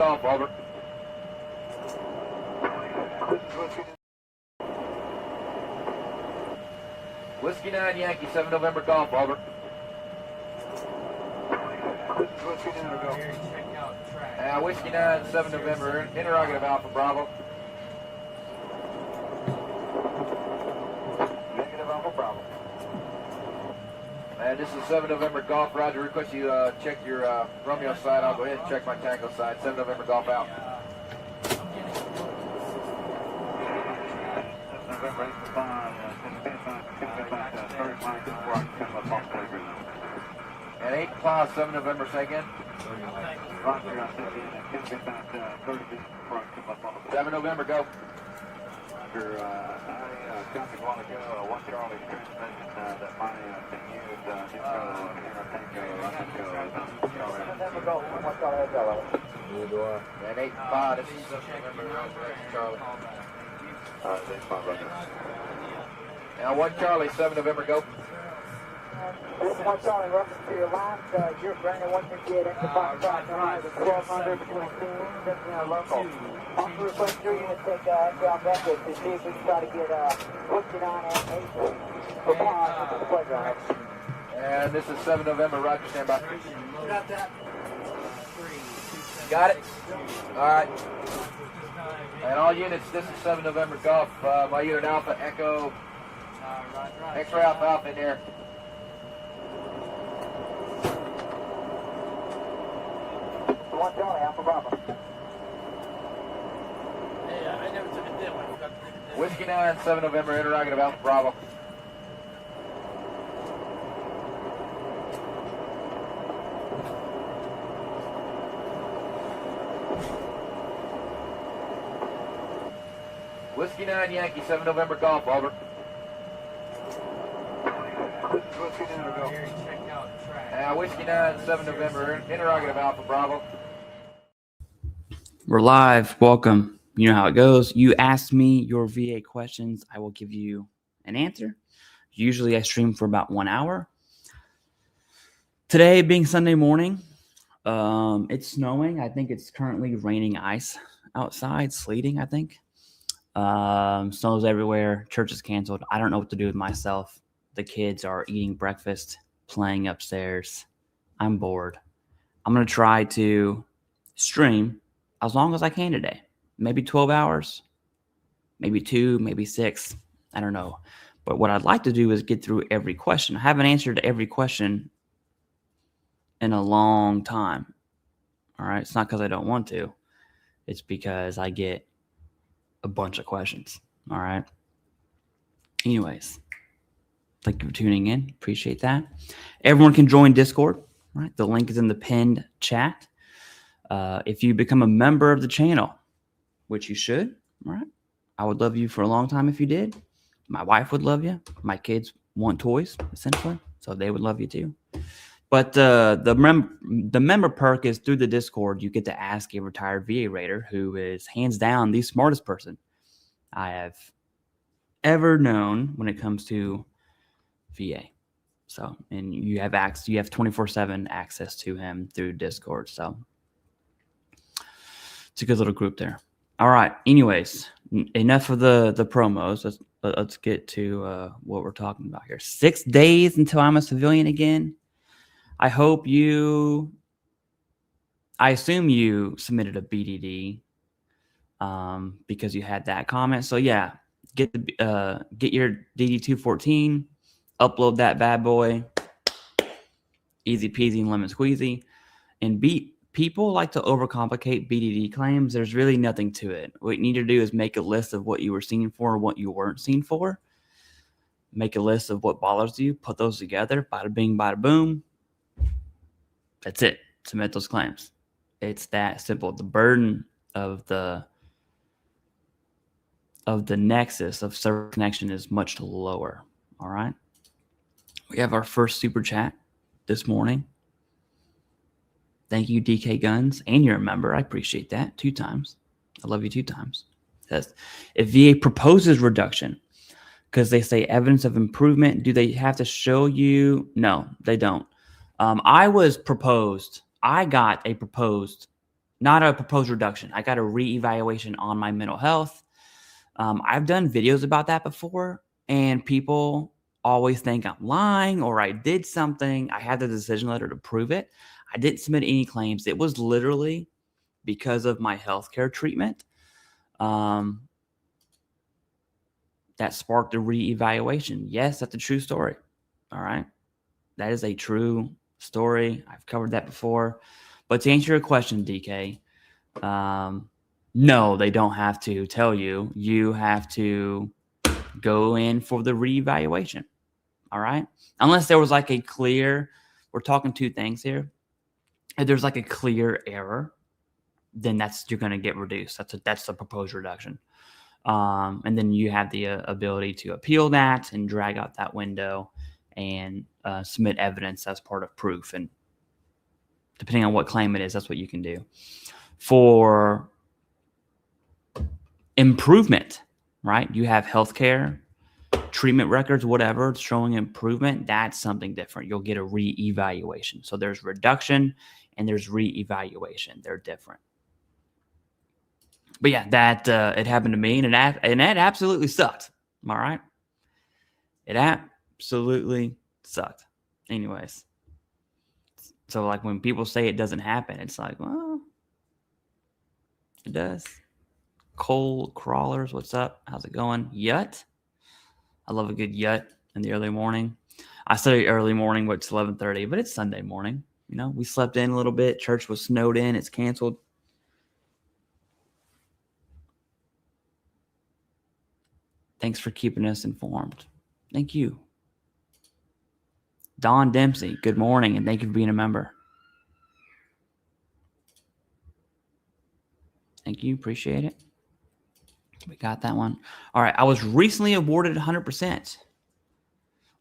Golf, over. Whiskey 9 Yankee 7 November Golf, over. Whiskey 9 7 November interrogative Alpha Bravo. Negative Alpha Bravo. And this is 7 November Golf. Roger, request you check your Romeo side. I'll go ahead and check my Tango side. 7 November Golf out. And 8 Clause 7 November, say again. 7 November, go. I copied a while ago, 1 Charlie transmission that my can use and 8 5, this is 7 November, Charlie. Alright, 8 5, right now. Now 1 Charlie, 7 November, go. This is 1 Charlie, reference to your lines. You're Brandon 158 extra 5 5 1200 between teams. That's local. Also request 3 units take inbound message to see if we can try to get Whiskey 9 and 8 for pause. It's a pleasure. And this is 7 November, Roger, stand by. Got that. Got it? Alright. And all units, this is 7 November Golf. My unit Alpha, Echo, X-ray Alpha Alpha in there. One Charlie, Alpha Bravo. Yeah, I never took a dip. I forgot to take a dip. Whiskey 9, 7 November, interrogative Alpha Bravo. Whiskey 9 Yankee, 7 November Golf, over. This is Whiskey 9 to go. Whiskey 9, 7 November, interrogative Alpha Bravo. We're live. Welcome. You know how it goes. You ask me your VA questions. I will give you an answer. Usually I stream for about 1 hour. Today being Sunday morning, it's snowing. I think it's currently raining ice outside, sleeting, I think. Snows everywhere. Church is canceled. I don't know what to do with myself. The kids are eating breakfast, playing upstairs. I'm bored. I'm going to try to stream as long as I can today. Maybe 12 hours, maybe 2, maybe 6. I don't know. But what I'd like to do is get through every question. I haven't answered every question in a long time. All right. It's not because I don't want to. It's because I get a bunch of questions. All right. Anyways, thank you for tuning in. Appreciate that. Everyone can join Discord. Right. The link is in the pinned chat. If you become a member of the channel, which you should, right? I would love you for a long time if you did. My wife would love you. My kids want toys, essentially, so they would love you too. But the member perk is through the Discord. You get to ask a retired VA rater who is hands down the smartest person I have ever known when it comes to VA. So, and you have access. You have 24/7 access to him through Discord. So, it's a good little group there. All right. Anyways, enough of the promos. Let's get to what we're talking about here. 6 days until I'm a civilian again. I assume you submitted a BDD because you had that comment. So yeah, get your DD-214, upload that bad boy, easy peasy and lemon squeezy, and people like to overcomplicate BDD claims. There's really nothing to it. What you need to do is make a list of what you were seen for and what you weren't seen for. Make a list of what bothers you, put those together, bada bing, bada boom. That's it. Submit those claims. It's that simple. The burden of the nexus of server connection is much lower. All right. We have our first super chat this morning. Thank you, DK Guns, and you're a member. I appreciate that 2 times. I love you 2 times. It says, if VA proposes reduction because they say evidence of improvement, do they have to show you? No, they don't. I got a proposed not a proposed reduction. I got a reevaluation on my mental health. I've done videos about that before, and people always think I'm lying or I did something. I had the decision letter to prove it. I didn't submit any claims. It was literally because of my healthcare treatment that sparked a reevaluation. Yes, that's a true story. All right. That is a true story. I've covered that before. But to answer your question, DK, no, they don't have to tell you. You have to go in for the reevaluation. All right. Unless there was like a clear, we're talking two things here. If there's like a clear error, then you're going to get reduced. That's the proposed reduction. And then you have the ability to appeal that and drag out that window and submit evidence as part of proof. And depending on what claim it is, that's what you can do. For improvement, right? You have healthcare, treatment records, whatever, showing improvement. That's something different. You'll get a reevaluation. So there's reduction and there's reevaluation. They're different. But yeah, that it happened to me, and that absolutely sucked. All right, it absolutely sucked. Anyways, so like when people say it doesn't happen, it's like, well, it does. Cold crawlers, what's up? How's it going? Yut. I love a good yut in the early morning. I study early morning, but it's 11:30, but it's Sunday morning. You know, we slept in a little bit. Church was snowed in. It's canceled. Thanks for keeping us informed. Thank you. Don Dempsey, good morning, and thank you for being a member. Thank you. Appreciate it. We got that one. All right. I was recently awarded 100%.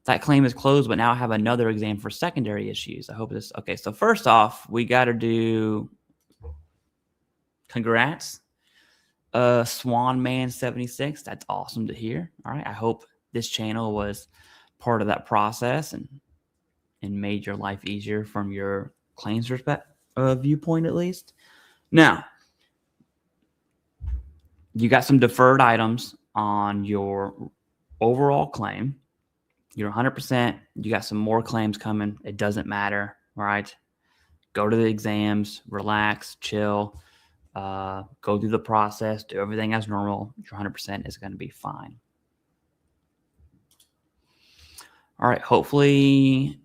That claim is closed, but now I have another exam for secondary issues. I hope this. Okay. So first off, we got to do congrats. Swan Man 76. That's awesome to hear. All right. I hope this channel was part of that process and made your life easier from your claims viewpoint, at least. Now, you got some deferred items on your overall claim. You're 100%. You got some more claims coming. It doesn't matter. All right. Go to the exams, relax, chill, go through the process, do everything as normal. Your 100% is going to be fine. All right. Hopefully,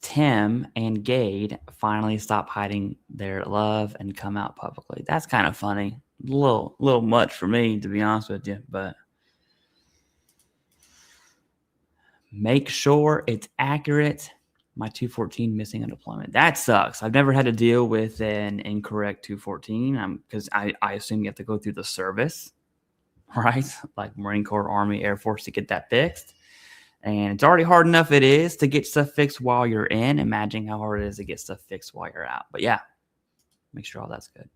Tim and Gade finally stop hiding their love and come out publicly. That's kind of funny. A little much for me, to be honest with you, but make sure it's accurate. My 214 missing unemployment. That sucks. I've never had to deal with an incorrect 214 because I assume you have to go through the service, right? Like Marine Corps, Army, Air Force to get that fixed. And it's already hard enough it is to get stuff fixed while you're in. Imagine how hard it is to get stuff fixed while you're out. But yeah, make sure all that's good.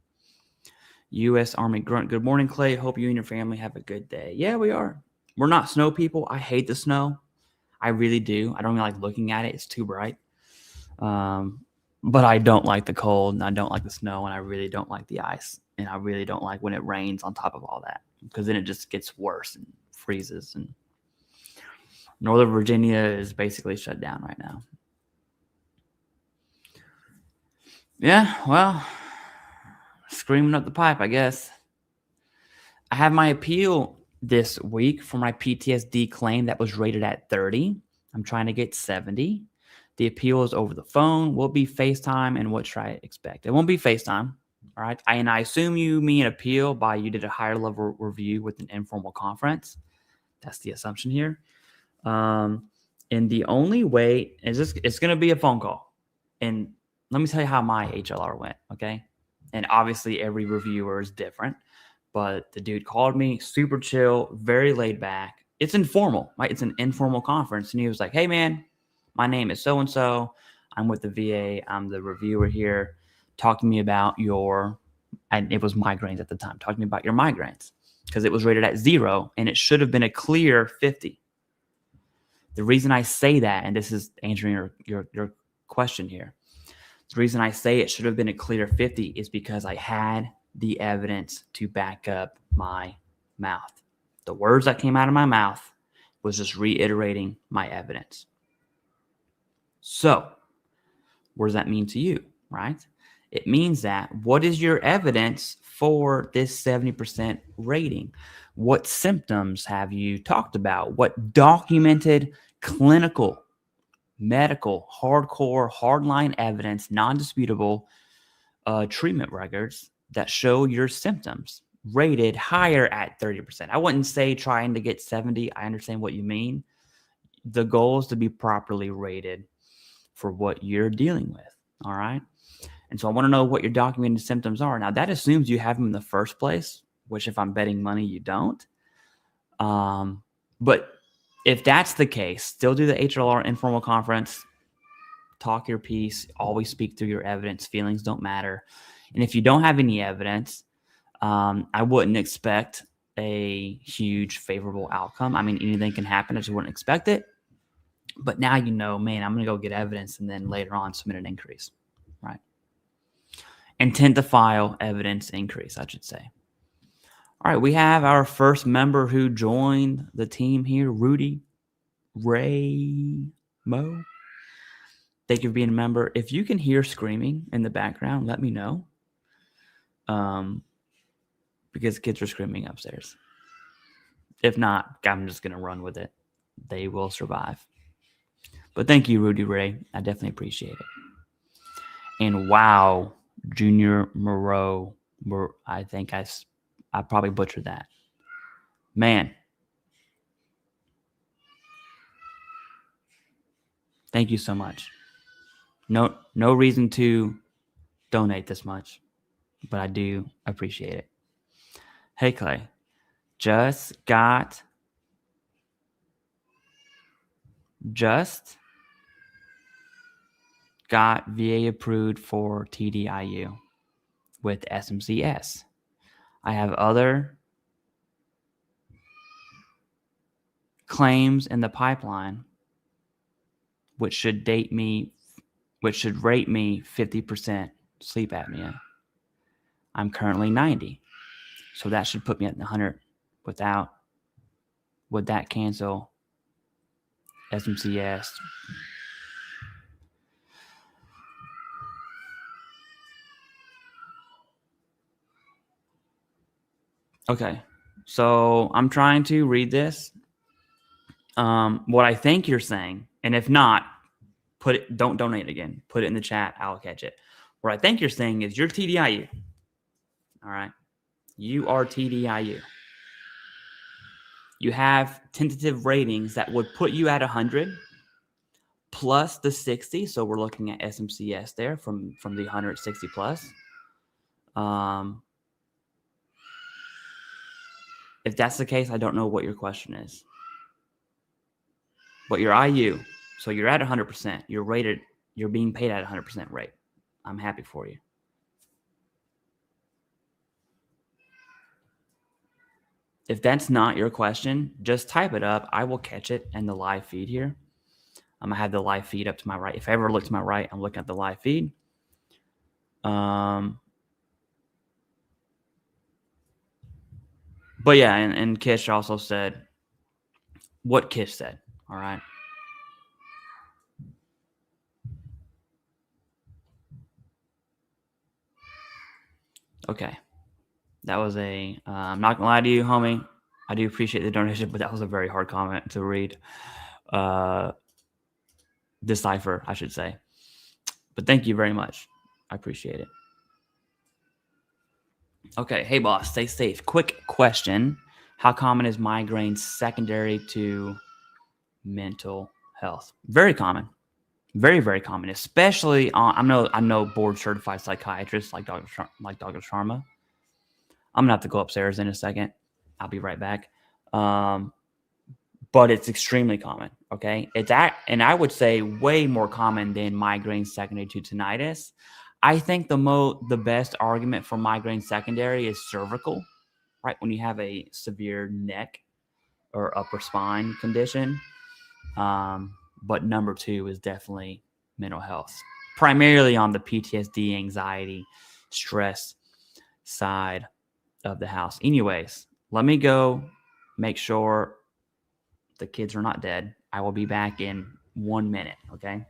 U.S. Army Grunt. Good morning, Clay. Hope you and your family have a good day. Yeah, we are. We're not snow people. I hate the snow. I really do. I don't really like looking at it. It's too bright. But I don't like the cold, and I don't like the snow, and I really don't like the ice. And I really don't like when it rains on top of all that because then it just gets worse and freezes. And Northern Virginia is basically shut down right now. Yeah, well, screaming up the pipe, I guess. I have my appeal this week for my PTSD claim that was rated at 30. I'm trying to get 70. The appeal is over the phone. Will be FaceTime, and what should I expect? It won't be FaceTime. All right. And I assume you mean appeal by you did a higher level review with an informal conference. That's the assumption here. And the only way is it's going to be a phone call. And let me tell you how my HLR went. Okay. And obviously every reviewer is different, but the dude called me super chill, very laid back. It's informal, right? It's an informal conference. And he was like, hey man, my name is so-and-so. I'm with the VA. I'm the reviewer here. Talk to me about and it was migraines at the time. Talk to me about your migraines because it was rated at 0 and it should have been a clear 50. The reason I say that, and this is answering your question here. The reason I say it should have been a clear 50 is because I had the evidence to back up my mouth. The words that came out of my mouth was just reiterating my evidence. So, what does that mean to you, right? It means that what is your evidence for this 70% rating? What symptoms have you talked about? What documented clinical, medical, hardcore, hardline evidence, non-disputable treatment records that show your symptoms rated higher at 30%? I wouldn't say trying to get 70. I understand what you mean. The goal is to be properly rated for what you're dealing with. All right. And so I want to know what your documented symptoms are. Now, that assumes you have them in the first place, which if I'm betting money, you don't. But if that's the case, still do the HLR informal conference, talk your piece, always speak through your evidence. Feelings don't matter. And if you don't have any evidence, I wouldn't expect a huge favorable outcome. I mean, anything can happen. I just wouldn't expect it. But now you know, man, I'm going to go get evidence and then later on submit an increase, right? Intent to file evidence increase, I should say. All right, we have our first member who joined the team here, Rudy Ray Mo. Thank you for being a member. If you can hear screaming in the background, let me know. Because kids are screaming upstairs. If not, I'm just going to run with it. They will survive. But thank you, Rudy Ray. I definitely appreciate it. And wow, Junior Moreau. I think I probably butchered that. Man. Thank you so much. No reason to donate this much, but I do appreciate it. Hey, Clay. Just got VA approved for TDIU with SMCS. I have other claims in the pipeline, which should rate me 50% sleep apnea. I'm currently 90. So that should put me at 100 would that cancel SMCS? Okay, so I'm trying to read this. What I think you're saying, and if not, don't donate again. Put it in the chat. I'll catch it. What I think you're saying is you're TDIU. All right. You are TDIU. You have tentative ratings that would put you at 100 plus the 60. So we're looking at SMCS there from the 160 plus. If that's the case, I don't know what your question is. But your IU, so you're at 100%. You're rated. You're being paid at 100% rate. I'm happy for you. If that's not your question, just type it up. I will catch it in the live feed here. I'm going to have the live feed up to my right. If I ever look to my right, I'm looking at the live feed. But yeah, and Kish also said what Kish said. All right. Okay. That was I'm not going to lie to you, homie. I do appreciate the donation, but that was a very hard comment to read. Decipher, I should say. But thank you very much. I appreciate it. Okay. Hey, boss, stay safe. Quick question. How common is migraine secondary to mental health? Very common. Very, very common, especially I'm no board certified psychiatrist like Dr. Sharma. I'm gonna have to go upstairs in a second. I'll be right back. But it's extremely common. Okay, and I would say way more common than migraine secondary to tinnitus. I think the best argument for migraine secondary is cervical, right? When you have a severe neck or upper spine condition. But number two is definitely mental health. primarily on the PTSD, anxiety, stress side of the house. Anyways, let me go make sure the kids are not dead. I will be back in 1 minute, okay?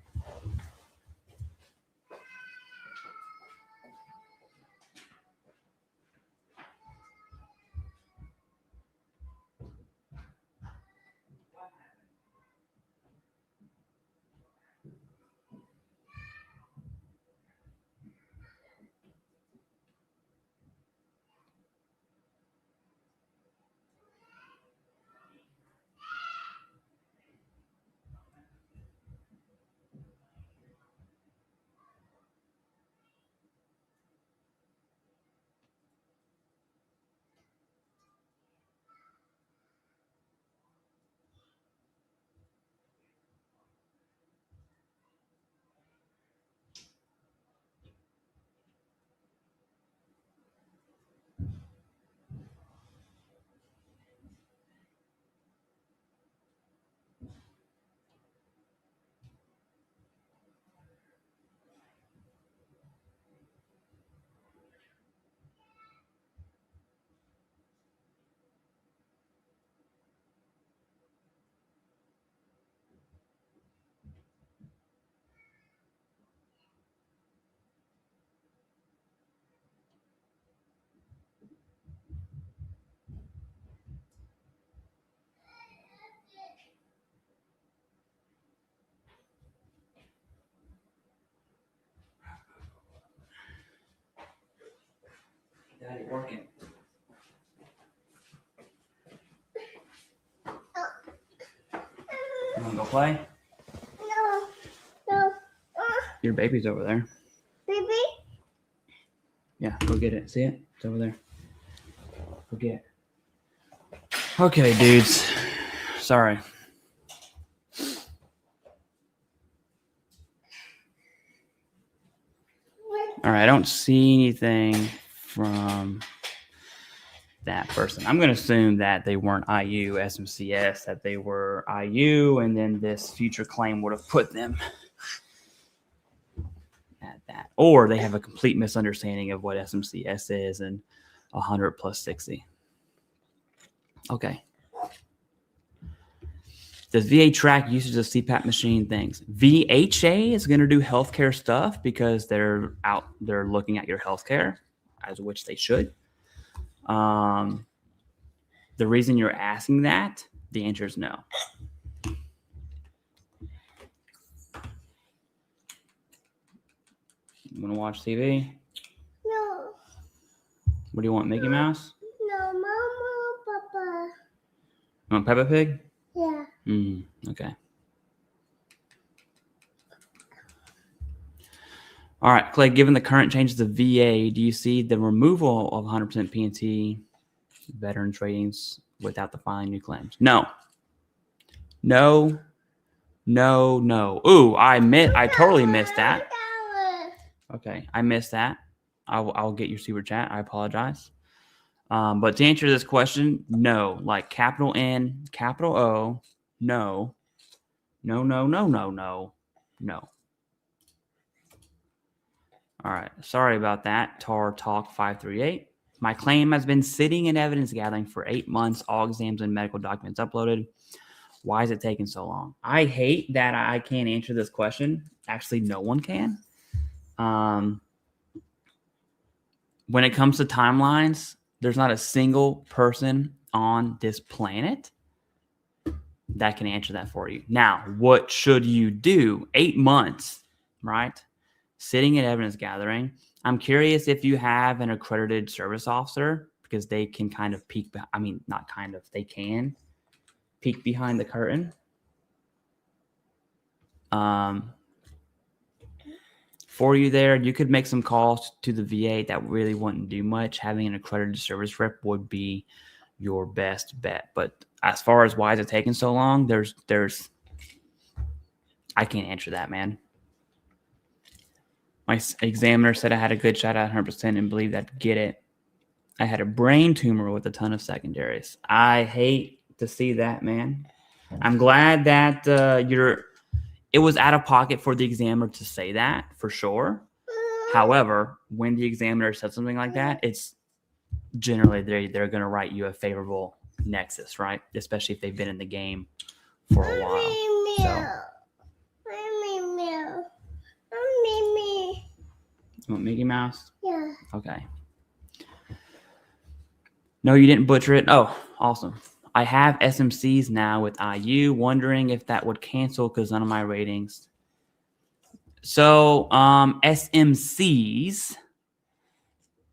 Daddy working. You want to go play? No. Your baby's over there. Baby? Yeah, go get it. See it? It's over there. Go get it. Okay, dudes. Sorry. All right, I don't see anything from that person. I'm going to assume that they weren't IU, SMCS, that they were IU, and then this future claim would have put them at that. Or they have a complete misunderstanding of what SMCS is and 100 plus 60. Okay. Does VA track usage of CPAP machine things? VHA is going to do healthcare stuff because they're looking at your healthcare, as which they should. The reason you're asking that, the answer is no. You want to watch TV? No. What do you want, Mickey Mouse? No, Mama, Papa. You want Peppa Pig? Yeah. Okay. All right, Clay, given the current changes to VA, do you see the removal of 100% P&T veterans ratings without the filing new claims? No. Ooh, I totally missed that. Okay, I missed that. I'll get your super chat. I apologize. But to answer this question, no. Like capital N, capital O, no. No. All right. Sorry about that. TAR Talk 538. My claim has been sitting in evidence gathering for 8 months. All exams and medical documents uploaded. Why is it taking so long? I hate that I can't answer this question. Actually, no one can. When it comes to timelines, there's not a single person on this planet that can answer that for you. Now, what should you do? 8 months, right? Sitting in evidence gathering. I'm curious if you have an accredited service officer because they can kind of peek. They can peek behind the curtain. For you there, you could make some calls to the VA that really wouldn't do much. Having an accredited service rep would be your best bet. But as far as why is it taking so long, I can't answer that, man. My examiner said I had a good shot at 100% and believed I'd get it. I had a brain tumor with a ton of secondaries. I hate to see that, man. I'm glad that it was out of pocket for the examiner to say that for sure. However, when the examiner says something like that, it's generally they're going to write you a favorable Nexus, right? Especially if they've been in the game for a while. So, you want Mickey Mouse? Yeah. Okay. No, you didn't butcher it. Oh, awesome. I have SMCs now with IU, wondering if that would cancel because none of my ratings. So SMCs,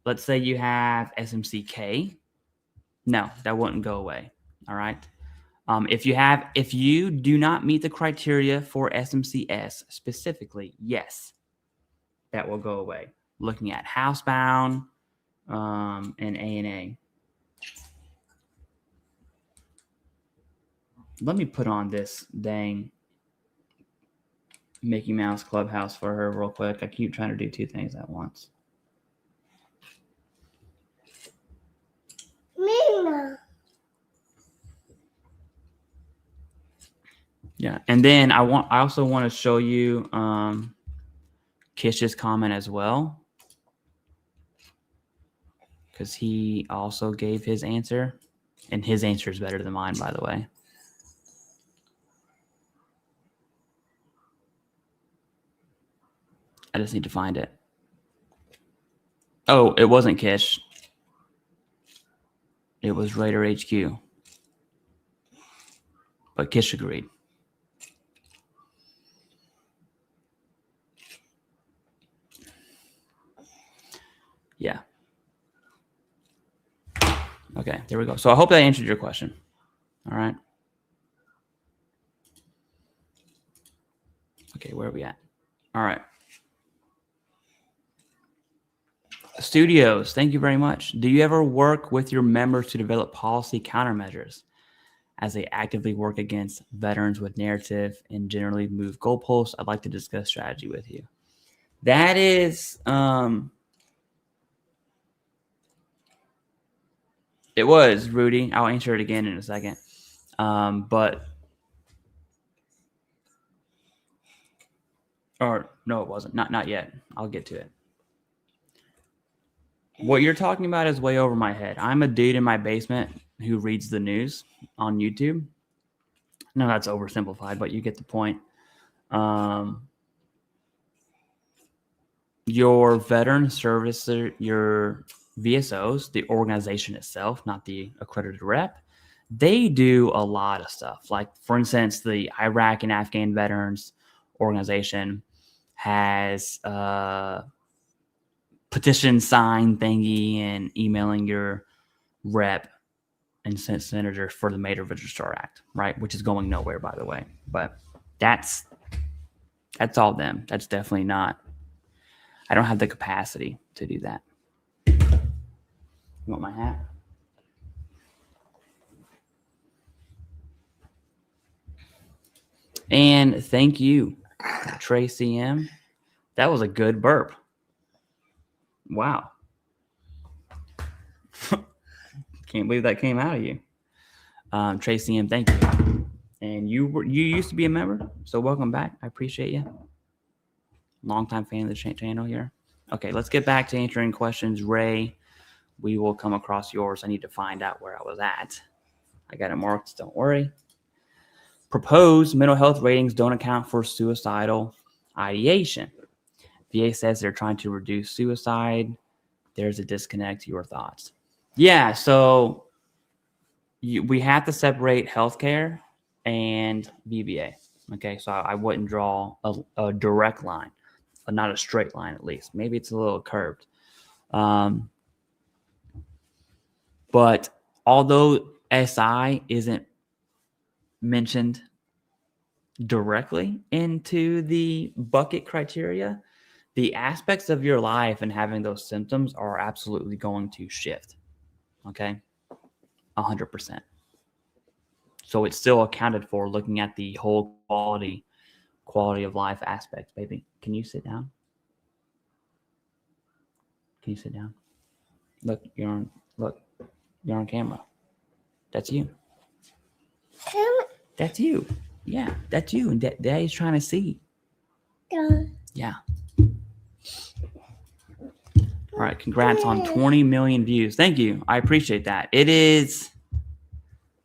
let's say you have SMCK. No, that wouldn't go away. All right. If you do not meet the criteria for SMCS specifically, yes, that will go away. Looking at housebound and ANA. Let me put on this dang Mickey Mouse Clubhouse for her real quick. I keep trying to do two things at once. Mima. Yeah, and then I also want to show you Kish's comment as well, because he also gave his answer, and his answer is better than mine, by the way. I just need to find it. Oh, it wasn't Kish. It was RATER HQ. But Kish agreed. Yeah. Okay, there we go. So I hope that answered your question. All right. Okay, where are we at? All right. Studios, thank you very much. Do you ever work with your members to develop policy countermeasures as they actively work against veterans with narrative and generally move goalposts? I'd like to discuss strategy with you. That is, it was Rudy. I'll answer it again in a second. Or no, it wasn't. Not yet. I'll get to it. What you're talking about is way over my head. I'm a dude in my basement who reads the news on YouTube. No, that's oversimplified, but you get the point. Your veteran service, your VSOs, the organization itself, not the accredited rep, they do a lot of stuff. Like, for instance, the Iraq and Afghan veterans organization has petition sign thingy and emailing your rep and senator for the Major Registrar Act, right? Which is going nowhere, by the way. But that's all them. That's definitely not. I don't have the capacity to do that. You want my hat? And thank you, Tracy M. That was a good burp. Wow. Can't believe that came out of you. Tracy M, thank you. And you used to be a member, so welcome back. I appreciate you. Longtime fan of the channel here. Okay, let's get back to answering questions. Ray, we will come across yours. I need to find out where I was at. I got it marked, don't worry. Proposed mental health ratings don't account for suicidal ideation. VA says they're trying to reduce suicide. There's a disconnect. Your thoughts? Yeah, so we have to separate healthcare and VBA. Okay, so I wouldn't draw a direct line, but not a straight line at least. Maybe it's a little curved. But although SI isn't mentioned directly into the bucket criteria, the aspects of your life and having those symptoms are absolutely going to shift. Okay, 100%. So it's still accounted for looking at the whole quality of life aspects. Baby, can you sit down? Can you sit down? Look, you're on camera. That's you. That's you. Yeah, that's you. And Daddy's trying to see. Yeah. All right. Congrats on 20 million views. Thank you. I appreciate that. It is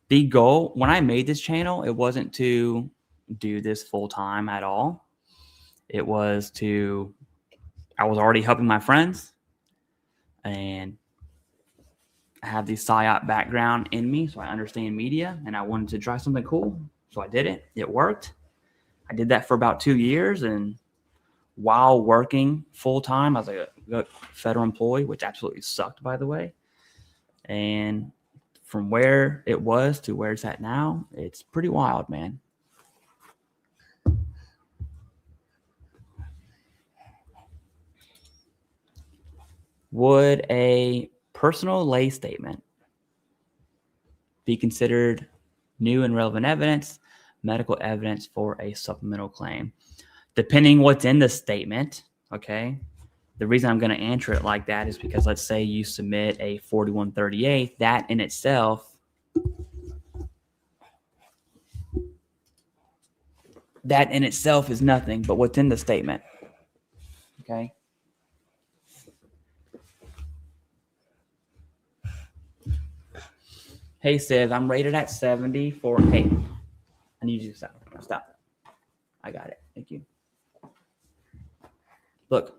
the goal. When I made this channel, it wasn't to do this full time at all. It was to, I was already helping my friends and I have the PsyOp background in me. So I understand media and I wanted to try something cool. So I did it. It worked. I did that for about 2 years. And while working full time as a federal employee, which absolutely sucked, by the way. And from where it was to where it's at now, it's pretty wild, man. Would a personal lay statement be considered new and relevant evidence, medical evidence for a supplemental claim? Depending what's in the statement, okay? The reason I'm going to answer it like that is because let's say you submit a 4138, that in itself is nothing but what's in the statement, okay? Hey, Sid, I'm rated at 70 for, hey, I need you to stop. Stop. I got it. Thank you. Look.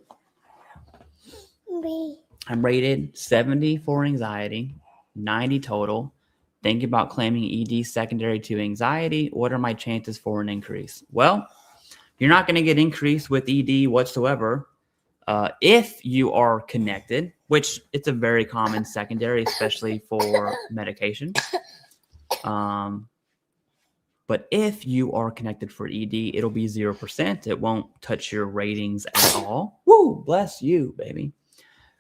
I'm rated 70 for anxiety, 90 total. Thinking about claiming ED secondary to anxiety. What are my chances for an increase? Well, you're not going to get increased with ED whatsoever. If you are connected, which it's a very common secondary, especially for medication. But if you are connected for ED, it'll be 0%. It won't touch your ratings at all. Woo, bless you, baby.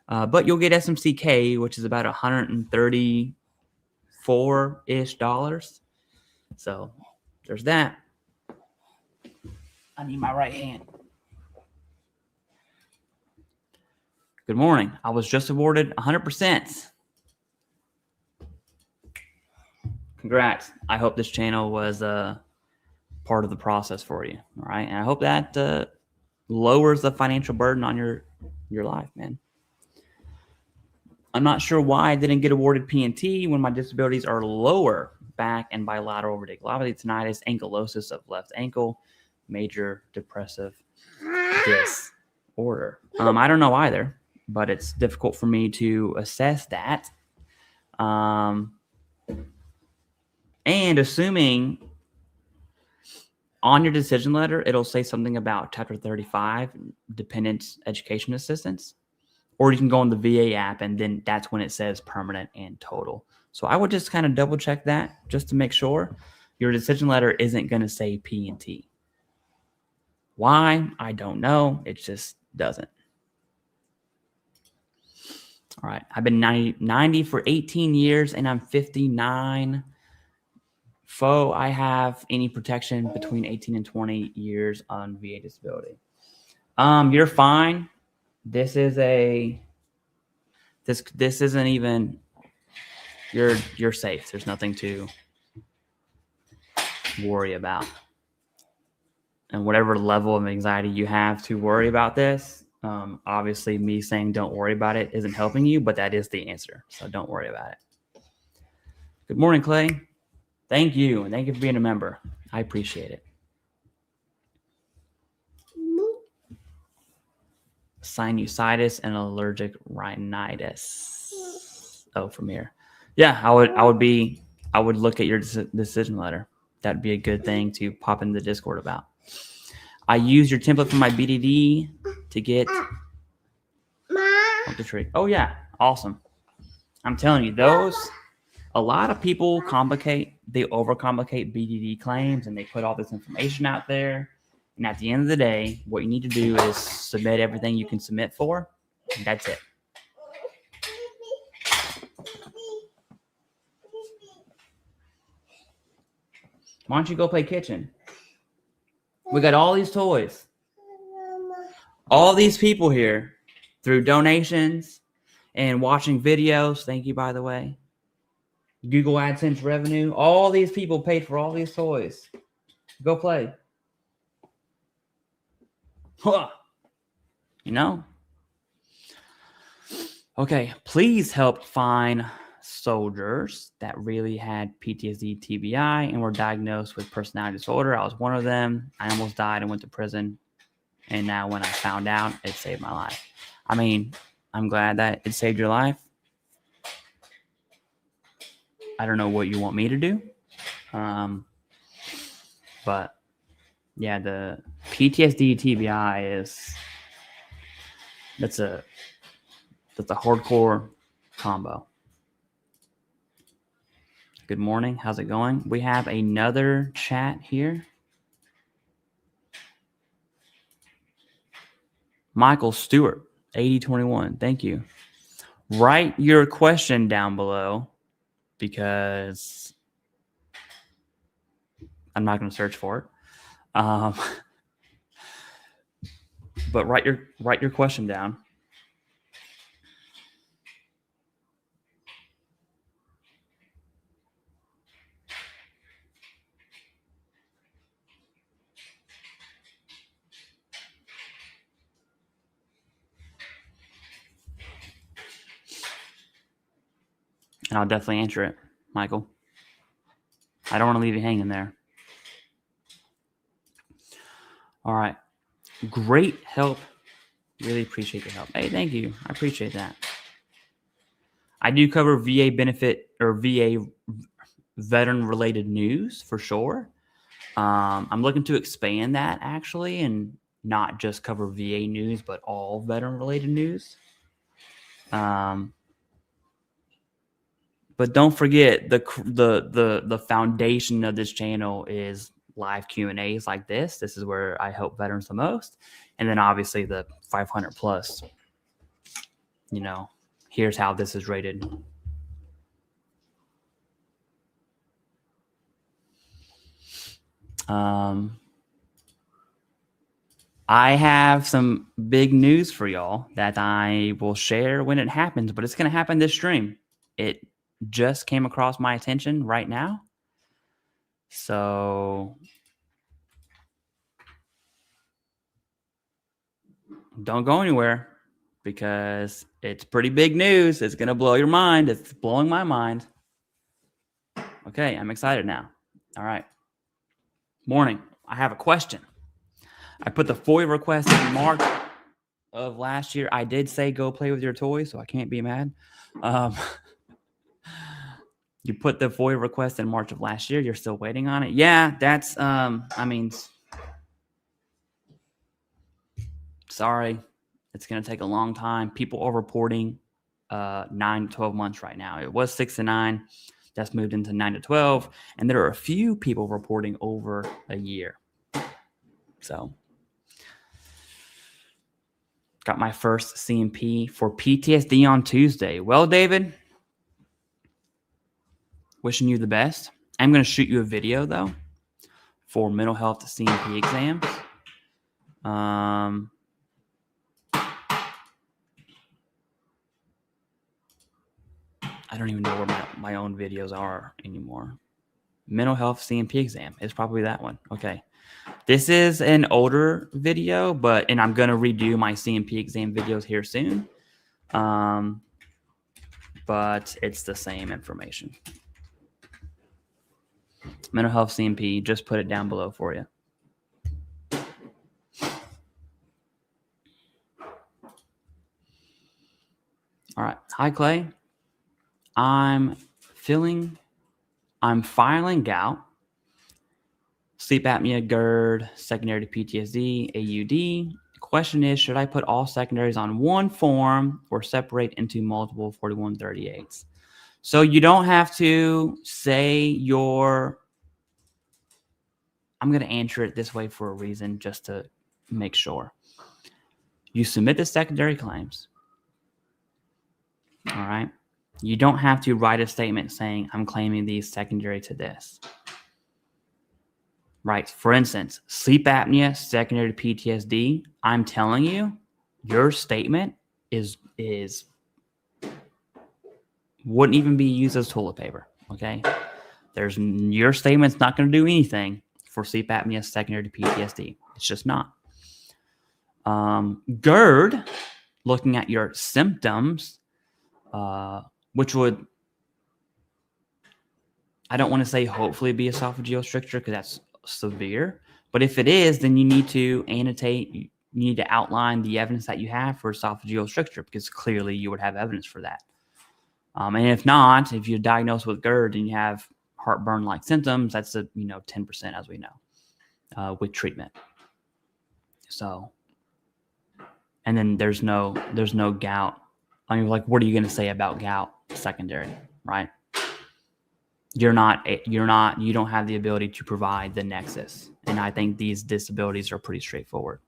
But you'll get SMCK, which is about $134-ish. So there's that. I need my right hand. Good morning. I was just awarded 100%. Congrats. I hope this channel was part of the process for you. All right. And I hope that lowers the financial burden on your life, man. I'm not sure why I didn't get awarded P&T when my disabilities are lower back and bilateral radiculopathy, tinnitus, ankylosis of left ankle, major depressive disorder. I don't know either, but it's difficult for me to assess that. And assuming on your decision letter, it'll say something about Chapter 35, dependent education assistance. Or you can go on the VA app, and then that's when it says permanent and total. So I would just kind of double check that just to make sure your decision letter isn't going to say P&T. Why? I don't know. It just doesn't. All right. I've been 90 for 18 years, and I'm 59. I have any protection between 18 and 20 years on VA disability. You're fine. This isn't even, you're safe. There's nothing to worry about. And whatever level of anxiety you have to worry about this, obviously me saying don't worry about it isn't helping you, but that is the answer. So don't worry about it. Good morning, Clay. Thank you. And thank you for being a member. I appreciate it. Sinusitis and allergic rhinitis. Oh, from here. Yeah, I would look at your decision letter. That'd be a good thing to pop in the Discord about. I use your template for my BDD to get up the tree. Oh yeah, awesome. I'm telling you, a lot of people overcomplicate BDD claims and they put all this information out there. And at the end of the day, what you need to do is submit everything you can submit for. And that's it. Why don't you go play kitchen? We got all these toys. All these people here through donations and watching videos. Thank you, by the way. Google AdSense revenue. All these people paid for all these toys. Go play. Huh. You know? Okay, please help find soldiers that really had PTSD, TBI, and were diagnosed with personality disorder. I was one of them. I almost died and went to prison. And now when I found out, it saved my life. I mean, I'm glad that it saved your life. I don't know what you want me to do. But yeah, the PTSD, TBI that's a hardcore combo. Good morning. How's it going? We have another chat here. Michael Stewart, 8021. Thank you. Write your question down below because I'm not going to search for it. But write your question down. And I'll definitely answer it, Michael. I don't want to leave you hanging there. All right. Great help. Really appreciate the help. Hey, thank you. I appreciate that. I do cover VA benefit or VA veteran-related news for sure. I'm looking to expand that actually and not just cover VA news, but all veteran-related news. But don't forget the foundation of this channel is live Q&As like this. This is where I help veterans the most. And then obviously the 500 plus, you know, here's how this is rated. I have some big news for y'all that I will share when it happens, but it's going to happen this stream. It just came across my attention right now. So don't go anywhere because it's pretty big news. It's going to blow your mind. It's blowing my mind. Okay, I'm excited now. All right. Morning. I have a question. I put the FOIA request in March of last year. I did say go play with your toys, so I can't be mad. You put the FOIA request in March of last year. You're still waiting on it. Yeah, that's, I mean, sorry. It's going to take a long time. People are reporting 9 to 12 months right now. It was 6 to 9. That's moved into 9 to 12. And there are a few people reporting over a year. So, got my first CMP for PTSD on Tuesday. Well, David, wishing you the best. I'm going to shoot you a video, though, for mental health CMP exams. I don't even know where my own videos are anymore. Mental health CMP exam is probably that one. Okay. This is an older video, and I'm going to redo my CMP exam videos here soon. But it's the same information. Mental health CMP, just put it down below for you. All right. Hi, Clay. I'm filing gout, sleep apnea, GERD, secondary to PTSD, AUD. The question is, should I put all secondaries on one form or separate into multiple 4138s? So you don't have to say I'm going to answer it this way for a reason, just to make sure. You submit the secondary claims. All right. You don't have to write a statement saying, I'm claiming these secondary to this. Right. For instance, sleep apnea, secondary to PTSD. I'm telling you, your statement wouldn't even be used as toilet paper. Okay. Your statement's not going to do anything for sleep apnea secondary to PTSD. It's just not. GERD, looking at your symptoms, which would, I don't want to say hopefully be esophageal stricture because that's severe. But if it is, then you need to annotate, you need to outline the evidence that you have for esophageal stricture, because clearly you would have evidence for that. And if not, if you're diagnosed with GERD and you have heartburn-like symptoms, that's 10%, as we know, with treatment. So, and then there's no gout. I mean, like, what are you going to say about gout secondary, right? You don't have the ability to provide the nexus. And I think these disabilities are pretty straightforward.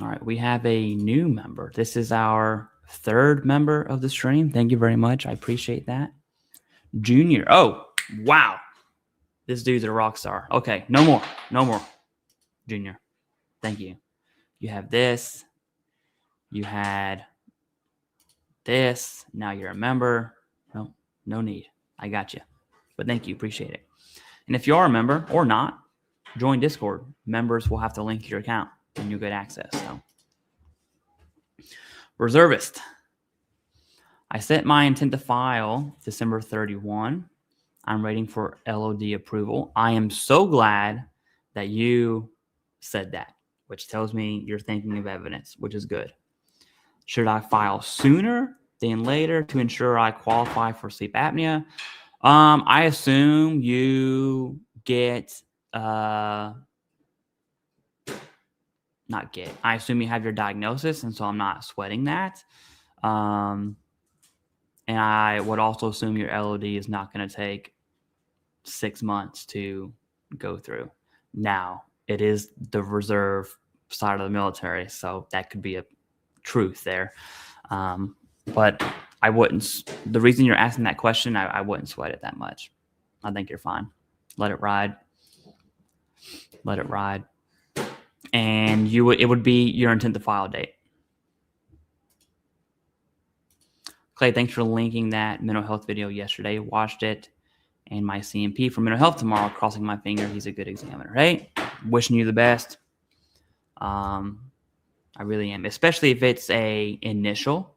All right, we have a new member. This is our third member of the stream. Thank you very much. I appreciate that. Junior. Oh, wow. This dude's a rock star. Okay, no more. Junior. Thank you. You have this. You had this. Now you're a member. No need. I got you. But thank you. Appreciate it. And if you are a member or not, join Discord. Members will have to link your account and you'll get access. So, reservist. I sent my intent to file December 31. I'm waiting for LOD approval. I am so glad that you said that, which tells me you're thinking of evidence, which is good. Should I file sooner than later to ensure I qualify for sleep apnea? I assume you get, I assume you have your diagnosis, and so I'm not sweating that. And I would also assume your LOD is not going to take 6 months to go through. Now, it is the reserve side of the military, so that could be a truth there. But I wouldn't. The reason you're asking that question, I wouldn't sweat it that much. I think you're fine. Let it ride. Let it ride. And it would be your intent to file date. Clay, thanks for linking that mental health video yesterday. Watched it. And my CMP for mental health tomorrow, crossing my finger. He's a good examiner, right? Wishing you the best. I really am, especially if it's a initial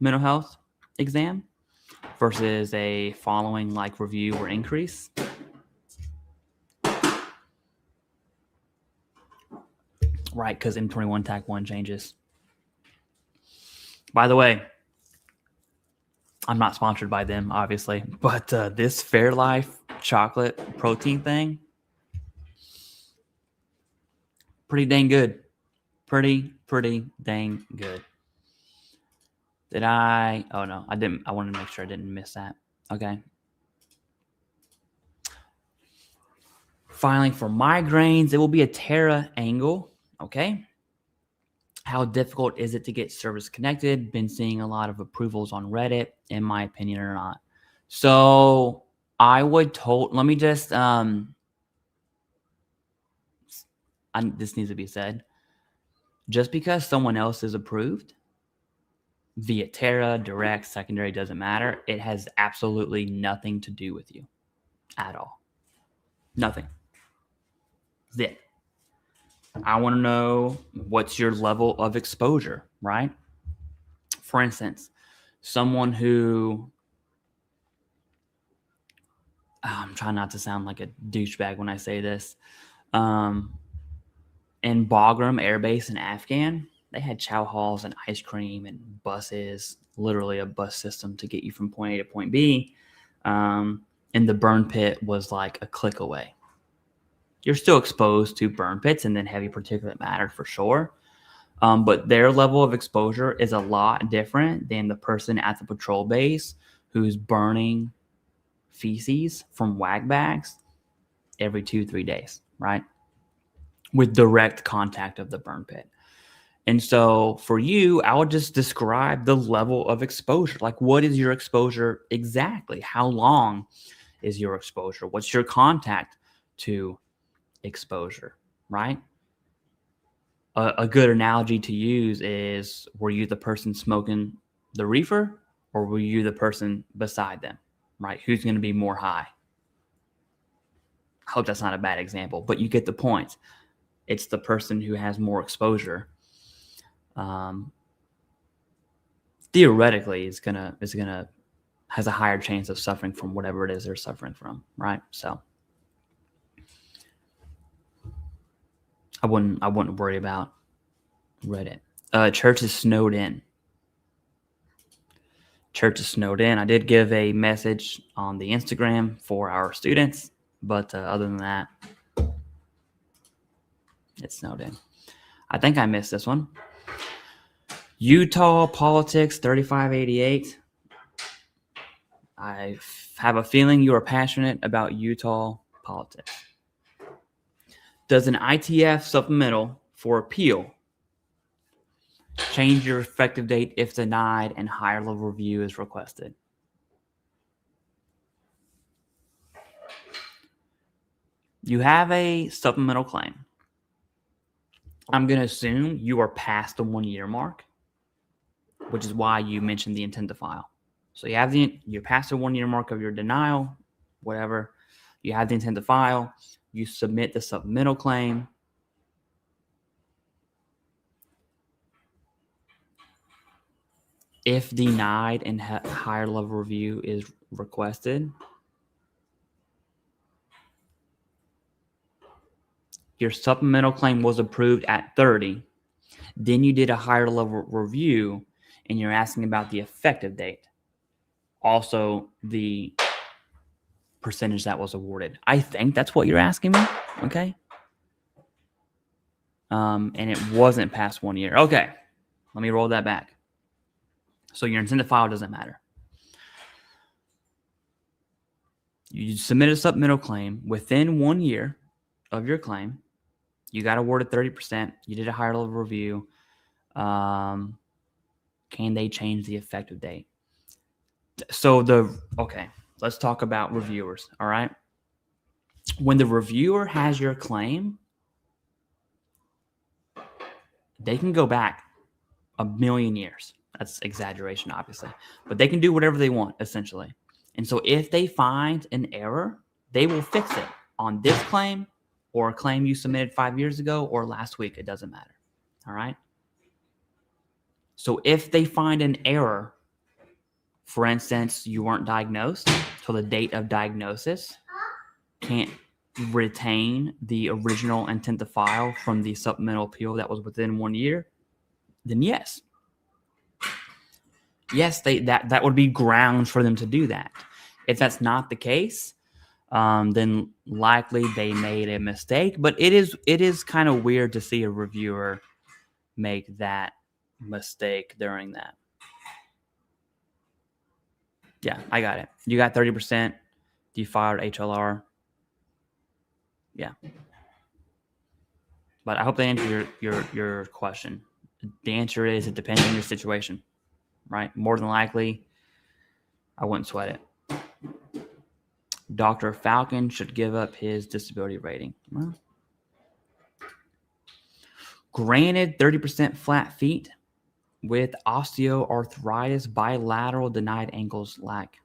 mental health exam versus a following like review or increase. Right, because M21 TAC 1 changes. By the way, I'm not sponsored by them, obviously, but this Fairlife chocolate protein thing, pretty dang good. Pretty dang good. Did I? Oh, no, I didn't. I wanted to make sure I didn't miss that. Okay. Filing for migraines, it will be a TERA angle. Okay. How difficult is it to get service connected? Been seeing a lot of approvals on Reddit, in my opinion, or not. So I would let me just, this needs to be said. Just because someone else is approved via TERA, direct, secondary, doesn't matter. It has absolutely nothing to do with you at all. Nothing. Zip. I want to know what's your level of exposure, right? For instance, someone who, I'm trying not to sound like a douchebag when I say this. In Bagram Air Base in Afghan, they had chow halls and ice cream and buses, literally a bus system to get you from point A to point B. And the burn pit was like a click away. You're still exposed to burn pits and then heavy particulate matter for sure. But their level of exposure is a lot different than the person at the patrol base who's burning feces from wag bags every 2-3 days, right? With direct contact of the burn pit. And so for you, I would just describe the level of exposure. Like, what is your exposure exactly? How long is your exposure? What's your contact to exposure, right? A good analogy to use is, were you the person smoking the reefer or were you the person beside them, right? Who's going to be more high? I hope that's not a bad example, but you get the point. It's the person who has more exposure. Theoretically, has a higher chance of suffering from whatever it is they're suffering from, right? So I wouldn't worry about Reddit. Church is snowed in. Church is snowed in. I did give a message on the Instagram for our students, but other than that, it's snowed in. I think I missed this one. Utah politics 3588. I have a feeling you are passionate about Utah politics. Does an ITF supplemental for appeal change your effective date if denied and higher level review is requested? You have a supplemental claim. I'm going to assume you are past the 1 year mark, which is why you mentioned the intent to file. So you're past the 1 year mark of your denial, whatever. You have the intent to file. You submit the supplemental claim. If denied and higher level review is requested, your supplemental claim was approved at 30. Then you did a higher level review and you're asking about the effective date. Also, the percentage that was awarded. I think that's what you're asking me. Okay. And it wasn't past 1 year. Okay. Let me roll that back. So your intent to file doesn't matter. You submit a supplemental claim within 1 year of your claim. You got awarded 30%. You did a higher level review. Can they change the effective date? So let's talk about reviewers. All right. When the reviewer has your claim, they can go back a million years. That's exaggeration, obviously, but they can do whatever they want, essentially. And so if they find an error, they will fix it on this claim or a claim you submitted 5 years ago or last week. It doesn't matter. All right. So if they find an error, for instance, you weren't diagnosed, so the date of diagnosis can't retain the original intent to file from the supplemental appeal that was within 1 year, then yes, that would be grounds for them to do that. If that's not the case, then likely they made a mistake. But it is kind of weird to see a reviewer make that mistake during that. Yeah, I got it. You got 30%. You filed HLR. Yeah. But I hope they answer your question. The answer is it depends on your situation, right? More than likely, I wouldn't sweat it. Dr. Falcon should give up his disability rating. Well, granted 30% flat feet with osteoarthritis, bilateral denied ankles, lack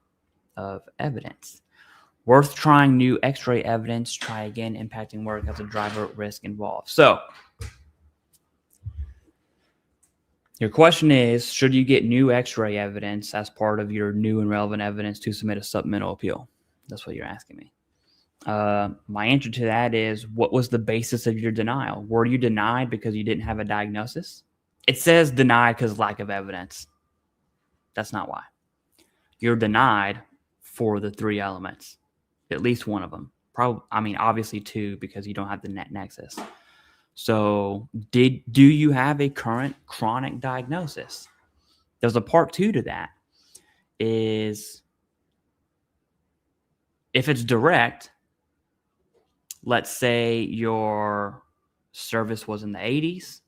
of evidence. Worth trying new x-ray evidence. Try again, impacting work as a driver risk involved. So your question is, should you get new x-ray evidence as part of your new and relevant evidence to submit a supplemental appeal? That's what you're asking me. My answer to that is, what was the basis of your denial? Were you denied because you didn't have a diagnosis? It says denied because of lack of evidence. That's not why. You're denied for the three elements, at least one of them. Obviously two, because you don't have the nexus. So do you have a current chronic diagnosis? There's a part two to that. Is if it's direct, let's say your service was in the 80s,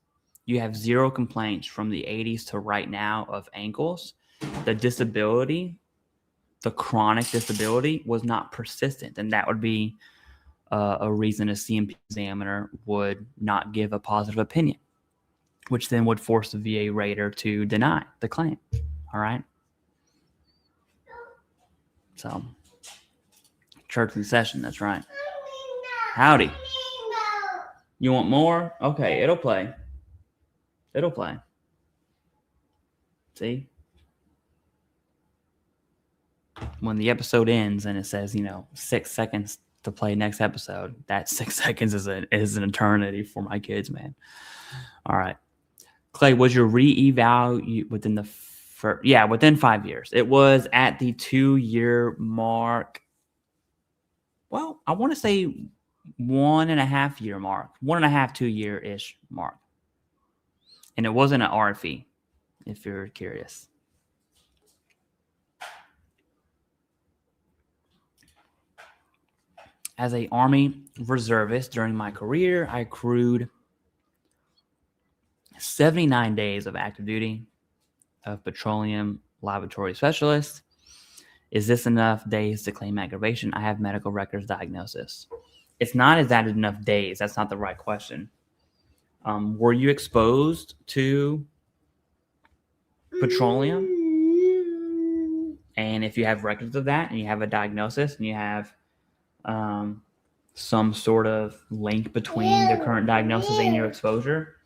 you have zero complaints from the 80s to right now of ankles. The disability, the chronic disability, was not persistent, and that would be a reason a CMP examiner would not give a positive opinion, which then would force the VA rater to deny the claim. All right. So, church in session. That's right. Howdy. You want more? Okay, it'll play. It'll play. See? When the episode ends and it says, 6 seconds to play next episode, that 6 seconds is an eternity for my kids, man. All right. Clay, was your re-eval within the within 5 years? It was at the 2-year mark. Well, I want to say 1.5 year mark, 1.5, 2 year-ish mark. And it wasn't an RFE, if you're curious. As a Army reservist during my career, I accrued 79 days of active duty of petroleum laboratory specialist. Is this enough days to claim aggravation? I have medical records diagnosis. It's not, is that enough days? That's not the right question. Were you exposed to petroleum? And if you have records of that and you have a diagnosis and you have some sort of link between the current diagnosis and your exposure,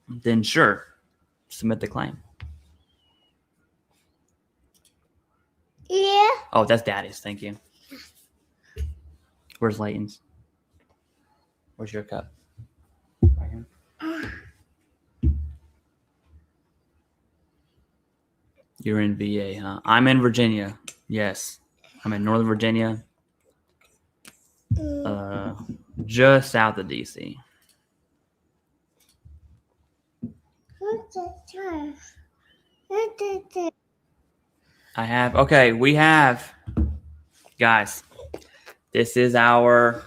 then sure, submit the claim. Yeah. Oh, that's Daddy's. Thank you. Where's Layton's? Where's your cup? Right here. You're in VA, huh? I'm in Virginia. Yes. I'm in Northern Virginia. Just south of DC. We have, guys, this is our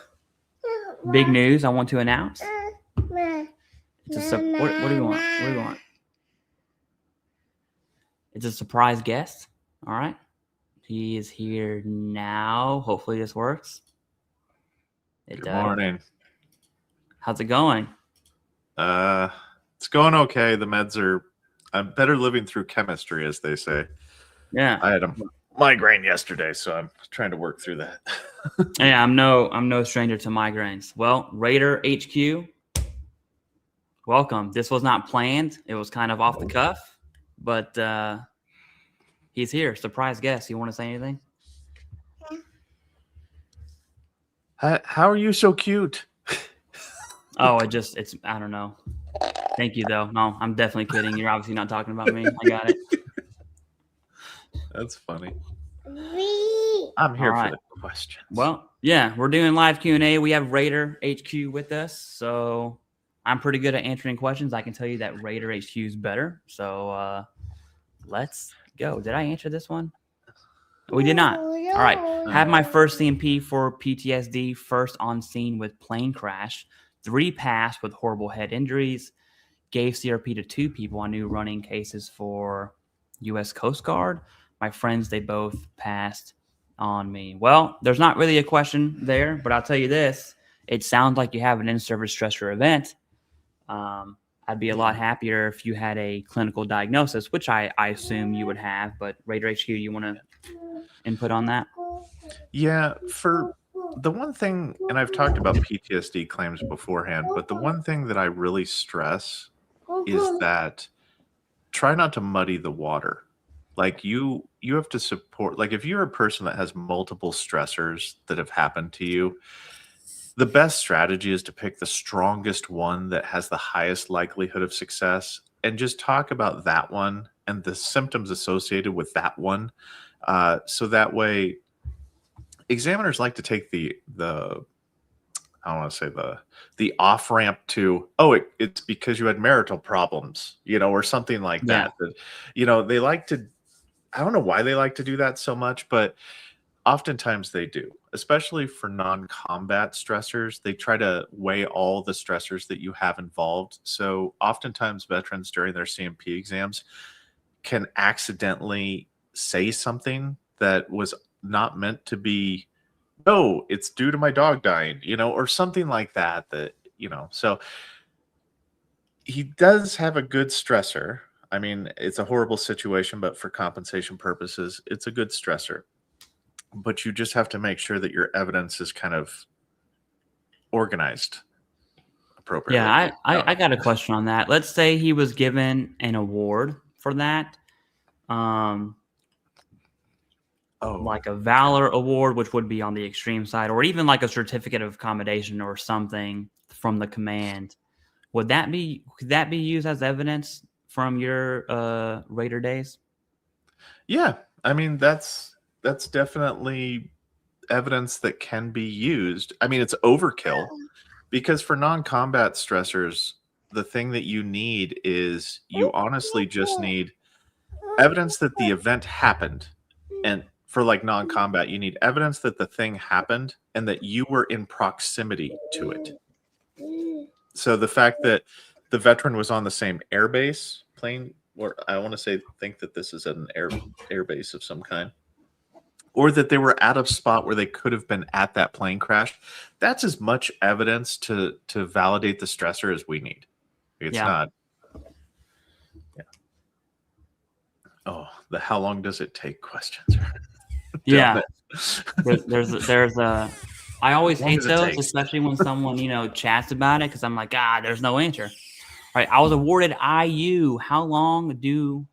big news I want to announce. It's what do you want? What do you want? It's a surprise guest. All right. He is here now. Hopefully this works. Good morning. How's it going? It's going okay. The meds are, I'm better living through chemistry, as they say. Yeah. I had a migraine yesterday, so I'm trying to work through that. Yeah, I'm no stranger to migraines. Well, RATER HQ, welcome. This was not planned. It was kind of off the cuff, but he's here. Surprise guest. You want to say anything? How are you so cute? Oh, it's I don't know. Thank you, though. No, I'm definitely kidding. You're obviously not talking about me. I got it. That's funny. I'm here for the questions. Well, yeah, we're doing live Q&A. We have RATER HQ with us, so I'm pretty good at answering questions. I can tell you that RATER HQ is better. So let's go. Did I answer this one? We did not. All right. Had my first CMP for PTSD, first on scene with plane crash, 3 passed with horrible head injuries, gave CRP to 2 people I knew running cases for U.S. Coast Guard. My friends, they both passed on me. Well, there's not really a question there, but I'll tell you this. It sounds like you have an in-service stressor event. I'd be a lot happier if you had a clinical diagnosis, which I assume you would have. But RATER HQ, you want to input on that? Yeah, for the one thing, and I've talked about PTSD claims beforehand, but the one thing that I really stress is that try not to muddy the water. Like you have to support, like if you're a person that has multiple stressors that have happened to you, the best strategy is to pick the strongest one that has the highest likelihood of success and just talk about that one and the symptoms associated with that one. So that way examiners like to take the I don't want to say the off ramp to, it's because you had marital problems, or something like that. That, they like to, I don't know why they like to do that so much, but oftentimes they do, especially for non-combat stressors. They try to weigh all the stressors that you have involved. So oftentimes veterans during their CMP exams can accidentally say something that was not meant to be, no, it's due to my dog dying, or something like that, so he does have a good stressor. I mean, it's a horrible situation, but for compensation purposes, it's a good stressor. But you just have to make sure that your evidence is kind of organized appropriately. Yeah, I got a question on that. Let's say he was given an award for that. Like a Valor Award, which would be on the extreme side, or even like a certificate of accommodation or something from the command. Could that be used as evidence from your RATER days? Yeah, I mean that's definitely evidence that can be used. I mean, it's overkill because for non-combat stressors, the thing that you need is you honestly just need evidence that the event happened. And for like non-combat, you need evidence that the thing happened and that you were in proximity to it. So the fact that the veteran was on the same airbase plane, or I want to think that this is an airbase of some kind, or that they were at a spot where they could have been at that plane crash, that's as much evidence to validate the stressor as we need. It's not. Yeah. Oh, the how long does it take questions. Yeah. there's a I always hate those, especially when someone, chats about it, because I'm like, there's no answer. All right, I was awarded IU. How long do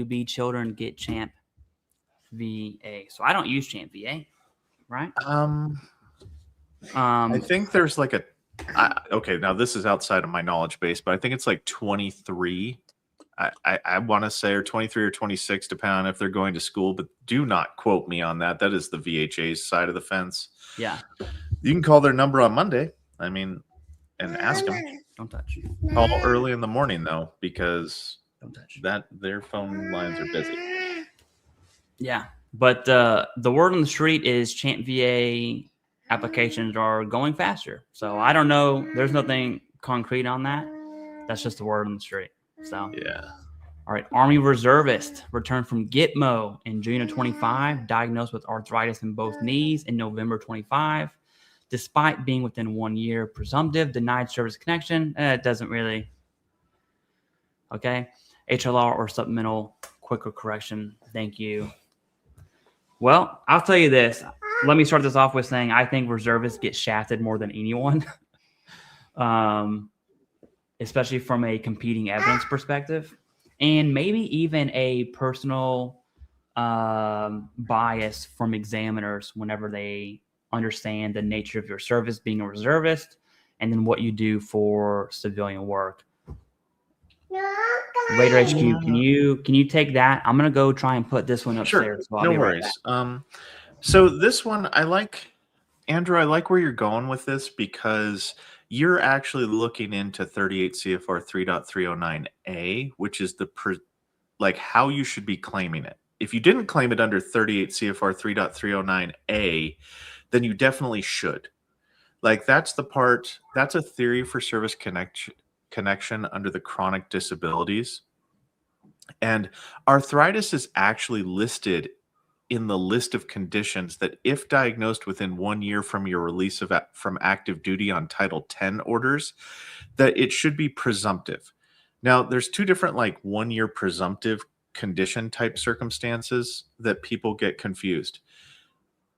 B children get Champ VA? So I don't use Champ VA, right? I think there's like okay, now this is outside of my knowledge base, but I think it's like 23. I want to say, or 23 or 26, depending on if they're going to school, but do not quote me on that. That is the VHA's side of the fence. Yeah. You can call their number on Monday. I mean, and ask them. Don't touch. Call early in the morning, though, because don't touch. Their phone lines are busy. Yeah. But the word on the street is Champ VA applications are going faster. So I don't know. There's nothing concrete on that. That's just the word on the street. So yeah. All right. Army reservist returned from Gitmo in June of 25, diagnosed with arthritis in both knees in November 25. Despite being within 1 year, presumptive, denied service connection. It doesn't really. Okay. HLR or supplemental quicker correction. Thank you. Well, I'll tell you this. Let me start this off with saying I think reservists get shafted more than anyone. Especially from a competing evidence perspective, and maybe even a personal bias from examiners whenever they understand the nature of your service being a reservist and then what you do for civilian work. RATER HQ, can you take that? I'm gonna go try and put this one upstairs. Sure, no worries. So this one, Andrew, I like where you're going with this because you're actually looking into 38 CFR 3.309A, which is how you should be claiming it. If you didn't claim it under 38 CFR 3.309A, then you definitely should. Like that's a theory for service connection under the chronic disabilities. And arthritis is actually listed in the list of conditions that if diagnosed within 1 year from your release from active duty on Title 10 orders, that it should be presumptive. Now, there's two different 1 year presumptive condition type circumstances that people get confused.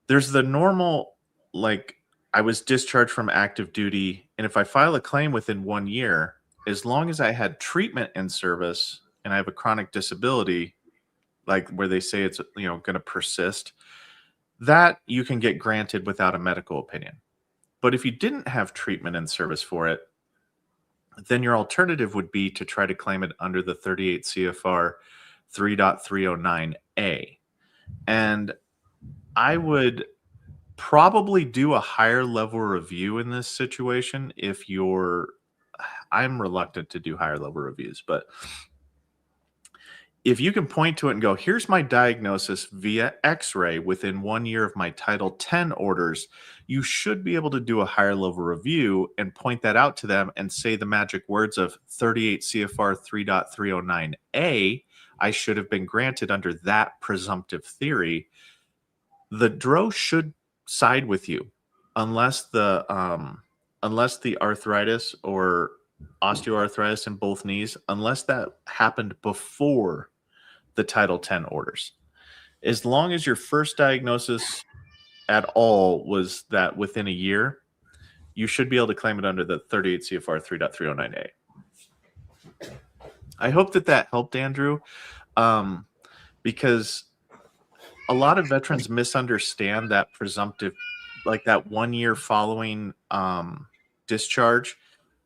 There's the normal, I was discharged from active duty, and if I file a claim within 1 year, as long as I had treatment in service and I have a chronic disability, where they say it's going to persist, that you can get granted without a medical opinion. But if you didn't have treatment in service for it, then your alternative would be to try to claim it under the 38 CFR 3.309A. And I would probably do a higher level review in this situation if I'm reluctant to do higher level reviews, but if you can point to it and go, here's my diagnosis via x-ray within 1 year of my Title 10 orders, you should be able to do a higher level review and point that out to them and say the magic words of 38 CFR 3.309A, I should have been granted under that presumptive theory. The DRO should side with you unless the arthritis or osteoarthritis in both knees unless that happened before the Title 10 orders. As long as your first diagnosis at all was that within a year, you should be able to claim it under the 38 CFR 3.309A. I hope that helped, Andrew, because a lot of veterans misunderstand that presumptive, like that 1 year following discharge.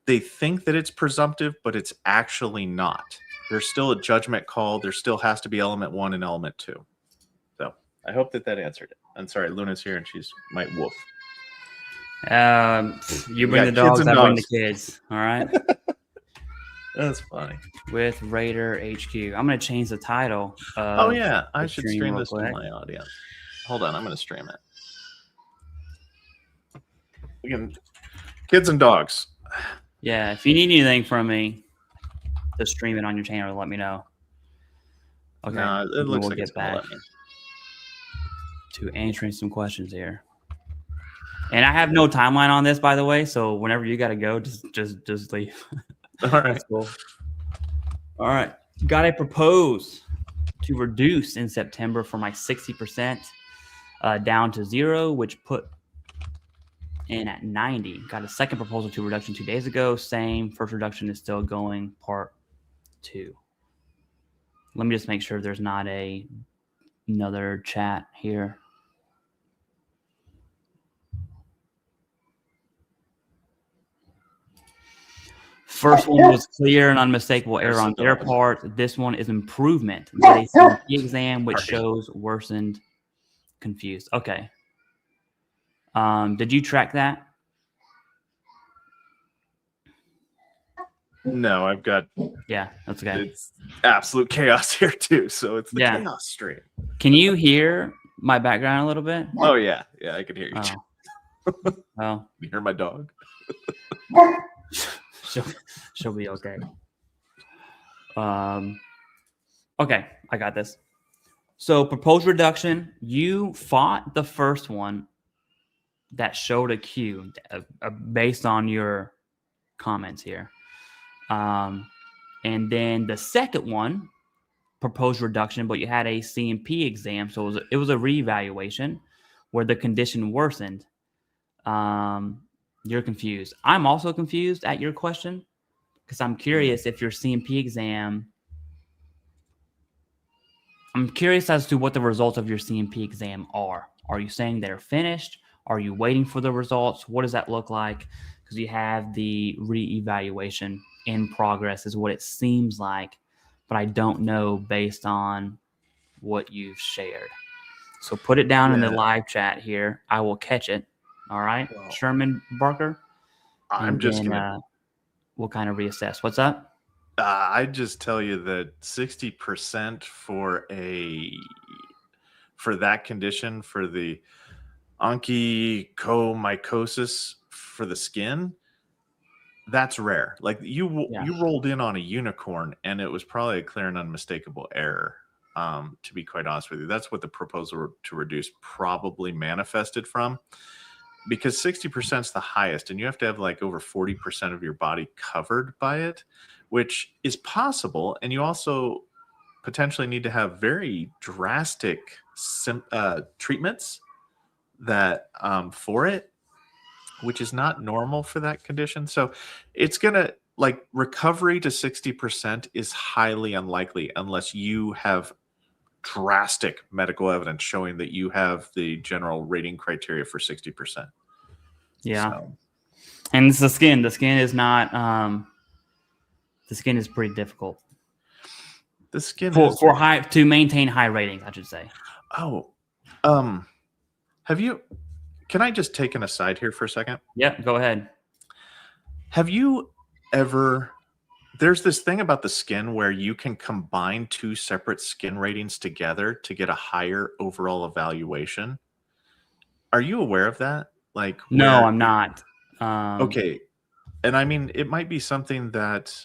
They think that it's presumptive, but it's actually not. There's still a judgment call. There still has to be element 1 and element 2. So I hope that answered it. I'm sorry, Luna's here and she's might woof. You bring the dogs, I bring the kids. All right. That's funny. With RATER HQ. I'm going to change the title. Oh, yeah. I should stream this quick to my audience. Hold on. I'm going to stream it. Again, kids and dogs. Yeah. If you need anything from me, just stream it on your channel and let me know. Okay. No, it looks like get it's back to answering some questions here. And I have no timeline on this, by the way. So whenever you got to go, just leave. All right. That's cool. All right. Got a propose to reduce in September from my 60% down to 0, which put in at 90. Got a second proposal to reduction 2 days ago. Same. First reduction is still going, part 2. Let me just make sure there's not another chat here. First one was clear and unmistakable error on their part. This one is improvement. Did a CMP exam which shows worsened, confused. Okay. Did you track that? No, I've got. Yeah, that's okay. It's absolute chaos here too. So it's the chaos stream. Can you hear my background a little bit? Oh yeah, I can hear you. Oh. Well, you hear my dog? She'll be okay. Okay, I got this. So proposed reduction, you fought the first one that showed a Q based on your comments here. And then the second one, proposed reduction, but you had a CMP exam. So it was a reevaluation where the condition worsened. You're confused. I'm also confused at your question because I'm curious if your CMP exam, I'm curious as to what the results of your CMP exam are. Are you saying they're finished? Are you waiting for the results? What does that look like? Because you have the reevaluation in progress is what it seems like, but I don't know based on what you've shared. So put it down in the live chat here. I will catch it. All right, well, Sherman Barker. I'm just gonna. We'll kind of reassess. What's up? I just tell you that 60% for that condition, for the onychomycosis for the skin, that's rare. Like you rolled in on a unicorn, and it was probably a clear and unmistakable error. To be quite honest with you, that's what the proposal to reduce probably manifested from. Because 60% is the highest, and you have to have like over 40% of your body covered by it, which is possible. And you also potentially need to have very drastic treatments that for it, which is not normal for that condition. So it's gonna like recovery to 60% is highly unlikely unless you have drastic medical evidence showing that you have the general rating criteria for 60%. Yeah. So. And it's the skin. The skin is not, the skin is pretty difficult. The skin for high, to maintain high ratings, I should say. Oh, can I just take an aside here for a second? Yeah, go ahead. Have you ever, there's this thing about the skin where you can combine 2 separate skin ratings together to get a higher overall evaluation. Are you aware of that? Like, no, I'm not. Okay. And I mean, it might be something that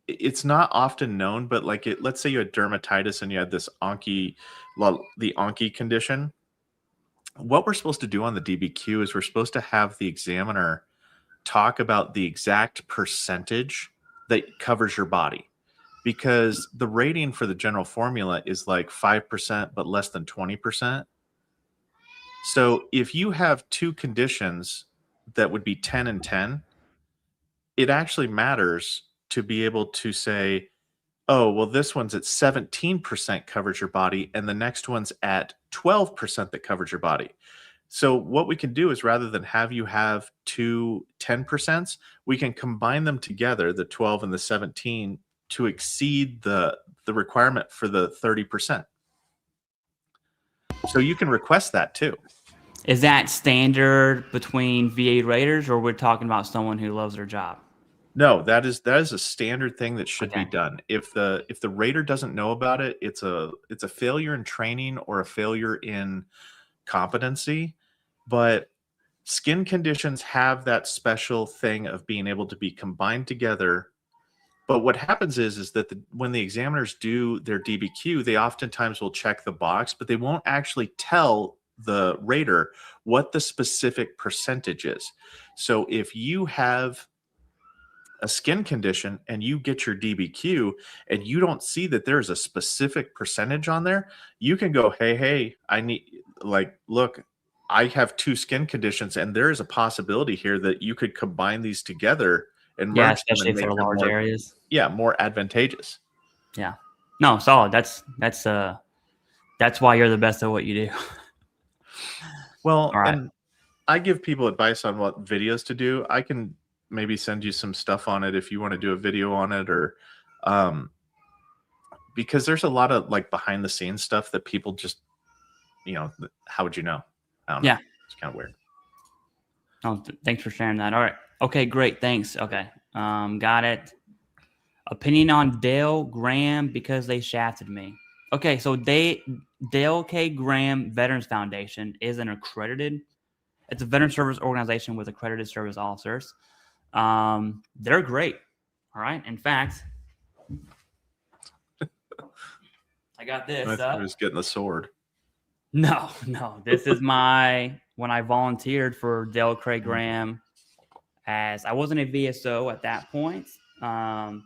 it's not often known, but like let's say you had dermatitis and you had this the onchi condition. What we're supposed to do on the DBQ is we're supposed to have the examiner talk about the exact percentage that covers your body, because the rating for the general formula is like 5%, but less than 20%. So if you have two conditions that would be 10 and 10, it actually matters to be able to say, oh, well, this one's at 17% covers your body, and the next one's at 12% that covers your body. So what we can do is, rather than have you have two 10%, we can combine them together, the 12 and the 17, to exceed the requirement for the 30%. So you can request that too. Is that standard between VA raters, or we're talking about someone who loves their job? No, that is a standard thing that should Okay. be done. If the rater doesn't know about it, it's a failure in training or a failure in competency. But skin conditions have that special thing of being able to be combined together. But what happens is that when the examiners do their DBQ, they oftentimes will check the box, but they won't actually tell the rater what the specific percentage is. So if you have a skin condition and you get your DBQ and you don't see that there's a specific percentage on there, you can go, hey, I need, look, I have two skin conditions, and there is a possibility here that you could combine these together and merge especially them and for make them large areas. Yeah, more advantageous. Yeah. No, solid. That's why you're the best at what you do. Well, All right. and I give people advice on what videos to do. I can maybe send you some stuff on it if you want to do a video on it, or because there's a lot of like behind the scenes stuff that people just, how would you know? I don't know. Yeah. It's kind of weird. Oh, thanks for sharing that. All right. Okay, great. Thanks. Okay. Got it. Opinion on Dale Graham because they shafted me. Okay, so Dale K. Graham Veterans Foundation is it's a veteran service organization with accredited service officers. They're great. All right. In fact, I got this. I was getting the sword. No. This is when I volunteered for Dale K. Graham, as I wasn't a VSO at that point. I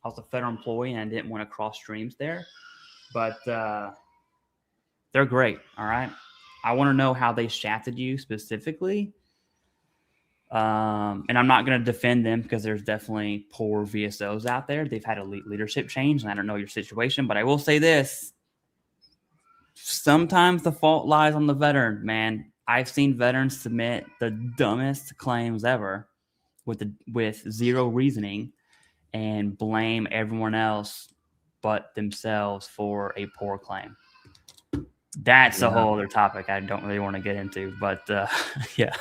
was a federal employee and I didn't want to cross streams there, but they're great. All right. I want to know how they shafted you specifically. And I'm not going to defend them because there's definitely poor VSOs out there. They've had a leadership change, and I don't know your situation, but I will say this. Sometimes the fault lies on the veteran, man. I've seen veterans submit the dumbest claims ever with zero reasoning and blame everyone else but themselves for a poor claim. That's a whole other topic I don't really want to get into, but yeah.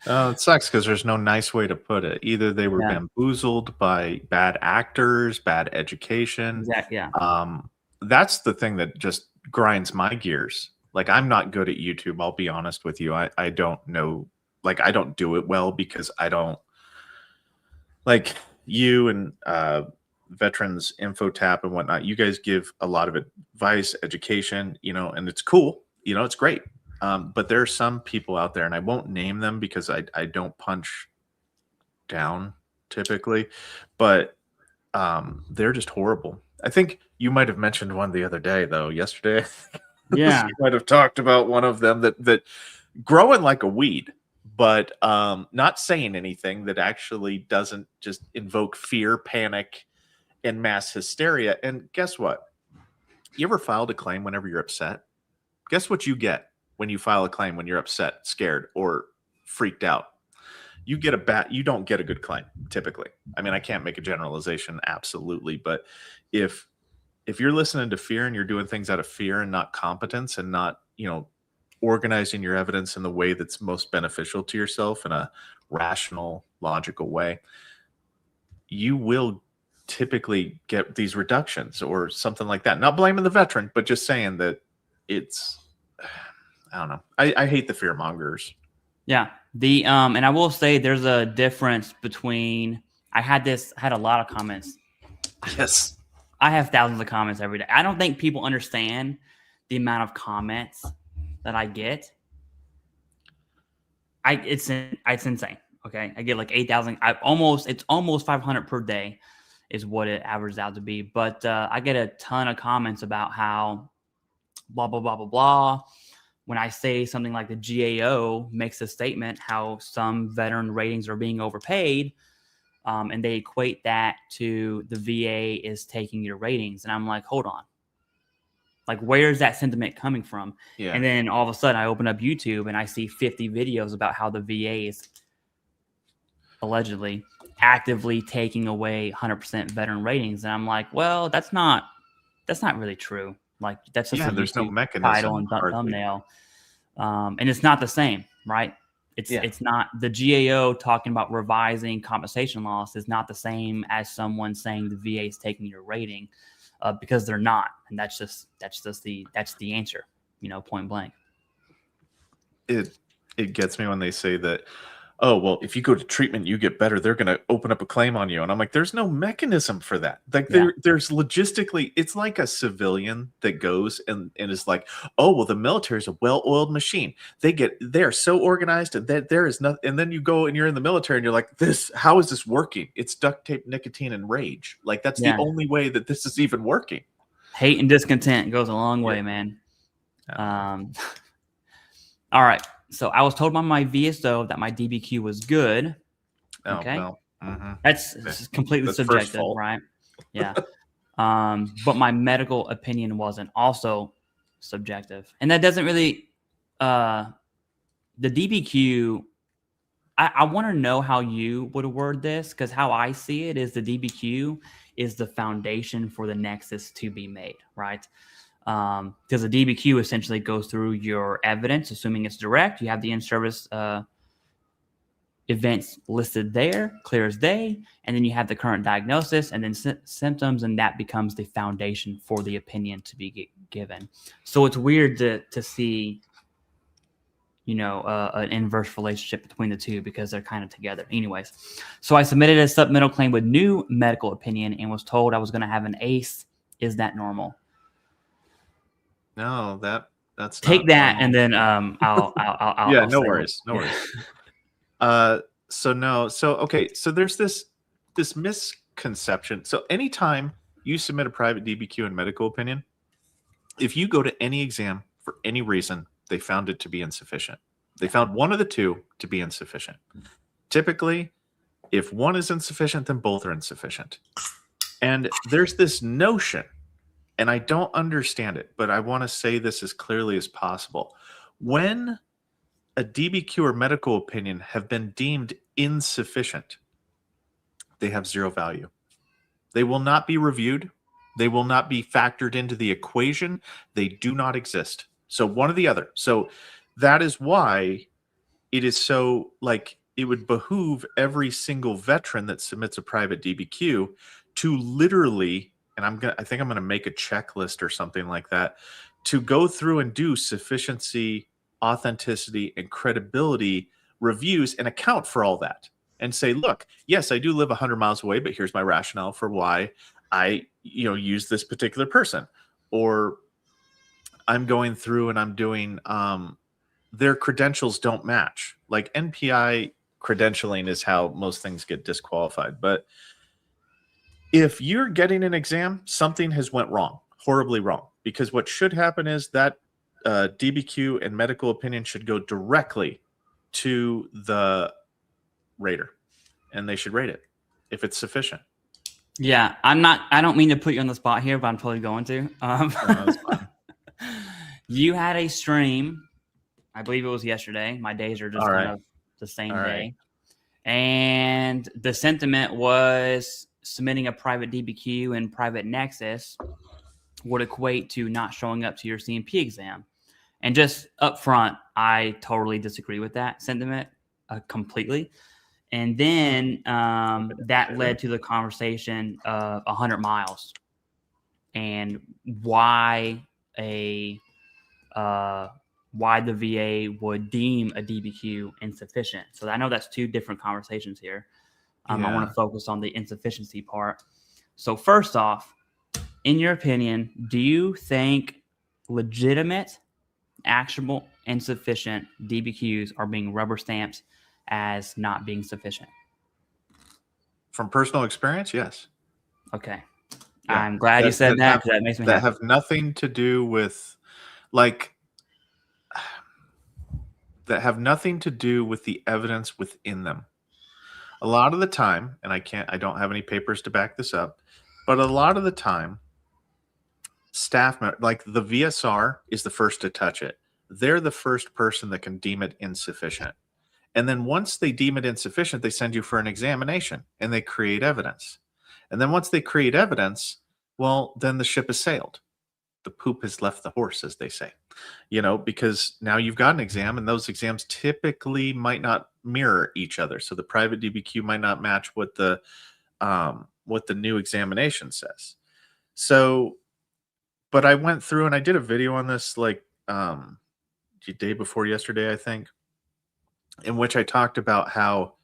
It sucks because there's no nice way to put it. Either they were bamboozled by bad actors, bad education. Exactly. Yeah. That's the thing that just grinds my gears. Like, I'm not good at YouTube. I'll be honest with you. I don't know. Like, I don't do it well because I don't like you and Veterans Infotap and whatnot. You guys give a lot of advice, education, and it's cool. It's great. But there are some people out there, and I won't name them because I don't punch down typically, but they're just horrible. I think you might have mentioned one the other day, though, yesterday. Yeah. You might have talked about one of them that growing like a weed, but not saying anything that actually doesn't just invoke fear, panic, and mass hysteria. And guess what? You ever filed a claim whenever you're upset? Guess what you get when you file a claim when you're upset, scared, or freaked out? You don't get a good claim typically. I mean, I can't make a generalization, absolutely, but if you're listening to fear and you're doing things out of fear and not competence and not, organizing your evidence in the way that's most beneficial to yourself in a rational, logical way, you will typically get these reductions or something like that. Not blaming the veteran, but just saying that it's, I don't know. I hate the fear mongers. Yeah. And I will say there's a difference between, I had a lot of comments. Yes. I have thousands of comments every day. I don't think people understand the amount of comments that I get. It's insane. Okay, I get like 8,000. It's almost 500 per day, is what it averages out to be. But I get a ton of comments about how blah blah blah blah blah. When I say something like the GAO makes a statement how some veteran ratings are being overpaid, and they equate that to the VA is taking your ratings, and I'm like, hold on. Like, where's that sentiment coming from? Yeah. And then all of a sudden I open up YouTube and I see 50 videos about how the VA is allegedly actively taking away 100% veteran ratings. And I'm like, well, that's not really true. Like, that's just a there's no YouTube mechanism, title and hardly. thumbnail. And it's not the same, right? It's not the GAO talking about revising compensation laws is not the same as someone saying the VA is taking your rating, because they're not. And that's the answer, point blank. It gets me when they say that, oh, well, if you go to treatment, you get better, they're going to open up a claim on you. And I'm like, there's no mechanism for that. Like, there's logistically, it's like a civilian that goes and is like, oh, well, the military is a well-oiled machine. They're so organized, and that there is nothing. And then you go and you're in the military and you're like, how is this working? It's duct tape, nicotine, and rage. Like, that's the only way that this is even working. Hate and discontent goes a long way, man. All right. So I was told by my VSO that my DBQ was good. Okay. Well, That's completely subjective, right? Yeah. But my medical opinion wasn't, also subjective. And that doesn't really, the DBQ, I want to know how you would word this, because how I see it is the DBQ is the foundation for the Nexus to be made, right? Because the DBQ essentially goes through your evidence, assuming it's direct. You have the in-service events listed there, clear as day, and then you have the current diagnosis and then symptoms, and that becomes the foundation for the opinion to be given. So it's weird to see, an inverse relationship between the two, because they're kind of together. Anyways, so I submitted a supplemental claim with new medical opinion and was told I was going to have an ACE. Is that normal? No, that's take not that, normal. and then I'll yeah, I'll no say worries, no worries. Okay, so there's this misconception. So anytime you submit a private DBQ and medical opinion, if you go to any exam for any reason, they found it to be insufficient. They found one of the two to be insufficient. Typically, if one is insufficient, then both are insufficient. And there's this notion, and I don't understand it, but I want to say this as clearly as possible. When a DBQ or medical opinion have been deemed insufficient, they have zero value. They will not be reviewed. They will not be factored into the equation. They do not exist. So one or the other. So that is why it is so, like, it would behoove every single veteran that submits a private DBQ to literally, and I think I'm going to make a checklist or something like that, to go through and do sufficiency, authenticity, and credibility reviews and account for all that and say, look, yes, I do live 100 miles away, but here's my rationale for why I, use this particular person. Or I'm going through and I'm doing, their credentials don't match. Like NPI credentialing is how most things get disqualified. But if you're getting an exam, something has went wrong, horribly wrong, because what should happen is that DBQ and medical opinion should go directly to the rater, and they should rate it if it's sufficient. Yeah, I don't mean to put you on the spot here, but I'm totally going to. That's fine. You had a stream, I believe it was yesterday. My days are just kind of the same day. And the sentiment was submitting a private DBQ and private Nexus would equate to not showing up to your CMP exam. And just up front, I totally disagree with that sentiment completely. And then that led to the conversation of 100 miles and why the VA would deem a DBQ insufficient. So I know that's two different conversations here. I want to focus on the insufficiency part. So first off, in your opinion, do you think legitimate, actionable, insufficient DBQs are being rubber stamped as not being sufficient? From personal experience, yes. Okay. Yeah. I'm glad you said that, because that makes me that happy. have nothing to do with like that have nothing to do with the evidence within them. A lot of the time, and I don't have any papers to back this up, but a lot of the time, like the VSR is the first to touch it. They're the first person that can deem it insufficient. And then once they deem it insufficient, they send you for an examination and they create evidence. And then once they create evidence, well, then the ship has sailed. The poop has left the horse, as they say, because now you've got an exam, and those exams typically might not mirror each other. So the private DBQ might not match what the new examination says. So, but I went through and I did a video on this like the day before yesterday, I think, in which I talked about how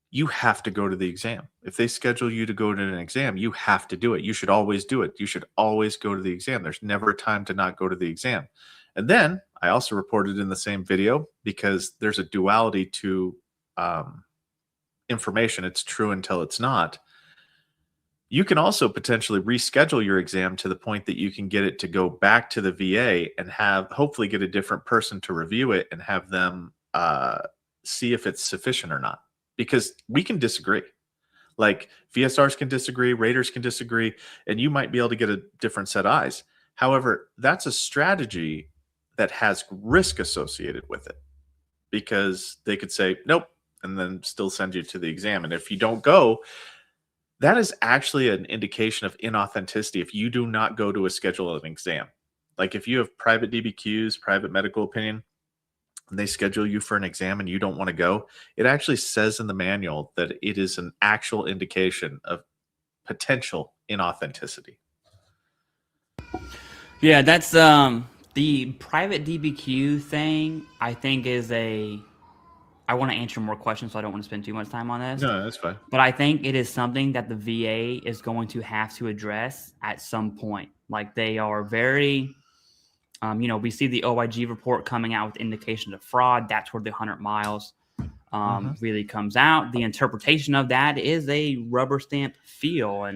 you have to go to the exam. If they schedule you to go to an exam, you have to do it. You should always do it. You should always go to the exam. There's never a time to not go to the exam. And then I also reported in the same video, because there's a duality to information. It's true until it's not. You can also potentially reschedule your exam to the point that you can get it to go back to the VA and hopefully get a different person to review it and have them see if it's sufficient or not. Because we can disagree. Like VSRs can disagree, RATERs can disagree, and you might be able to get a different set of eyes. However, that's a strategy that has risk associated with it, because they could say, nope, and then still send you to the exam. And if you don't go, that is actually an indication of inauthenticity if you do not go to a scheduled exam. Like if you have private DBQs, private medical opinion, and they schedule you for an exam and you don't want to go, it actually says in the manual that it is an actual indication of potential inauthenticity. Yeah, that's the private DBQ thing, I think is I want to answer more questions, so I don't want to spend too much time on this. No, that's fine. But I think it is something that the VA is going to have to address at some point. Like they are very... we see the OIG report coming out with indication of fraud. That's where the 100 miles really comes out. The interpretation of that is a rubber stamp feel,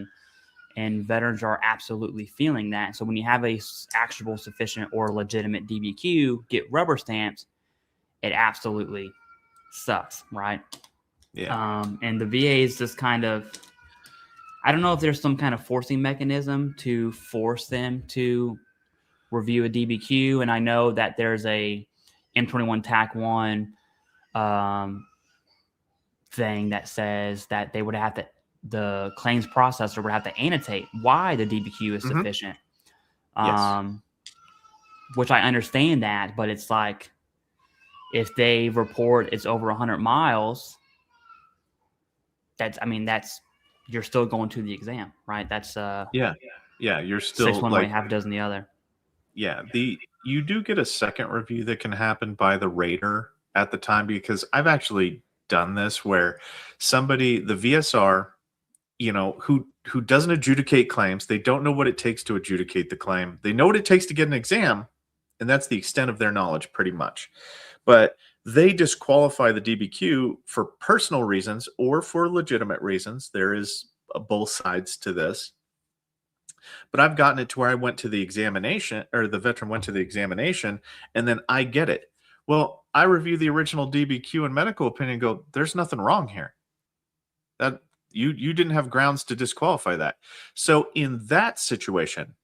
and veterans are absolutely feeling that. So when you have a actionable, sufficient, or legitimate DBQ get rubber stamps, it absolutely sucks, right? Yeah. And the VA is just kind of... I don't know if there's some kind of forcing mechanism to force them to review a DBQ, and I know that there's a M21 TAC 1 thing that says that they would have to, the claims processor would have to annotate why the DBQ is sufficient. Yes. Which I understand that, but it's like if they report it's over 100 miles, that's you're still going to the exam, right? That's yeah, you're still 6 one way, half a dozen the other. Yeah, you do get a second review that can happen by the RATER at the time, because I've actually done this where somebody, the VSR, who doesn't adjudicate claims, they don't know what it takes to adjudicate the claim. They know what it takes to get an exam, and that's the extent of their knowledge pretty much. But they disqualify the DBQ for personal reasons or for legitimate reasons. There is both sides to this. But I've gotten it to where I went to the examination, or the veteran went to the examination, and then I get it. Well, I review the original DBQ and medical opinion and go, there's nothing wrong here. That you didn't have grounds to disqualify that. So in that situation,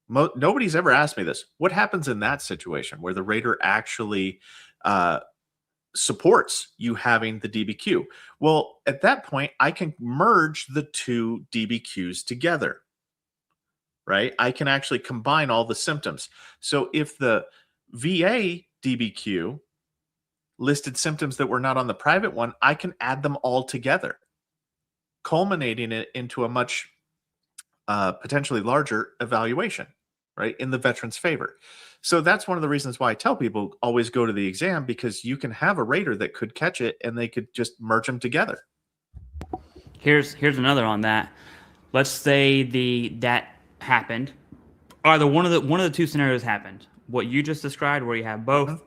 nobody's ever asked me this. What happens in that situation where the RATER actually supports you having the DBQ? Well, at that point, I can merge the two DBQs together. Right? I can actually combine all the symptoms. So if the VA DBQ listed symptoms that were not on the private one, I can add them all together, culminating it into a much potentially larger evaluation, right, in the veteran's favor. So that's one of the reasons why I tell people always go to the exam, because you can have a RATER that could catch it and they could just merge them together. Here's another on that. Let's say that happened. Either one of the two scenarios happened. What you just described, where you have both,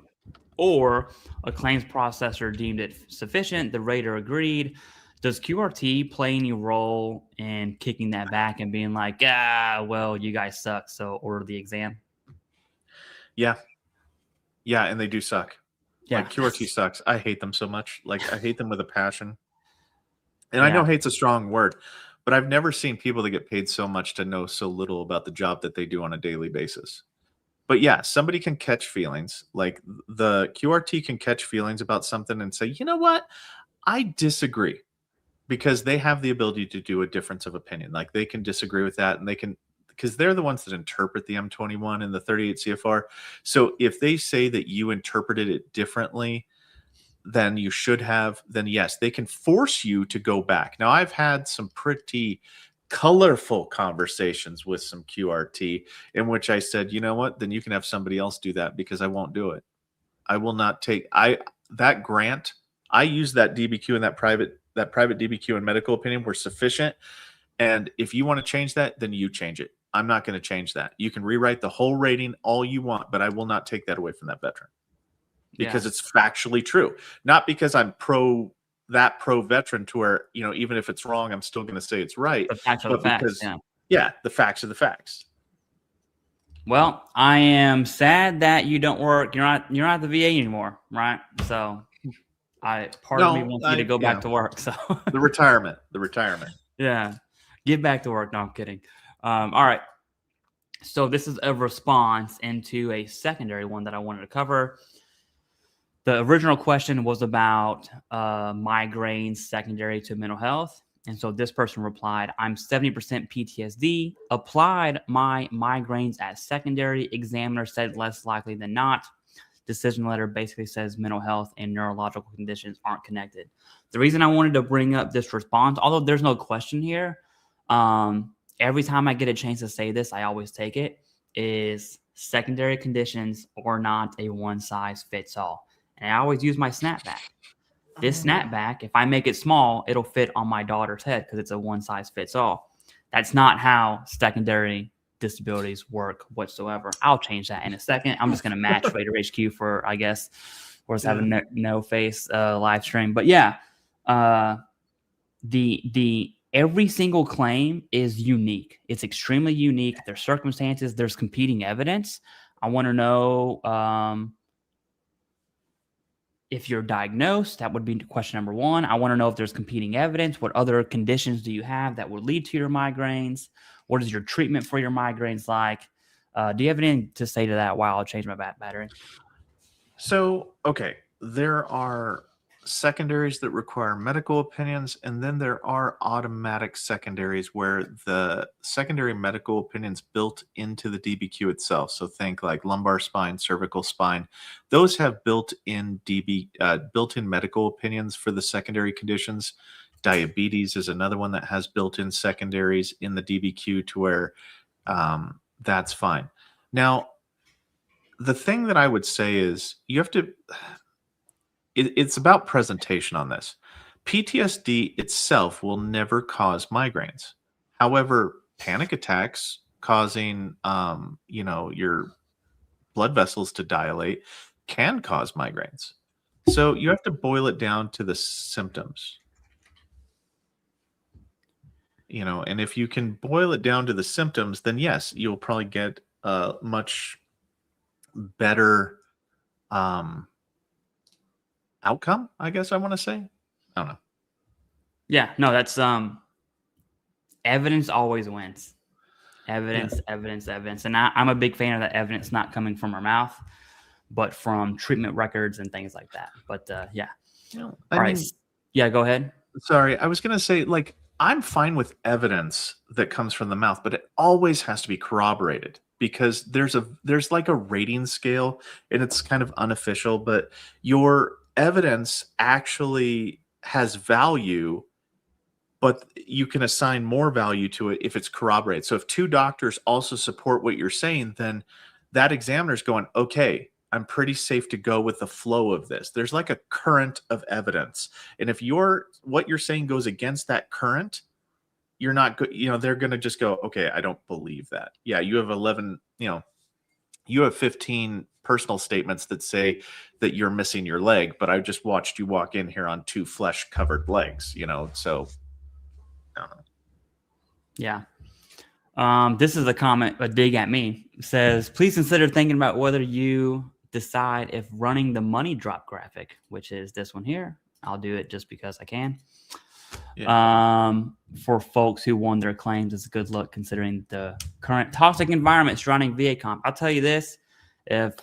or a claims processor deemed it sufficient, the rater agreed. Does QRT play any role in kicking that back and being like, well, you guys suck, so order the exam? Yeah. Yeah, and they do suck. Yeah. Like QRT sucks. I hate them so much. Like I hate them with a passion. And I know hate's a strong word, but I've never seen people that get paid so much to know so little about the job that they do on a daily basis. But yeah, somebody can catch feelings. Like the QRT can catch feelings about something and say, you know what? I disagree, because they have the ability to do a difference of opinion. Like they can disagree with that, and they can, because they're the ones that interpret the M21 and the 38 CFR. So if they say that you interpreted it differently than you should have, then yes, they can force you to go back. Now, I've had some pretty colorful conversations with some QRT in which I said, you know what, then you can have somebody else do that, because I won't do it. I will not take that grant. I use that DBQ and that private DBQ and medical opinion were sufficient. And if you want to change that, then you change it. I'm not going to change that. You can rewrite the whole rating all you want, but I will not take that away from that veteran, because it's factually true. Not because I'm pro veteran to where, you know, even if it's wrong, I'm still going to say it's right. The facts are the facts. The facts are the facts. Well, I am sad that you don't work. You're not at the VA anymore, right? So part of me wants you to go back to work. So the retirement. Yeah. Get back to work. No, I'm kidding. All right. So this is a response into a secondary one that I wanted to cover. The original question was about migraines secondary to mental health. And so this person replied, I'm 70% PTSD, applied my migraines as secondary, examiner said less likely than not. Decision letter basically says mental health and neurological conditions aren't connected. The reason I wanted to bring up this response, although there's no question here, every time I get a chance to say this, I always take it, is secondary conditions are not a one-size-fits-all. And I always use my snapback. This snapback, if I make it small, it'll fit on my daughter's head because it's a one-size-fits-all. That's not how secondary disabilities work whatsoever. I'll change that in a second. I'm just going to match Rater HQ for, I guess, or just have a no face live stream. But yeah, the every single claim is unique. It's extremely unique. There's circumstances. There's competing evidence. I want to know if you're diagnosed. That would be question number one. I want to know if there's competing evidence. What other conditions do you have that would lead to your migraines? What is your treatment for your migraines like? Do you have anything to say to that while I'll change my battery? So, okay, there are secondaries that require medical opinions, and then there are automatic secondaries where the secondary medical opinions built into the DBQ itself. So think like lumbar spine, cervical spine. Those have built-in built-in medical opinions for the secondary conditions. Diabetes is another one that has built-in secondaries in the DBQ to where that's fine. Now, the thing that I would say is you have to, it's about presentation on this. PTSD itself will never cause migraines. However, panic attacks causing, your blood vessels to dilate can cause migraines. So you have to boil it down to the symptoms. And if you can boil it down to the symptoms, then yes, you'll probably get a much better outcome, I guess I want to say. I don't know. Yeah, no, that's evidence always wins. Evidence. And I'm a big fan of that evidence not coming from our mouth, but from treatment records and things like that. But yeah. All right. Yeah, go ahead. Sorry, I was going to say, like, I'm fine with evidence that comes from the mouth, but it always has to be corroborated, because there's like a rating scale, and it's kind of unofficial, but your evidence actually has value, but you can assign more value to it if it's corroborated. So if two doctors also support what you're saying, then that examiner's going, okay, I'm pretty safe to go with the flow of this. There's like a current of evidence. And if what you're saying goes against that current, you're not good. They're going to just go, okay, I don't believe that. Yeah. You have 11, you you have 15 personal statements that say that you're missing your leg, but I just watched you walk in here on 2 flesh covered legs, so I don't know. Yeah. This is a comment, a dig at me. It says, please consider thinking about whether you decide if running the money drop graphic, which is this one here. I'll do it just because I can. Yeah. For folks who won their claims, it's a good look considering the current toxic environment surrounding VA comp. I'll tell you this, if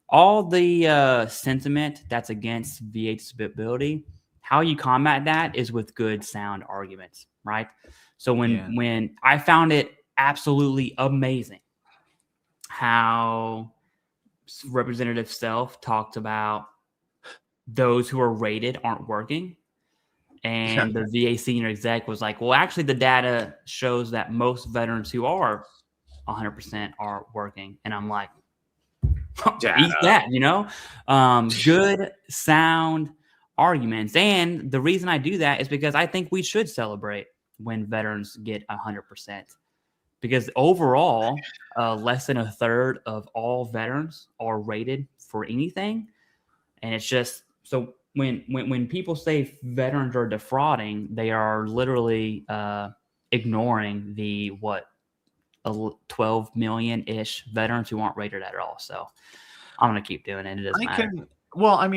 all the sentiment that's against VA disability, how you combat that is with good sound arguments, right? So when I found it absolutely amazing how Representative Self talked about those who are rated aren't working. And the VA senior exec was like, well, actually, the data shows that most veterans who are 100% are working. And I'm like, eat that, good sound arguments. And the reason I do that is because I think we should celebrate when veterans get 100%. Because overall, less than a third of all veterans are rated for anything. And it's just so when people say veterans are defrauding, they are literally ignoring the 12 million-ish veterans who aren't rated at all. So I'm going to keep doing it. It doesn't matter.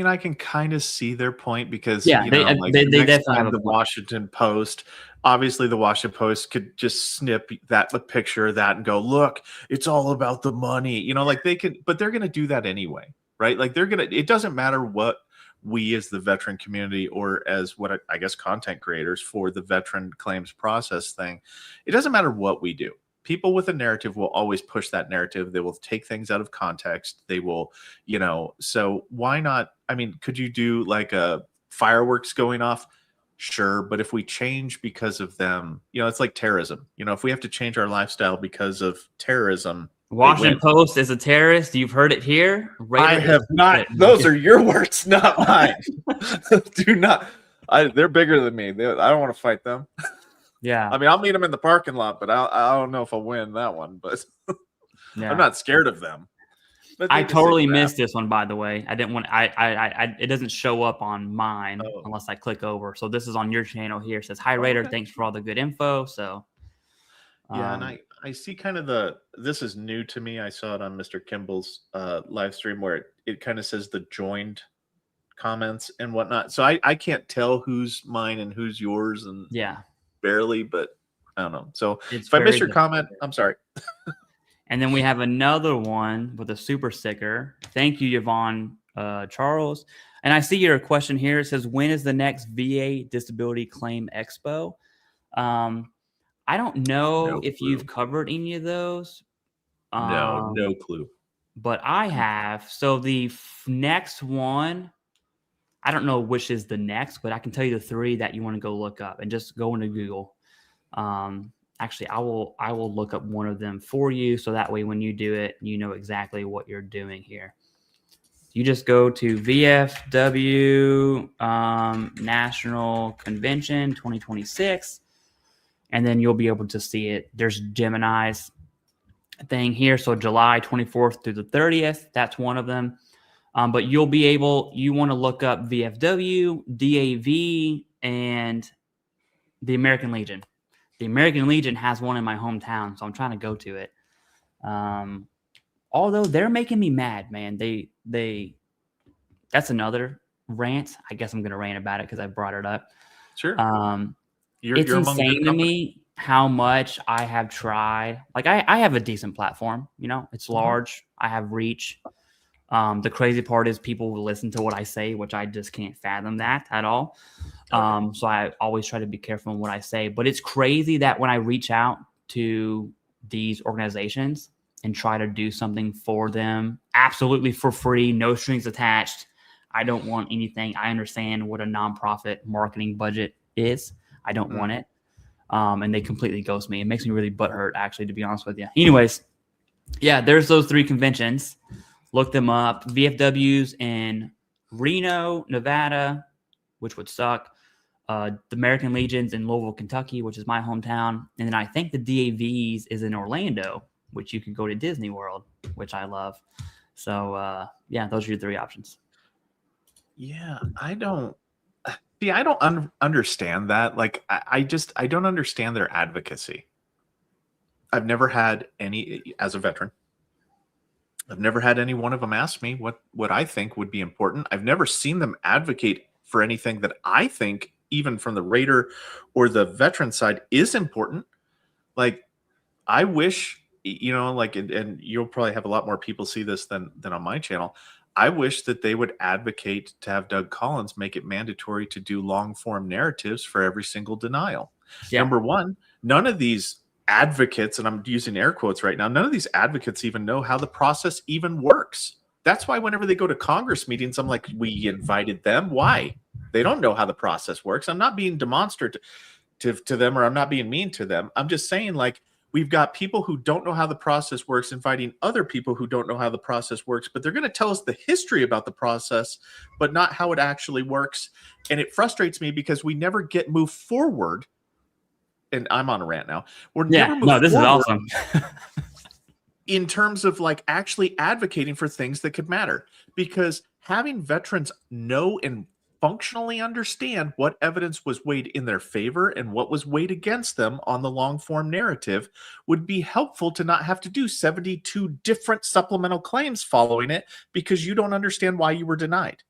I can kind of see their point because, they definitely have the Washington Post, obviously the Washington Post could just snip a picture of that and go, look, it's all about the money, they could, but they're going to do that anyway, right? Like it doesn't matter what we as the veteran community or as what I guess content creators for the veteran claims process thing, it doesn't matter what we do. People with a narrative will always push that narrative. They will take things out of context. They will, so why not? I mean, could you do like a fireworks going off? Sure. But if we change because of them, it's like terrorism. If we have to change our lifestyle because of terrorism. Washington Post is a terrorist. You've heard it here. I have not. Those are your words, not mine. Do not. They're bigger than me. I don't want to fight them. Yeah. I mean, I'll meet them in the parking lot, but I don't know if I'll win that one. But I'm not scared of them. But I totally missed this one, by the way. I didn't want. It doesn't show up on mine unless I click over. So this is on your channel here. It says, "Hi, RATER. Okay. Thanks for all the good info." So. Yeah, and I see kind of this is new to me. I saw it on Mr. Kimball's live stream where it kind of says the joined comments and whatnot. So I can't tell who's mine and who's yours, and barely, but I don't know. So if I miss your comment, I'm sorry. And then we have another one with a super sticker. Thank you, Yvonne Charles. And I see your question here. It says, when is the next VA Disability Claim Expo? I don't know if you've covered any of those. No clue. But I have. So the next one, I don't know which is the next, but I can tell you the 3 that you want to go look up and just go into Google. Actually, I will look up one of them for you. So that way, when you do it, you know exactly what you're doing here. You just go to VFW National Convention 2026. And then you'll be able to see it. There's Gemini's thing here. So July 24th through the 30th. That's one of them. But you want to look up VFW, DAV, and the American Legion. The American Legion has one in my hometown, so I'm trying to go to it. Although they're making me mad, man. That's another rant. I guess I'm going to rant about it because I brought it up. Sure. It's insane to me how much I have tried. Like I have a decent platform, it's large. I have reach. The crazy part is people will listen to what I say, which I just can't fathom that at all. So I always try to be careful in what I say, but it's crazy that when I reach out to these organizations and try to do something for them, absolutely for free, no strings attached. I don't want anything. I understand what a nonprofit marketing budget is. I don't want it. And they completely ghost me. It makes me really butthurt, actually, to be honest with you. Anyways, yeah, there's those 3 conventions. Look them up. VFWs in Reno, Nevada, which would suck. The American Legions in Louisville, Kentucky, which is my hometown. And then I think the DAVs is in Orlando, which you can go to Disney World, which I love. So yeah, those are your 3 options. Yeah, I don't see. I don't understand that. Like, I don't understand their advocacy. I've never had any, as a veteran, I've never had any one of them ask me what I think would be important. I've never seen them advocate for anything that I think, even from the RATER or the veteran side, is important. Like, I wish, like, and you'll probably have a lot more people see this than on my channel. I wish that they would advocate to have Doug Collins make it mandatory to do long form narratives for every single denial. Yeah. Number one, none of these advocates, and I'm using air quotes right now, none of these advocates even know how the process even works. That's why whenever they go to Congress meetings, I'm like, we invited them. Why? They don't know how the process works. I'm not being demonstrative to them, or I'm not being mean to them. I'm just saying, like, we've got people who don't know how the process works inviting other people who don't know how the process works, but they're going to tell us the history about the process, but not how it actually works. And it frustrates me because we never get moved forward. And I'm on a rant now. This is awesome. In terms of, like, actually advocating for things that could matter, because having veterans know and functionally understand what evidence was weighed in their favor and what was weighed against them on the long form narrative would be helpful, to not have to do 72 different supplemental claims following it because you don't understand why you were denied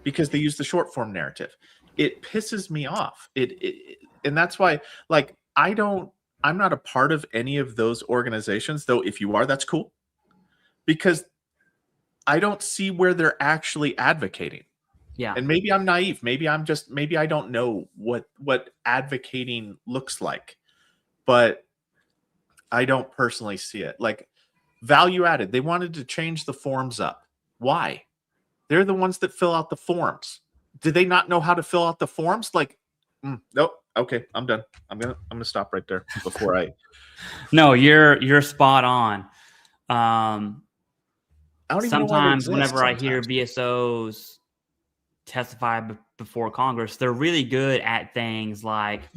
because they use the short form narrative. It pisses me off. And that's why, like, I'm not a part of any of those organizations, though. If you are, that's cool, because I don't see where they're actually advocating. Yeah. And maybe I'm naive. Maybe I don't know what advocating looks like, but I don't personally see it. Like, value added, they wanted to change the forms up. Why? They're the ones that fill out the forms. Did they not know how to fill out the forms? Like, nope. Okay, I'm done. I'm gonna stop right there before I. No, you're spot on. I don't even know why they Sometimes exist whenever I hear sometimes. VSOs testify before Congress, they're really good at things like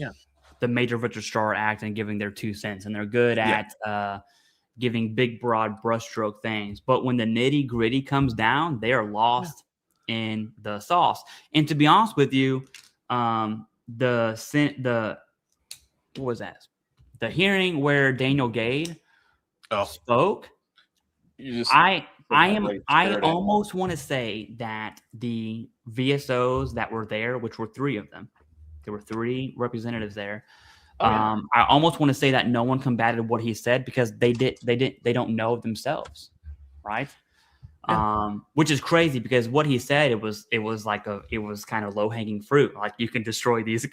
the Major Registrar Act and giving their 2 cents, and they're good at giving big, broad brushstroke things. But when the nitty gritty comes down, they are lost in the sauce. And to be honest with you, what was that? The hearing where Daniel Gade spoke. I almost want to say that the VSOs that were there, which were 3 of them, there were 3 representatives there. I almost want to say that no one combated what he said because they don't know themselves, right? Which is crazy because what he said, it was kind of low hanging fruit. Like, you can destroy these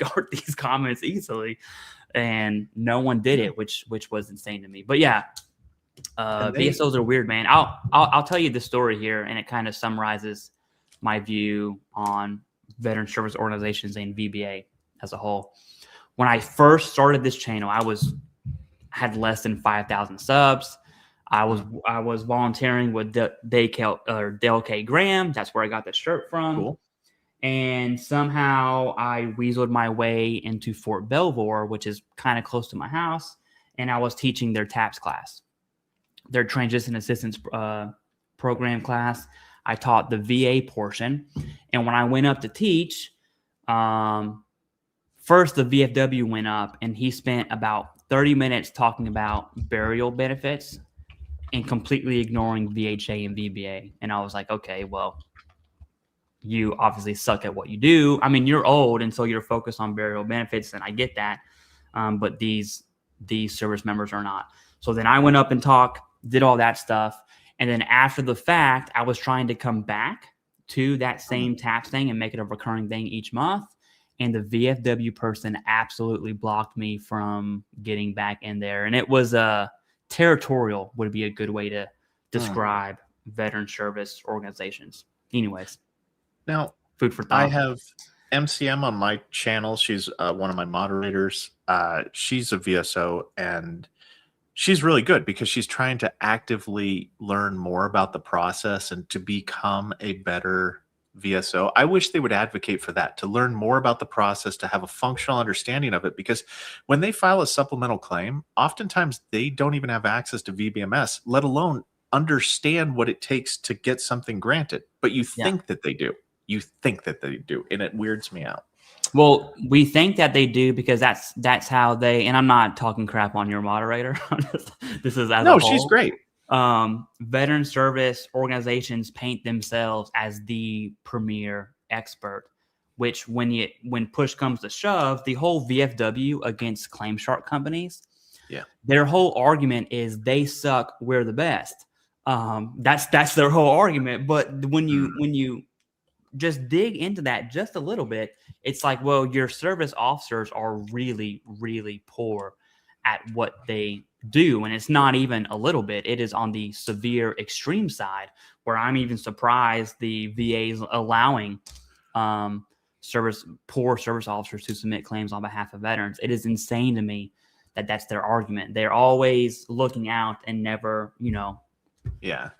comments easily, and no one did it, which was insane to me. But yeah. VSOs are weird, man. I'll tell you the story here, and it kind of summarizes my view on veteran service organizations and VBA as a whole. When I first started this channel, I had less than 5,000 subs. I was volunteering with Dale K. Graham. That's where I got the shirt from. Cool. And somehow I weaseled my way into Fort Belvoir, which is kind of close to my house, and I was teaching their TAPS class. Their transition assistance program class. I taught the VA portion. And when I went up to teach, first the VFW went up and he spent about 30 minutes talking about burial benefits and completely ignoring VHA and VBA. And I was like, okay, well, you obviously suck at what you do. I mean, you're old, and so you're focused on burial benefits, and I get that. But these service members are not. So then I went up and did all that stuff. And then after the fact, I was trying to come back to that same TAPS thing and make it a recurring thing each month. And the VFW person absolutely blocked me from getting back in there. And it was territorial would be a good way to describe veteran service organizations. Anyways. Now, food for thought. I have MCM on my channel. She's one of my moderators. She's a VSO, and she's really good because she's trying to actively learn more about the process and to become a better VSO. I wish they would advocate for that, to learn more about the process, to have a functional understanding of it, because when they file a supplemental claim, oftentimes they don't even have access to VBMS, let alone understand what it takes to get something granted. But you think that they do. You think that they do, and it weirds me out. Well, we think that they do because that's how they. And I'm not talking crap on your moderator. This is as a whole. She's great. Veteran service organizations paint themselves as the premier expert, which when push comes to shove, the whole VFW against claim shark companies, their whole argument is they suck, we're the best. That's their whole argument. But when you just dig into that just a little bit, it's like, well, your service officers are really, really poor at what they do. And it's not even a little bit. It is on the severe extreme side, where I'm even surprised the VA is allowing poor service officers to submit claims on behalf of veterans. It is insane to me that that's their argument. They're always looking out and never, Yeah.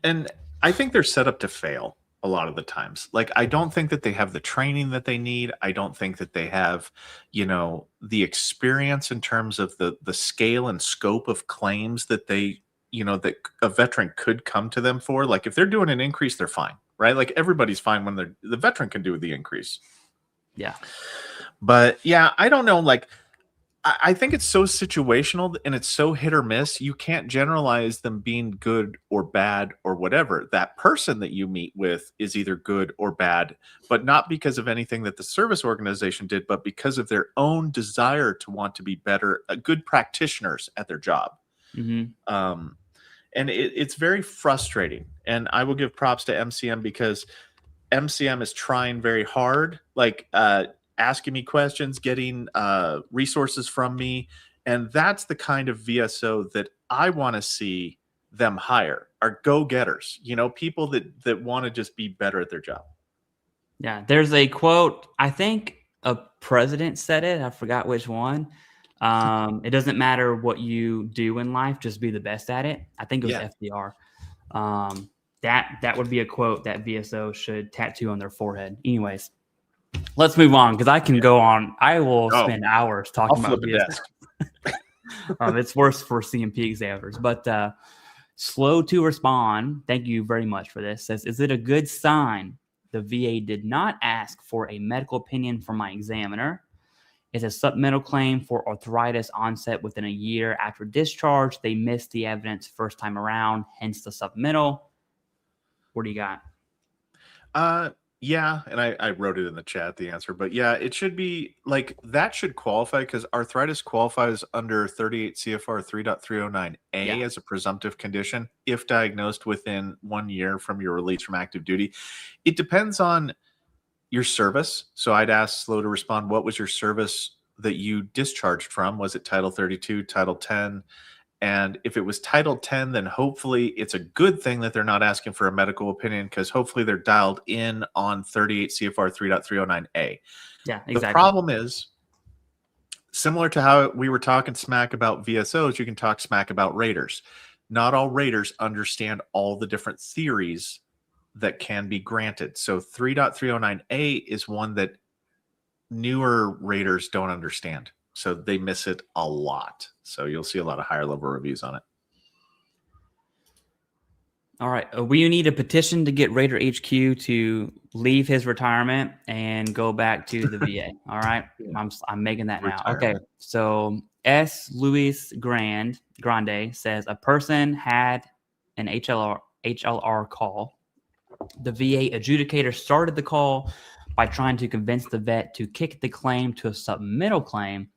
And I think they're set up to fail a lot of the times. Like, I don't think that they have the training that they need. I don't think that they have, the experience in terms of the scale and scope of claims that they, that a veteran could come to them for. Like, if they're doing an increase, they're fine, right? Like, everybody's fine when the veteran can do the increase. Yeah. But yeah, I don't know. Like, I think it's so situational and it's so hit or miss. You can't generalize them being good or bad or whatever. That person that you meet with is either good or bad, but not because of anything that the service organization did, but because of their own desire to want to be better, good practitioners at their job. Mm-hmm. And it's very frustrating. And I will give props to MCM, because MCM is trying very hard. Like, asking me questions, getting resources from me. And that's the kind of VSO that I want to see them hire, are go-getters, people that want to just be better at their job. Yeah, there's a quote, I think a president said it, I forgot which one. It doesn't matter what you do in life, just be the best at it. I think it was FDR. That would be a quote that VSO should tattoo on their forehead. Anyways, let's move on, because I can go on. I will spend hours talking about VSO. It's worse for CMP examiners. But slow to respond, thank you very much for this, says, is it a good sign the VA did not ask for a medical opinion from my examiner? It's a supplemental claim for arthritis onset within a year after discharge. They missed the evidence first time around, hence the supplemental. What do you got? Yeah, and I wrote it in the chat, the answer. But yeah, it should be like, that should qualify, because arthritis qualifies under 38 CFR 3.309A as a presumptive condition if diagnosed within 1 year from your release from active duty. It depends on your service. So I'd ask Slow to respond, what was your service that you discharged from? Was it Title 32, Title 10? And if it was Title 10, then hopefully it's a good thing that they're not asking for a medical opinion, because hopefully they're dialed in on 38 CFR 3.309A. Yeah, exactly. The problem is, similar to how we were talking smack about VSOs, you can talk smack about raters. Not all raters understand all the different theories that can be granted. So 3.309A is one that newer raters don't understand. So they miss it a lot. So you'll see a lot of higher level reviews on it. All right. We need a petition to get RATER HQ to leave his retirement and go back to the VA. All right. I'm making that now. Okay. So S. Luis Grande says a person had an HLR call. The VA adjudicator started the call by trying to convince the vet to kick the claim to a supplemental claim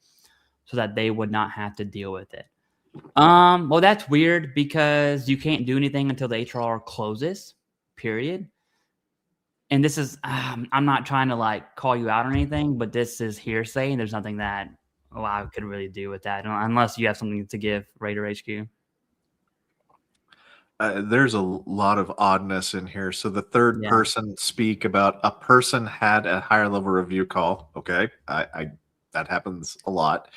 so that they would not have to deal with it. Well, that's weird, because you can't do anything until the HLR closes, period. And this is, I'm not trying to like call you out or anything, but this is hearsay, and there's nothing that I could really do with that, unless you have something to give RATER HQ. There's a lot of oddness in here. So the third person speak about a person had a higher level review call. Okay. That happens a lot.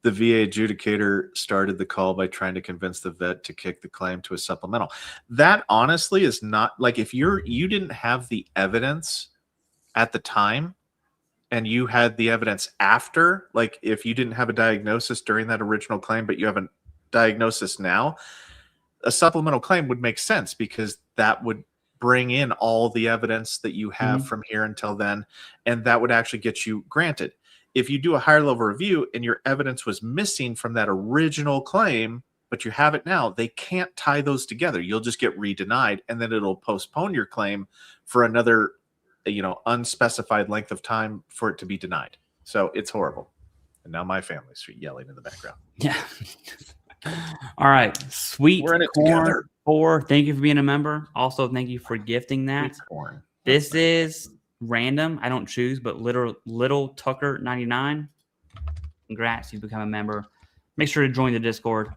The VA adjudicator started the call by trying to convince the vet to kick the claim to a supplemental. That honestly is not like, if you didn't have the evidence at the time and you had the evidence after, like if you didn't have a diagnosis during that original claim, but you have a diagnosis now, a supplemental claim would make sense because that would bring in all the evidence that you have from here until then, and that would actually get you granted. If you do a higher level review and your evidence was missing from that original claim, but you have it now, they can't tie those together. You'll just get re-denied, and then it'll postpone your claim for another, unspecified length of time for it to be denied. So it's horrible. And now my family's yelling in the background. Yeah. All right. Sweet We're in it Corn together. 4. Thank you for being a member. Also, thank you for gifting that. Sweet corn. This is random. I don't choose, but little Tucker 99. Congrats, you've become a member. Make sure to join the Discord.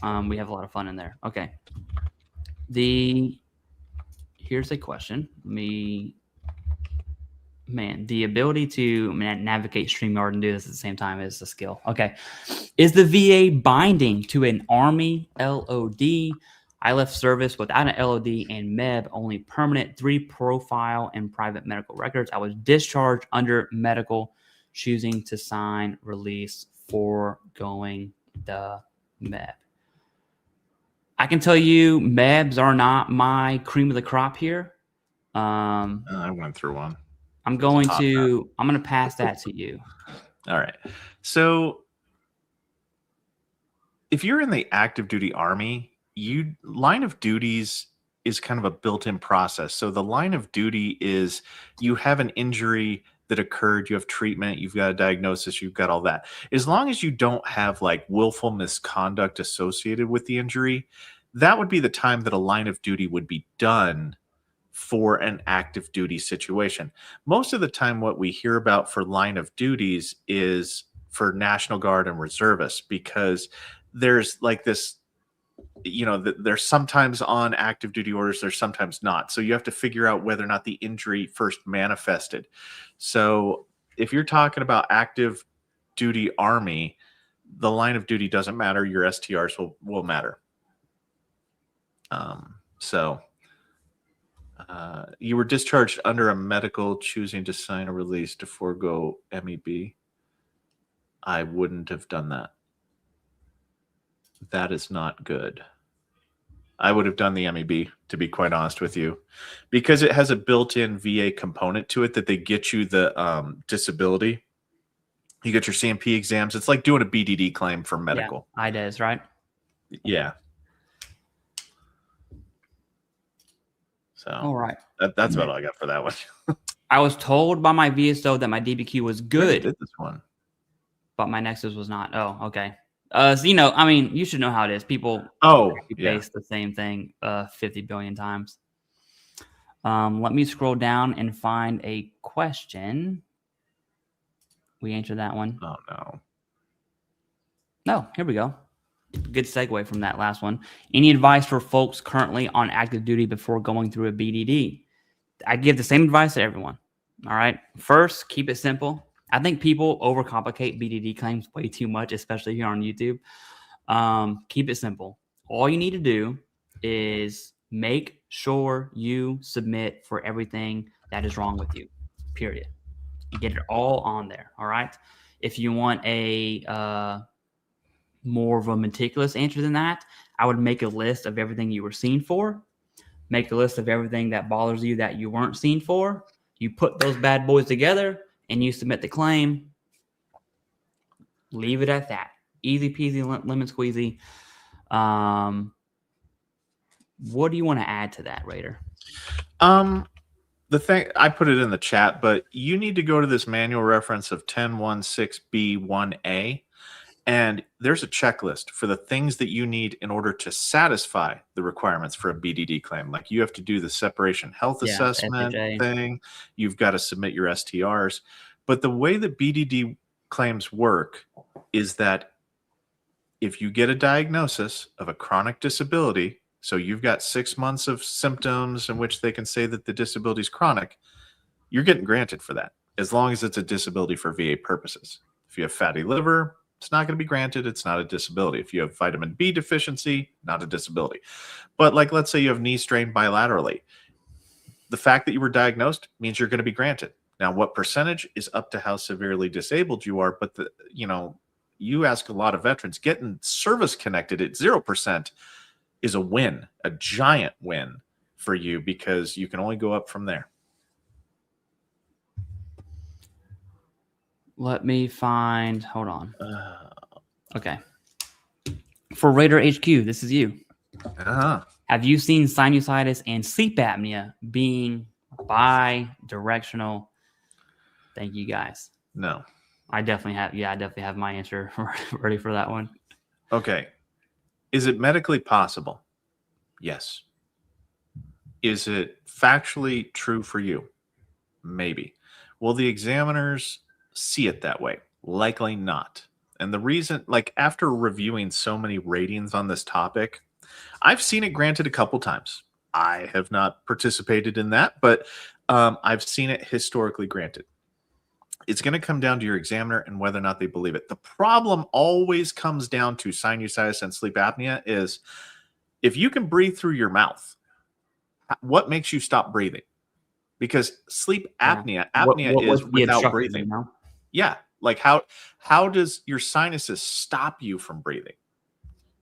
We have a lot of fun in there. Okay. Here's a question. The ability to navigate StreamYard and do this at the same time is a skill. Okay. Is the VA binding to an Army LOD? I left service without an LOD and MEB, only permanent 3 profile and private medical records. I was discharged under medical, choosing to sign release for going the MEB. I can tell you MEBs are not my cream of the crop here. I went through one. I'm going to pass that to you. All right. So if you're in the active duty Army, line of duties is kind of a built-in process. So the line of duty is you have an injury that occurred, you have treatment, you've got a diagnosis, you've got all that. As long as you don't have like willful misconduct associated with the injury, that would be the time that a line of duty would be done for an active duty situation. Most of the time what we hear about for line of duties is for National Guard and reservists, because there's like this, they're sometimes on active duty orders, they're sometimes not. So you have to figure out whether or not the injury first manifested. So if you're talking about active duty Army, the line of duty doesn't matter. Your STRs will matter. You were discharged under a medical, choosing to sign a release to forego MEB. I wouldn't have done that. That is not good. I would have done the MEB, to be quite honest with you, because it has a built-in VA component to it that they get you the disability. You get your CMP exams. It's like doing a BDD claim for medical. Yeah, IDES, right? Yeah. So all right. That's about all I got for that one. I was told by my VSO that my DBQ was good. I did this one, but my Nexus was not. Oh, okay. So, you should know how it is. People base the same thing 50 billion times. Let me scroll down and find a question. We answered that one. Oh, no. No, here we go. Good segue from that last one. Any advice for folks currently on active duty before going through a BDD? I give the same advice to everyone. All right. First, keep it simple. I think people overcomplicate BDD claims way too much, especially here on YouTube. Keep it simple. All you need to do is make sure you submit for everything that is wrong with you, period. You get it all on there. All right. If you want a more of a meticulous answer than that, I would make a list of everything you were seen for, make a list of everything that bothers you that you weren't seen for. You put those bad boys together and you submit the claim. Leave it at that. Easy peasy, lemon squeezy. What do you want to add to that, RATER? The thing, I put it in the chat, but you need to go to this manual reference of 1016B1A. And there's a checklist for the things that you need in order to satisfy the requirements for a BDD claim. Like you have to do the separation health assessment thing. You've got to submit your STRs. But the way that BDD claims work is that if you get a diagnosis of a chronic disability, so you've got 6 months of symptoms in which they can say that the disability is chronic, you're getting granted for that, as long as it's a disability for VA purposes. If you have fatty liver, It's not going to be granted. It's not a disability. If you have vitamin B deficiency, not a disability. But like, let's say you have knee strain bilaterally. The fact that you were diagnosed means you're going to be granted. Now, what percentage is up to how severely disabled you are. But, you ask a lot of veterans, getting service connected at 0% is a win, a giant win for you, because you can only go up from there. Let me find, hold on. Okay. For RATER HQ, this is you. Have you seen sinusitis and sleep apnea being bi-directional? Thank you, guys. No. I definitely have. Yeah, I definitely have my answer ready for that one. Okay. Is it medically possible? Yes. Is it factually true for you? Maybe. Will the examiners see it that way? Likely not. And the reason, like, after reviewing so many ratings on this topic, I've seen it granted a couple times. I have not participated in that, but I've seen it historically granted. It's going to come down to your examiner and whether or not they believe it. The problem always comes down to sinusitis and sleep apnea is if you can breathe through your mouth, what makes you stop breathing? Because sleep apnea, is without breathing. Yeah. Like how does your sinuses stop you from breathing?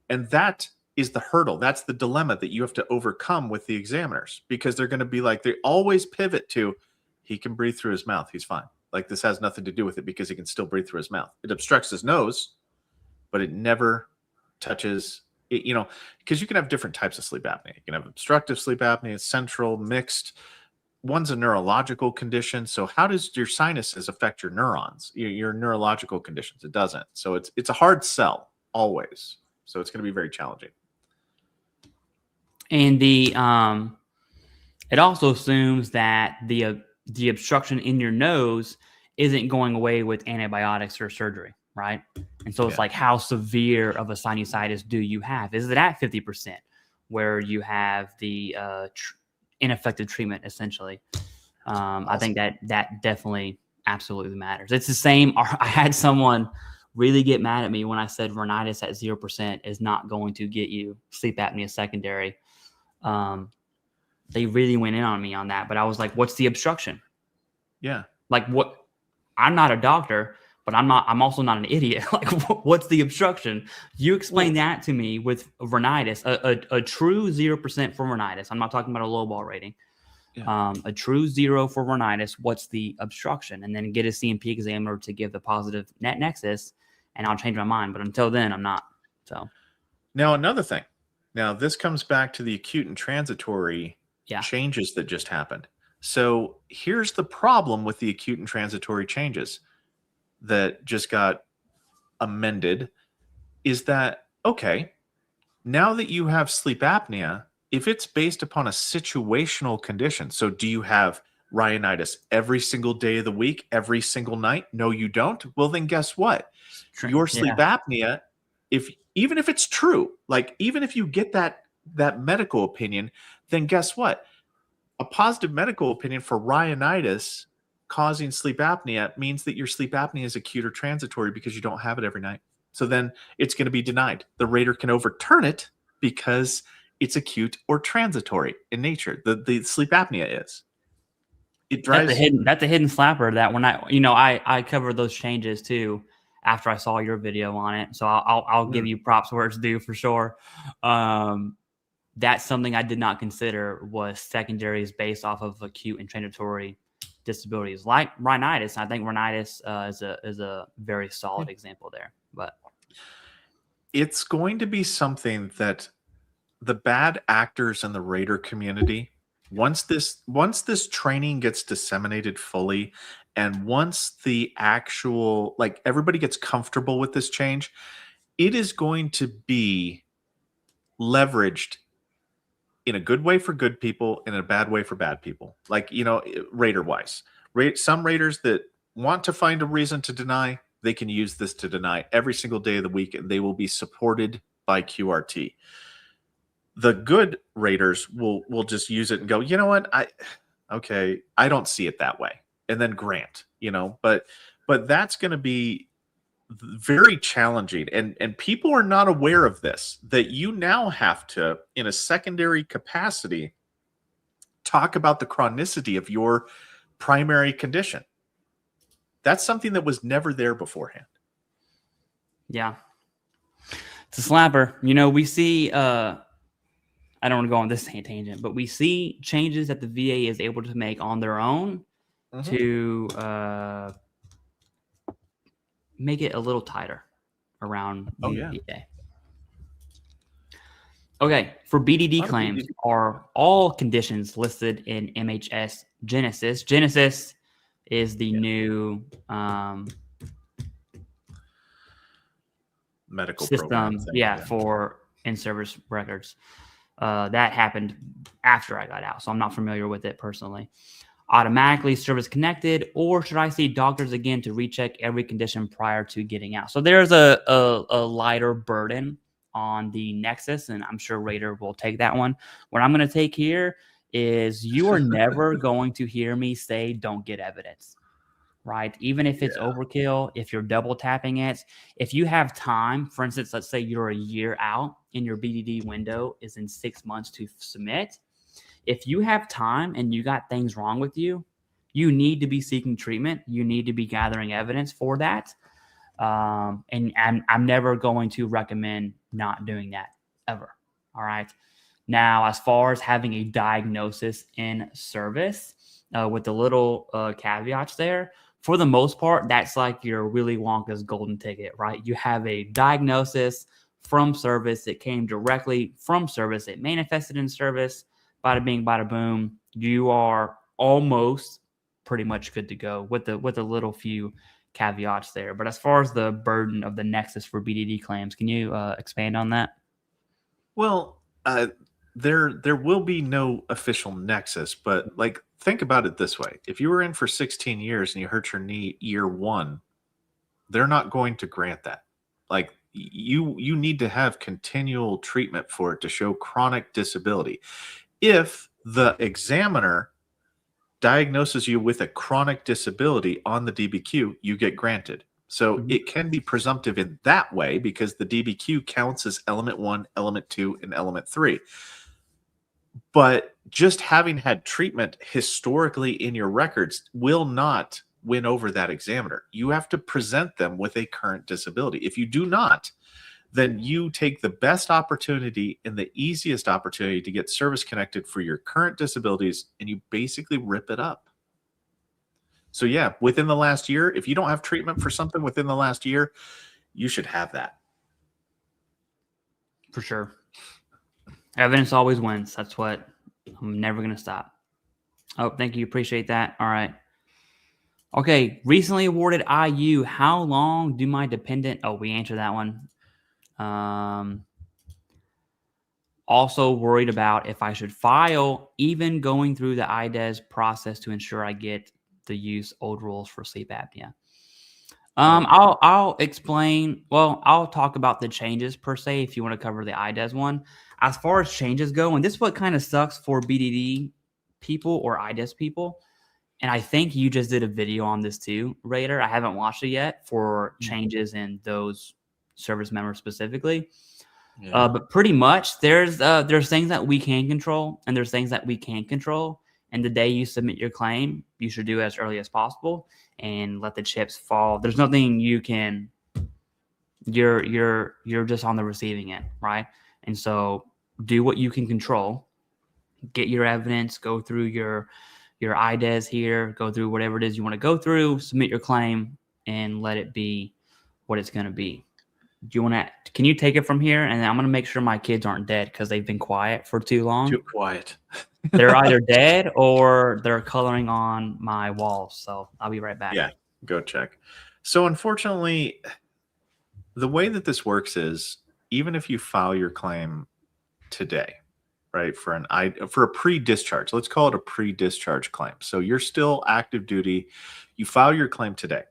And that is the hurdle. That's the dilemma that you have to overcome with the examiners, because they're going to be like, they always pivot to, he can breathe through his mouth. He's fine. Like, this has nothing to do with it because he can still breathe through his mouth. It obstructs his nose, but it never touches it, because you can have different types of sleep apnea. You can have obstructive sleep apnea, central, mixed. One's a neurological condition. So how does your sinuses affect your neurons, your neurological conditions? It doesn't. So it's a hard sell always. So it's going to be very challenging. And it also assumes that the obstruction in your nose isn't going away with antibiotics or surgery, right? And so it's like, how severe of a sinusitis do you have? Is it at 50% where you have the ineffective treatment, essentially? I think that definitely absolutely matters. It's the same. I had someone really get mad at me when I said rhinitis at 0% is not going to get you sleep apnea secondary. They really went in on me on that, but I was like, what's the obstruction? Yeah. Like, what? I'm not a doctor, but I'm also not an idiot. Like, what's the obstruction? You explain that to me with rhinitis, a true 0% for rhinitis. I'm not talking about a low ball rating. Yeah. A true 0 for rhinitis. What's the obstruction? And then get a CMP examiner to give the positive net nexus, and I'll change my mind. But until then, I'm not. So now another thing. Now this comes back to the acute and transitory changes that just happened. So here's the problem with the acute and transitory changes that just got amended is that, okay, now that you have sleep apnea, if it's based upon a situational condition, so do you have rhinitis every single day of the week, every single night? No, you don't. Well, then guess what? Your sleep apnea, even if it's true, like even if you get that medical opinion, then guess what? A positive medical opinion for rhinitis causing sleep apnea means that your sleep apnea is acute or transitory because you don't have it every night. So then it's going to be denied. The rater can overturn it because it's acute or transitory in nature. The sleep apnea is. It drives. That's a hidden slapper that when I covered those changes too after I saw your video on it. So I'll give you props where it's due for sure. That's something I did not consider was secondaries based off of acute and transitory disabilities like rhinitis. I think rhinitis is a very solid example there. But it's going to be something that the bad actors in the rater community, once this training gets disseminated fully, and once the actual, like, everybody gets comfortable with this change, it is going to be leveraged in a good way for good people and in a bad way for bad people. Like, rater wise, some raters that want to find a reason to deny, they can use this to deny every single day of the week, and they will be supported by QRT. The good raters will just use it and go, you know what? I don't see it that way. And then grant, but that's going to be very challenging, and people are not aware of this, that you now have to, in a secondary capacity, talk about the chronicity of your primary condition. That's something that was never there beforehand. Yeah. It's a slapper. You know, we see, I don't want to go on this tangent, but we see changes that the VA is able to make on their own to make it a little tighter around the VA. Okay, for BDD claims, are all conditions listed in MHS Genesis? Genesis is the new medical system, program thing, for in-service records. That happened after I got out, so I'm not familiar with it personally. Automatically service connected, or should I see doctors again to recheck every condition prior to getting out? So there's a lighter burden on the Nexus, and I'm sure RATER will take that one. What I'm going to take here is you are never going to hear me say don't get evidence, right? Even if it's overkill, if you're double tapping it, if you have time, for instance, let's say you're a year out and your BDD window is in 6 months to submit. If you have time and you got things wrong with you, you need to be seeking treatment. You need to be gathering evidence for that. And I'm never going to recommend not doing that ever. All right. Now, as far as having a diagnosis in service with the little caveats there, for the most part, that's like your Willy Wonka's golden ticket, right? You have a diagnosis from service. It came directly from service. It manifested in service. Bada bing, bada boom. You are almost pretty much good to go with a little few caveats there. But as far as the burden of the Nexus for BDD claims, can you expand on that? Well, there will be no official Nexus, but like, think about it this way. If you were in for 16 years and you hurt your knee year 1, they're not going to grant that. Like, you need to have continual treatment for it to show chronic disability. If the examiner diagnoses you with a chronic disability on the DBQ, you get granted. So it can be presumptive in that way because the DBQ counts as element 1, element 2, and element 3. But just having had treatment historically in your records will not win over that examiner. You have to present them with a current disability. If you do not, then you take the best opportunity and the easiest opportunity to get service connected for your current disabilities, and you basically rip it up. So yeah, within the last year, if you don't have treatment for something within the last year, you should have that. For sure. Evidence always wins. That's what I'm never going to stop. Oh, thank you. Appreciate that. All right. Okay. Recently awarded IU. How long do my dependent... Oh, we answered that one. Also worried about if I should file, even going through the IDES process to ensure I get the use old rules for sleep apnea. I'll explain. Well, I'll talk about the changes per se if you want to cover the IDES one. As far as changes go, and this is what kind of sucks for BDD people or IDES people. And I think you just did a video on this too, RATER. I haven't watched it yet for changes in those service members specifically. But pretty much there's things that we can control and there's things that we can't control. And the day you submit your claim, you should do it as early as possible and let the chips fall. There's nothing you can, you're just on the receiving end, right? And so do what you can control, get your evidence, go through your IDES here, go through whatever it is you want to go through, submit your claim and let it be what it's going to be. Do you want to, can you take it from here? And I'm going to make sure my kids aren't dead because they've been quiet for too long. Too quiet. They're either dead or they're coloring on my walls. So I'll be right back. Yeah, go check. So unfortunately, the way that this works is even if you file your claim today, right, for a pre-discharge, let's call it a pre-discharge claim. So you're still active duty. You file your claim today.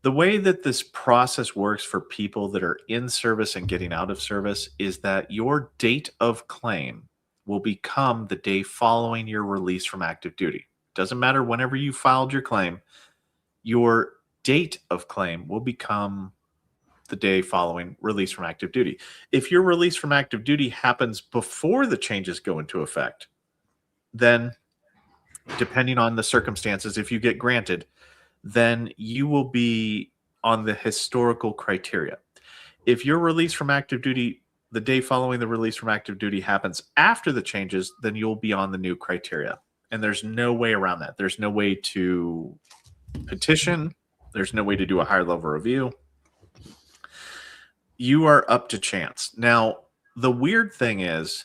The way that this process works for people that are in service and getting out of service is that your date of claim will become the day following your release from active duty. Doesn't matter whenever you filed your claim, your date of claim will become the day following release from active duty. If your release from active duty happens before the changes go into effect, then depending on the circumstances, if you get granted, then you will be on the historical criteria. If your release from active duty, the day following the release from active duty happens after the changes, then you'll be on the new criteria. And there's no way around that. There's no way to petition. There's no way to do a higher level review. You are up to chance. Now, the weird thing is,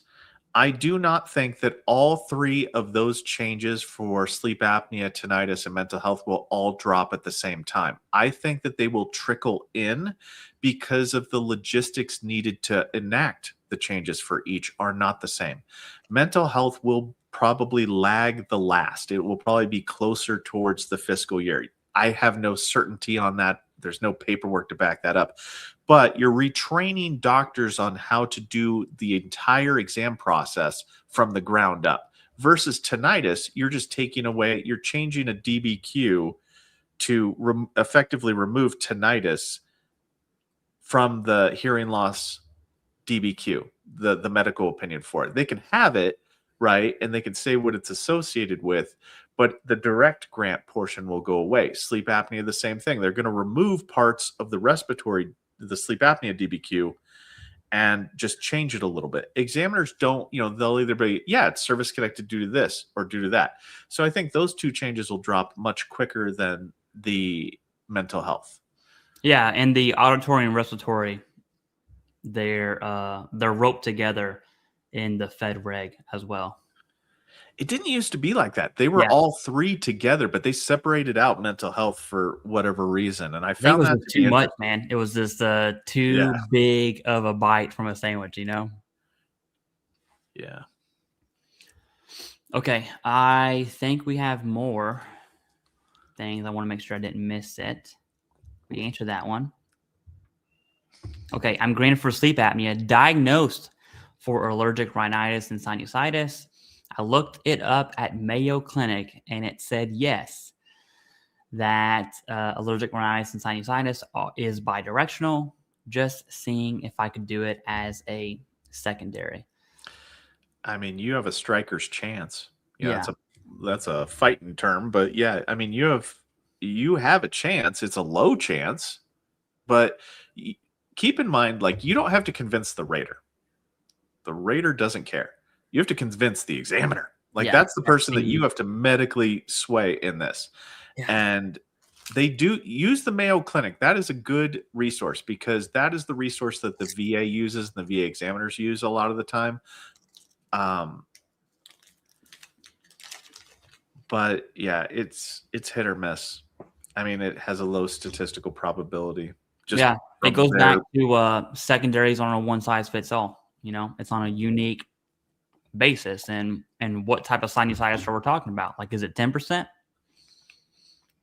I do not think that all three of those changes for sleep apnea, tinnitus, and mental health will all drop at the same time. I think that they will trickle in because of the logistics needed to enact the changes for each are not the same. Mental health will probably lag the last. It will probably be closer towards the fiscal year. I have no certainty on that. There's no paperwork to back that up. But you're retraining doctors on how to do the entire exam process from the ground up. Versus tinnitus, you're just taking away, you're changing a DBQ to effectively remove tinnitus from the hearing loss DBQ, the medical opinion for it. They can have it, right? And they can say what it's associated with, but the direct grant portion will go away. Sleep apnea, the same thing. They're going to remove parts of the respiratory, the sleep apnea DBQ, and just change it a little bit. Examiners don't, they'll either be, yeah, it's service connected due to this or due to that. So I think those two changes will drop much quicker than the mental health. Yeah, and the auditory and respiratory, they're roped together in the Fed reg as well. It didn't used to be like that. They were all three together, but they separated out mental health for whatever reason. And I found that too much, man. It was just too big of a bite from a sandwich, Yeah. Okay, I think we have more things. I want to make sure I didn't miss it. We answered that one. Okay, I'm granted for sleep apnea, diagnosed for allergic rhinitis and sinusitis. I looked it up at Mayo Clinic, and it said yes, that allergic rhinitis and sinusitis is bidirectional, just seeing if I could do it as a secondary. I mean, you have a striker's chance. That's a fighting term, but yeah, I mean, you have a chance. It's a low chance, but keep in mind, like, you don't have to convince the rater. The rater doesn't care. You have to convince the examiner. Like, that's the person that you have to medically sway in this. Yeah. And they do use the Mayo Clinic. That is a good resource because that is the resource that the VA uses and the VA examiners use a lot of the time. But yeah, it's hit or miss. I mean, it has a low statistical probability. It goes back to secondaries on a one size fits all. It's on a unique basis, and what type of sinusitis are we talking about? Like, is it 10%?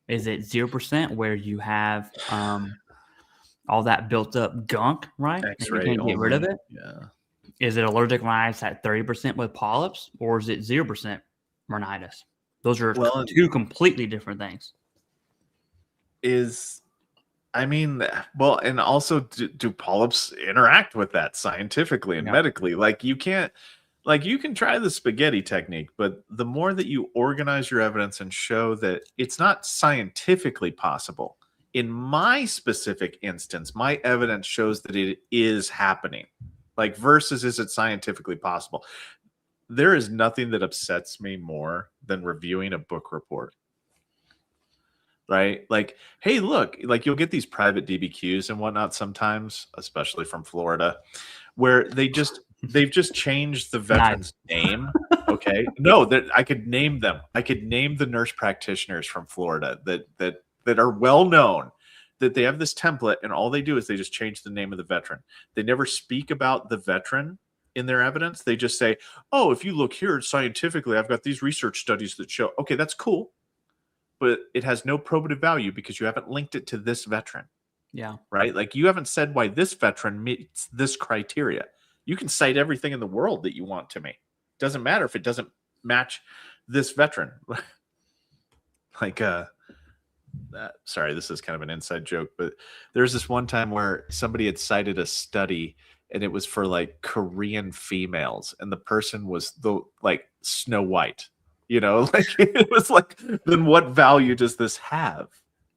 Is it 0% where you have all that built up gunk, right? X-ray and you can't get rid of it? Yeah. Is it allergic rhinitis at 30% with polyps, or is it 0% rhinitis? Those are two completely different things. And also do polyps interact with that scientifically and medically? Like, you can try the spaghetti technique, but the more that you organize your evidence and show that it's not scientifically possible, in my specific instance, my evidence shows that it is happening. Like, versus is it scientifically possible? There is nothing that upsets me more than reviewing a book report. Right? Like, hey, look, like, you'll get these private DBQs and whatnot sometimes, especially from Florida, where they've just changed the veteran's name. Okay. No, that I could name them. I could name the nurse practitioners from Florida that are well known, that they have this template, and all they do is they just change the name of the veteran. They never speak about the veteran in their evidence. They just say, oh, if you look here scientifically, I've got these research studies that show, okay, that's cool, but it has no probative value because you haven't linked it to this veteran. Yeah. Right? Like, you haven't said why this veteran meets this criteria. You can cite everything in the world that you want to me. Doesn't matter if it doesn't match this veteran. Like, sorry, this is kind of an inside joke, but there's this one time where somebody had cited a study and it was for like Korean females, and the person was like Snow White, like it was like, then what value does this have?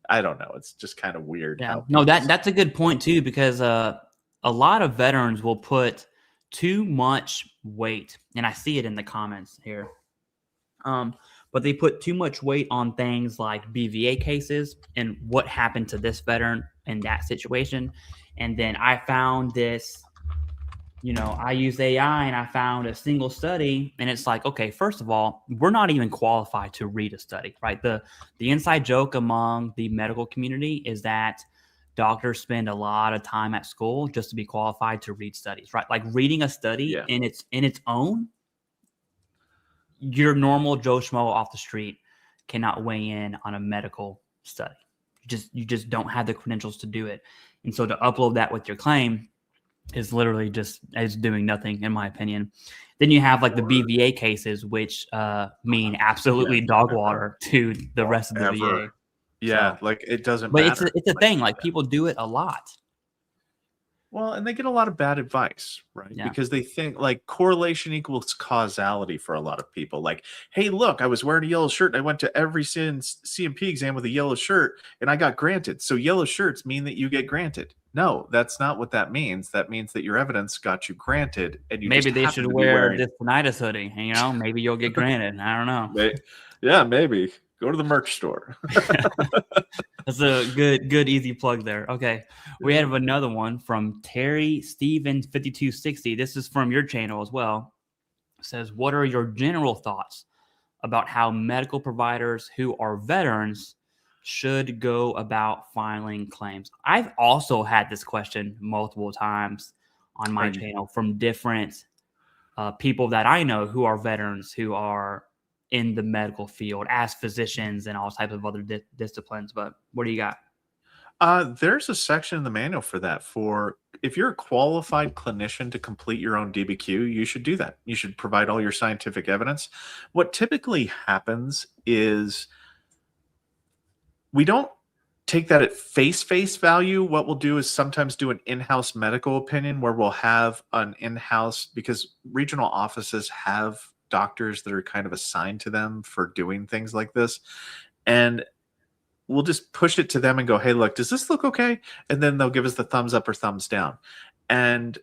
I don't know. It's just kind of weird. Yeah, no, that's a good point too, because a lot of veterans will put too much weight, and I see it in the comments here. But they put too much weight on things like BVA cases and what happened to this veteran in that situation. And then I found this, I used AI and I found a single study, and it's like, okay, first of all, we're not even qualified to read a study, right? The inside joke among the medical community is that doctors spend a lot of time at school just to be qualified to read studies, right? Like reading a study in its own, your normal Joe Schmo off the street cannot weigh in on a medical study. You just don't have the credentials to do it. And so to upload that with your claim is literally just is doing nothing, in my opinion. Then you have like the BVA cases, which mean absolutely dog water to the rest of the VA. Yeah, so, like it doesn't but matter. It's a thing. Like people do it a lot. Well, and they get a lot of bad advice, right? Yeah. Because they think like correlation equals causality for a lot of people. Like, hey, look, I was wearing a yellow shirt and I went to every CMP exam with a yellow shirt and I got granted. So yellow shirts mean that you get granted. No, that's not what that means. That means that your evidence got you granted, and you maybe just they happen should to be wear wearing this Sinusitis hoodie. Maybe you'll get granted. I don't know. Yeah, maybe go to the merch store. That's a good easy plug there. Okay, we have another one from Terry Stevens 5260. This is from your channel as well. It says, what are your general thoughts about how medical providers who are veterans should go about filing claims? I've also had this question multiple times on my channel from different people that I know who are veterans, who are in the medical field as physicians and all types of other disciplines. But what do you got? There's a section in the manual for that. For if you're a qualified clinician to complete your own DBQ, you should do that. You should provide all your scientific evidence. What typically happens is we don't take that at face value. What we'll do is sometimes do an in-house medical opinion where we'll have an in-house, because regional offices have doctors that are kind of assigned to them for doing things like this. And we'll just push it to them and go, hey, look, does this look okay? And then they'll give us the thumbs up or thumbs down. And,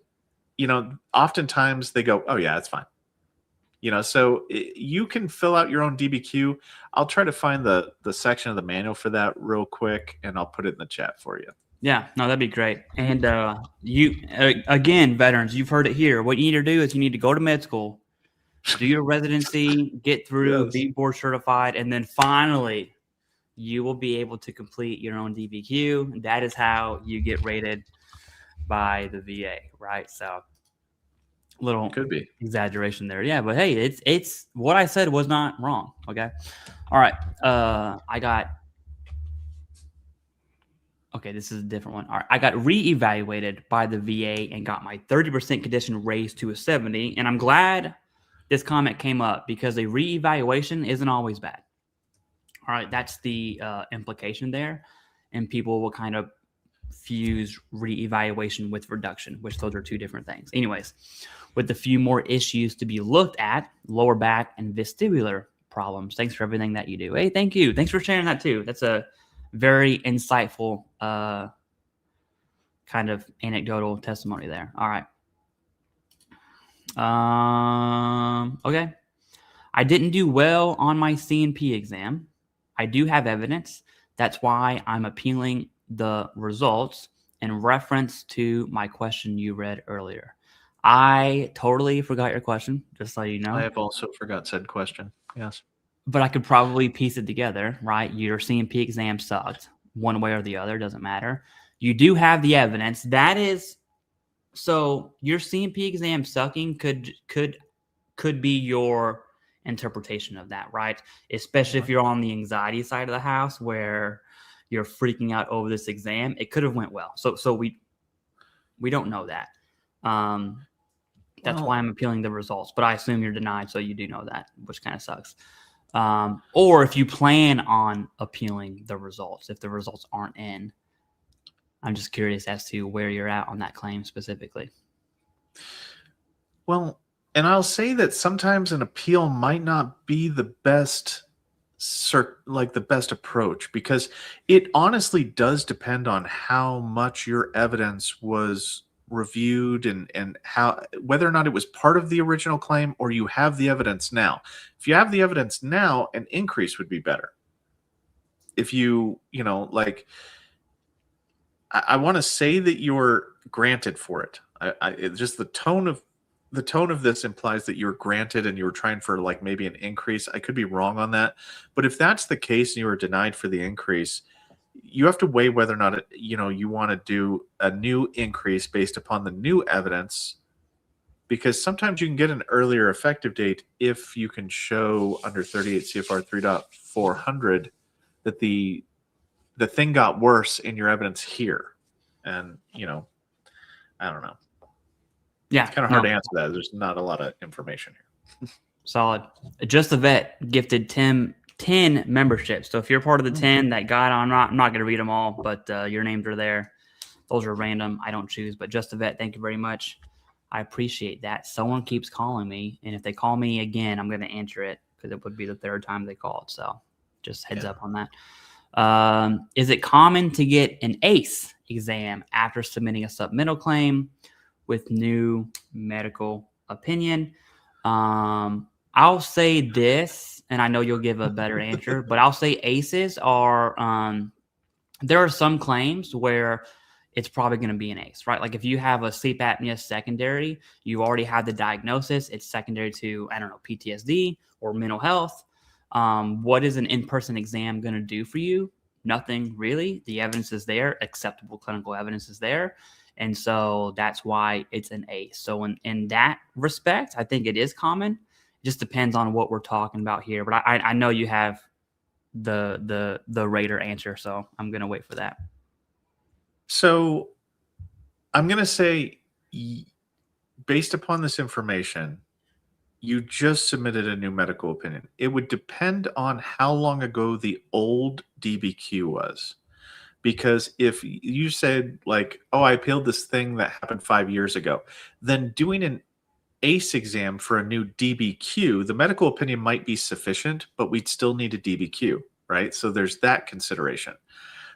oftentimes they go, oh yeah, it's fine. So you can fill out your own DBQ. I'll try to find the section of the manual for that real quick, and I'll put it in the chat for you. Yeah, no, that'd be great. And again, veterans, you've heard it here. What you need to do is you need to go to med school, do your residency, get through, be board certified, and then finally you will be able to complete your own DBQ. That is how you get rated by the VA, right? So little could be exaggeration there. Yeah, but hey, it's what I said was not wrong. Okay. All right. Okay, this is a different one. All right. I got reevaluated by the VA and got my 30% condition raised to a 70. And I'm glad this comment came up because a reevaluation isn't always bad. All right. That's the implication there. And people will kind of fuse reevaluation with reduction, which those are two different things. Anyways, with a few more issues to be looked at, lower back and vestibular problems. Thanks for everything that you do. Hey, thank you. Thanks for sharing that too. That's a very insightful kind of anecdotal testimony there. All right. Okay. I didn't do well on my CNP exam. I do have evidence. That's why I'm appealing the results in reference to my question you read earlier. I totally forgot your question, just so you know. I have also forgot said question. Yes. But I could probably piece it together, right? Your CNP exam sucked one way or the other. Doesn't matter. You do have the evidence. That is, so your CNP exam sucking could be your interpretation of that, right? Especially if you're on the anxiety side of the house where you're freaking out over this exam. It could have went well. So we don't know that. That's why I'm appealing the results. But I assume you're denied, so you do know that, which kind of sucks. Or if you plan on appealing the results, if the results aren't in. I'm just curious as to where you're at on that claim specifically. Well, and I'll say that sometimes an appeal might not be the best the best approach, because it honestly does depend on how much your evidence was reviewed and how, whether or not it was part of the original claim or you have the evidence now. If you have the evidence now, an increase would be better. If you know, like, I want to say that you're granted for it. It's just the tone of this implies that you're granted and you were trying for like maybe an increase. I could be wrong on that, but if that's the case and you were denied for the increase, you have to weigh whether or not you want to do a new increase based upon the new evidence, because sometimes you can get an earlier effective date if you can show under 38 CFR 3.400 that the thing got worse in your evidence here. And I don't know. Yeah, It's kind of hard to answer that. There's not a lot of information here. Solid. Just the Vet gifted 10 memberships. So if you're part of the 10 that got on, I'm not going to read them all, but your names are there. Those are random. I don't choose, but Just the Vet, thank you very much. I appreciate that. Someone keeps calling me, and if they call me again, I'm going to answer it because it would be the third time they called. So just heads up on that. Is it common to get an ACE exam after submitting a supplemental claim with new medical opinion? I'll say this, and I know you'll give a better answer, but I'll say ACEs are, there are some claims where it's probably going to be an ACE, right? Like if you have a sleep apnea secondary, you already have the diagnosis, it's secondary to, I don't know, PTSD or mental health. What is an in-person exam going to do for you? Nothing really. The evidence is there. Acceptable clinical evidence is there. And so that's why it's an ACE. So in that respect, I think it is common. It just depends on what we're talking about here. But I know you have the RATER answer, so I'm going to wait for that. So I'm going to say, based upon this information, you just submitted a new medical opinion. It would depend on how long ago the old DBQ was. Because if you said like, oh, I appealed this thing that happened 5 years ago, then doing an ACE exam for a new DBQ, the medical opinion might be sufficient, but we'd still need a DBQ, right? So there's that consideration.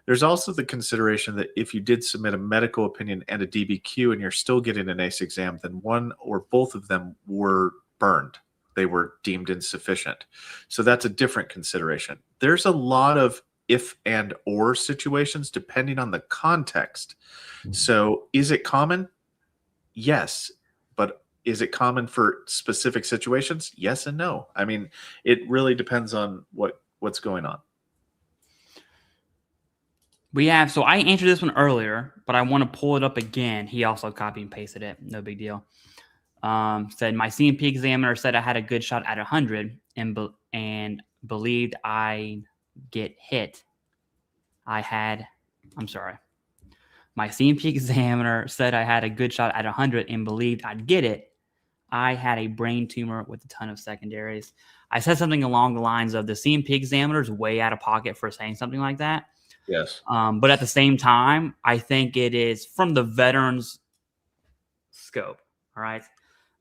There's also the consideration that if you did submit a medical opinion and a DBQ and you're still getting an ACE exam, then one or both of them were burned. They were deemed insufficient. So that's a different consideration. There's a lot of if and or situations depending on the context. So is it common? Yes. But is it common for specific situations? Yes and no. I mean, it really depends on what's going on. We have, so I answered this one earlier, but I want to pull it up again. He also copy and pasted it. No big deal. Said my CMP examiner said I had a good shot at 100 and believed I'd get hit. My CMP examiner said I had a good shot at 100 and believed I'd get it. I had a brain tumor with a ton of secondaries. I said something along the lines of the CMP examiner is way out of pocket for saying something like that. Yes. But at the same time, I think it is from the veteran's scope. All right.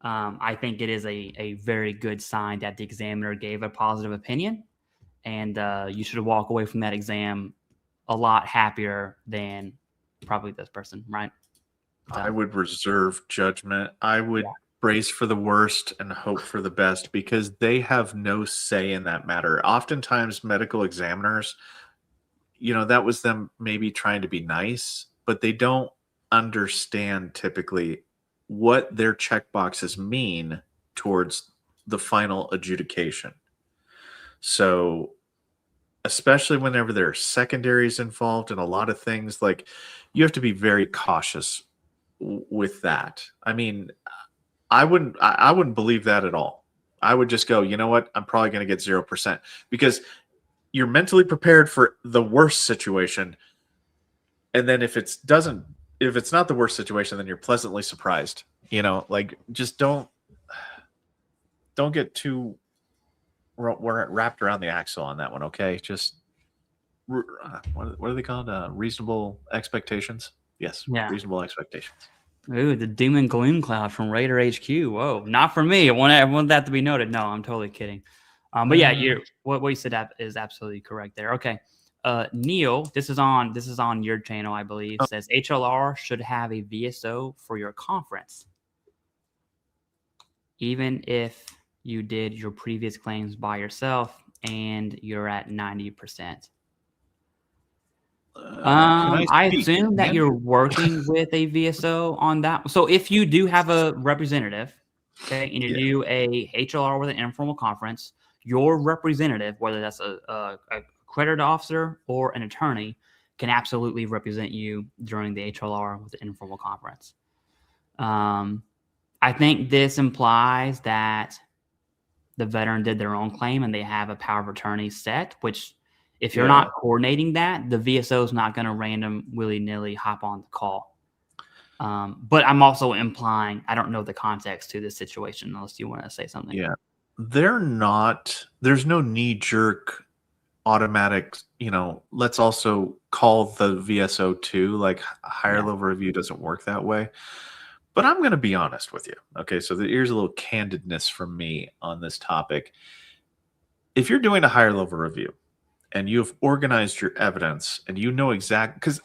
I think it is a very good sign that the examiner gave a positive opinion, and you should walk away from that exam a lot happier than probably this person, right? So, I would reserve judgment. I would brace for the worst and hope for the best, because they have no say in that matter. Oftentimes medical examiners, that was them maybe trying to be nice, but they don't understand typically what their checkboxes mean towards the final adjudication. So especially whenever there are secondaries involved and a lot of things, like, you have to be very cautious with that. I mean, I wouldn't believe that at all. I would just go, you know what? I'm probably going to get 0%, because you're mentally prepared for the worst situation. And then if it's not the worst situation, then you're pleasantly surprised, like, just don't get too we're wrapped around the axle on that one. Okay, just what are they called? Reasonable expectations. Yes, Yeah. reasonable expectations. Ooh, the doom and gloom cloud from RATER HQ. Whoa, not for me. I want that to be noted. No, I'm totally kidding. But yeah, what you said is absolutely correct there. Okay. Neil, this is on your channel, I believe, says HLR should have a VSO for your conference, even if you did your previous claims by yourself and you're at 90%. I assume that you're working with a VSO on that. So if you do have a representative, okay, and you do a HLR with an informal conference, your representative, whether that's a accredited officer or an attorney, can absolutely represent you during the HLR with the informal conference. I think this implies that the veteran did their own claim and they have a power of attorney set, which if you're not coordinating that, the VSO is not going to random willy-nilly hop on the call. But I'm also implying I don't know the context to this situation unless you want to say something. Yeah. They're not, there's no knee-jerk automatic, let's also call the VSO too. Like higher level review doesn't work that way. But I'm going to be honest with you. Okay, so here's a little candidness from me on this topic. If you're doing a higher level review and you've organized your evidence and you know because,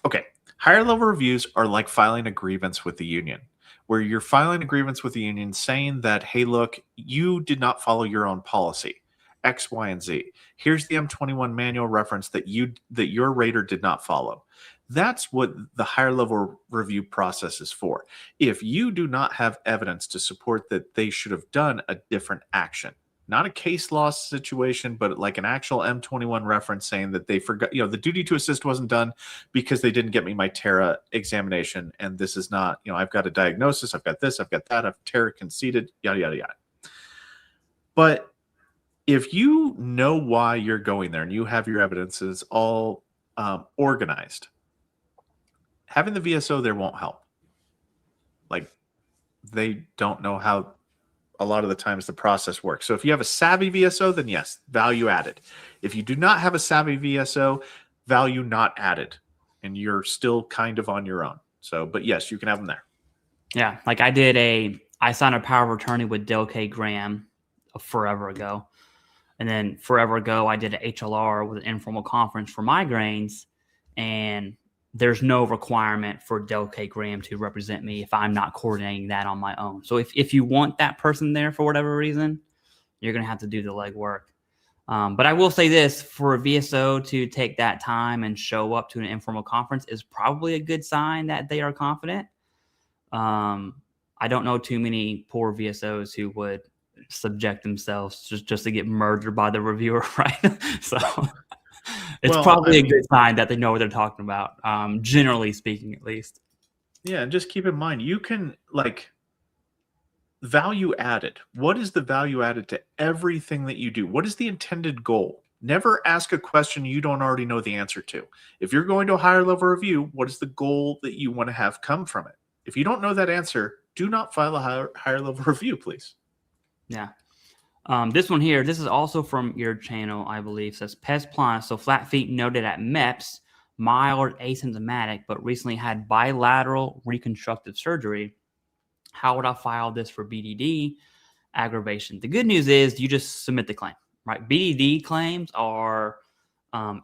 higher level reviews are like filing a grievance with the union, where you're filing a grievance with the union saying that, hey, look, you did not follow your own policy, X, Y, and Z. Here's the M21 manual reference that your rater did not follow. That's what the higher level review process is for. If you do not have evidence to support that they should have done a different action, not a case loss situation, but like an actual M21 reference saying that they forgot, the duty to assist wasn't done because they didn't get me my TERA examination. And this is not, I've got a diagnosis, I've got this, I've got that, I've TERA conceded, yada, yada, yada. But if you know why you're going there and you have your evidences all organized, having the VSO there won't help. Like, they don't know how a lot of the times the process works. So if you have a savvy VSO, then yes, value added. If you do not have a savvy VSO, value not added, and you're still kind of on your own. So, but yes, you can have them there. Yeah, like I signed a power of attorney with Del K. Graham forever ago. And then forever ago, I did an HLR with an informal conference for migraines, and there's no requirement for Del K. Graham to represent me if I'm not coordinating that on my own. So if you want that person there for whatever reason, you're going to have to do the legwork. But I will say this, for a VSO to take that time and show up to an informal conference is probably a good sign that they are confident. I don't know too many poor VSOs who would subject themselves just to get murdered by the reviewer, right? So it's probably a good sign that they know what they're talking about, generally speaking, at least. Yeah, and just keep in mind, you can, value added. What is the value added to everything that you do? What is the intended goal? Never ask a question you don't already know the answer to. If you're going to a higher level review, what is the goal that you want to have come from it? If you don't know that answer, do not file a higher level review, please. Yeah. This one here, this is also from your channel, I believe, says pes planus, so flat feet noted at MEPS, mild asymptomatic, but recently had bilateral reconstructive surgery. How would I file this for BDD aggravation? The good news is you just submit the claim, right? BDD claims are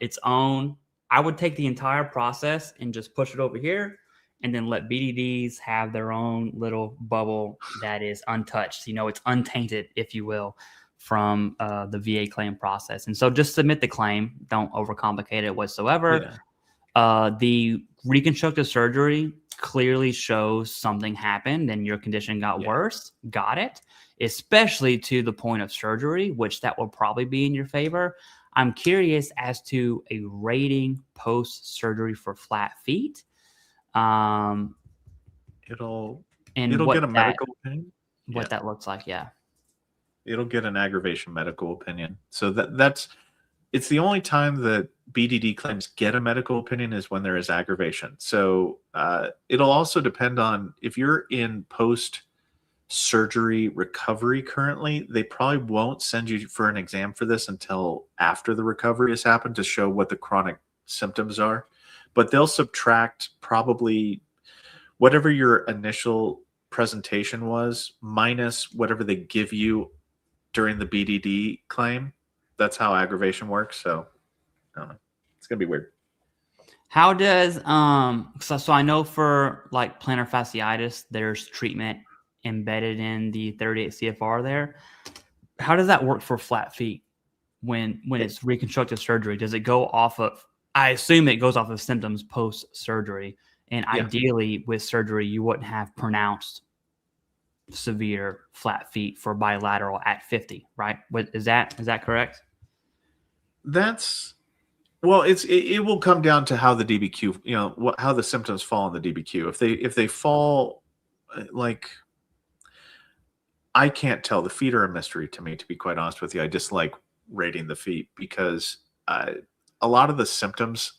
its own. I would take the entire process and just push it over here and then let BDDs have their own little bubble that is untouched. It's untainted, if you will, from the VA claim process. And so just submit the claim. Don't overcomplicate it whatsoever. Yeah. The reconstructive surgery clearly shows something happened and your condition got worse. Got it. Especially to the point of surgery, which that will probably be in your favor. I'm curious as to a rating post-surgery for flat feet. It'll get a medical opinion. What that looks like, yeah. It'll get an aggravation medical opinion. So it's the only time that BDD claims get a medical opinion is when there is aggravation. So it'll also depend on if you're in post surgery recovery currently, they probably won't send you for an exam for this until after the recovery has happened to show what the chronic symptoms are. But they'll subtract probably whatever your initial presentation was minus whatever they give you during the BDD claim. That's how aggravation works. So I don't know. It's going to be weird. How does so I know for like plantar fasciitis, there's treatment embedded in the 38 CFR there. How does that work for flat feet when it's reconstructive surgery? Does it go off of, I assume it goes off of symptoms post surgery, and ideally with surgery you wouldn't have pronounced severe flat feet for bilateral at 50, right? Is that correct? That's well, it will come down to how the DBQ, how the symptoms fall on the DBQ. If they fall, like, I can't tell. The feet are a mystery to me, to be quite honest with you. I dislike rating the feet because a lot of the symptoms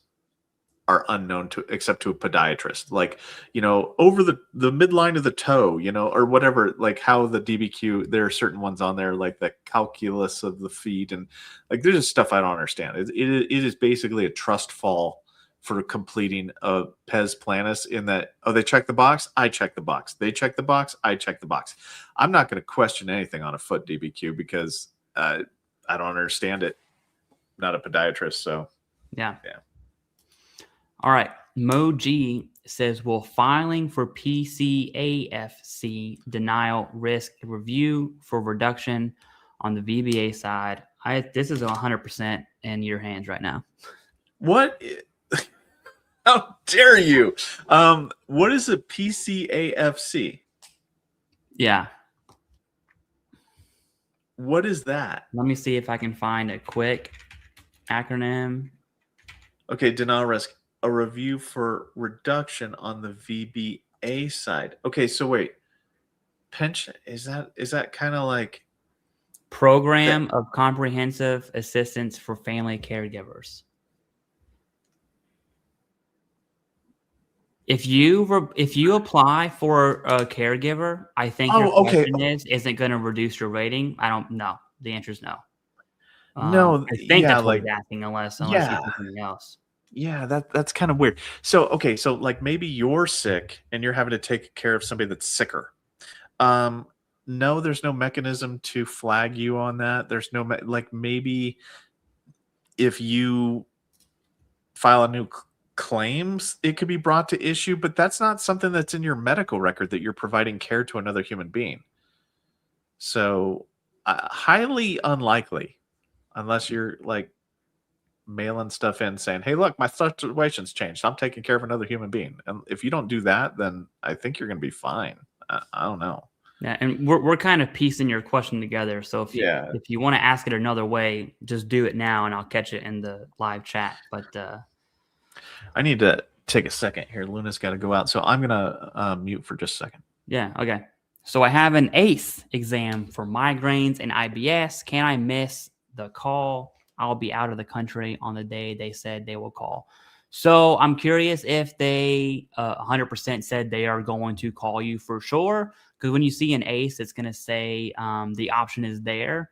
are unknown except to a podiatrist. Like, over the midline of the toe, or whatever, like how the DBQ, there are certain ones on there, like the calculus of the feet. And like, there's just stuff I don't understand. It is basically a trust fall for completing a pes planus in that, they check the box, I check the box. They check the box, I check the box. I'm not going to question anything on a foot DBQ because I don't understand it. I'm not a podiatrist, so yeah. All right. Mo G says, will filing for PCAFC denial risk a review for reduction on the VBA side? This is 100% in your hands right now. What? How dare you? What is a PCAFC? Yeah. What is that? Let me see if I can find a quick acronym. Okay, denial risk. A review for reduction on the VBA side. Okay, so wait. Pension, is that kind of like Program of Comprehensive Assistance for Family Caregivers? If you apply for a caregiver, I think your question is it going to reduce your rating? I don't know. The answer is no. No, I think that's what he's asking, unless you do something else. Yeah, that's kind of weird. So, okay, so like maybe you're sick and you're having to take care of somebody that's sicker. No, there's no mechanism to flag you on that. There's no, like, maybe if you file a new claims, it could be brought to issue, but that's not something that's in your medical record that you're providing care to another human being. So, highly unlikely, unless you're like mailing stuff in saying, hey, look, my situation's changed. I'm taking care of another human being. And if you don't do that, then I think you're going to be fine. I don't know. Yeah, and we're kind of piecing your question together. So if you want to ask it another way, just do it now, and I'll catch it in the live chat. But I need to take a second here. Luna's got to go out, so I'm gonna mute for just a second. Yeah. Okay. So I have an ACE exam for migraines and IBS. Can I miss the call? I'll be out of the country on the day they said they will call. So I'm curious if they 100% said they are going to call you for sure. Because when you see an ACE, it's going to say the option is there.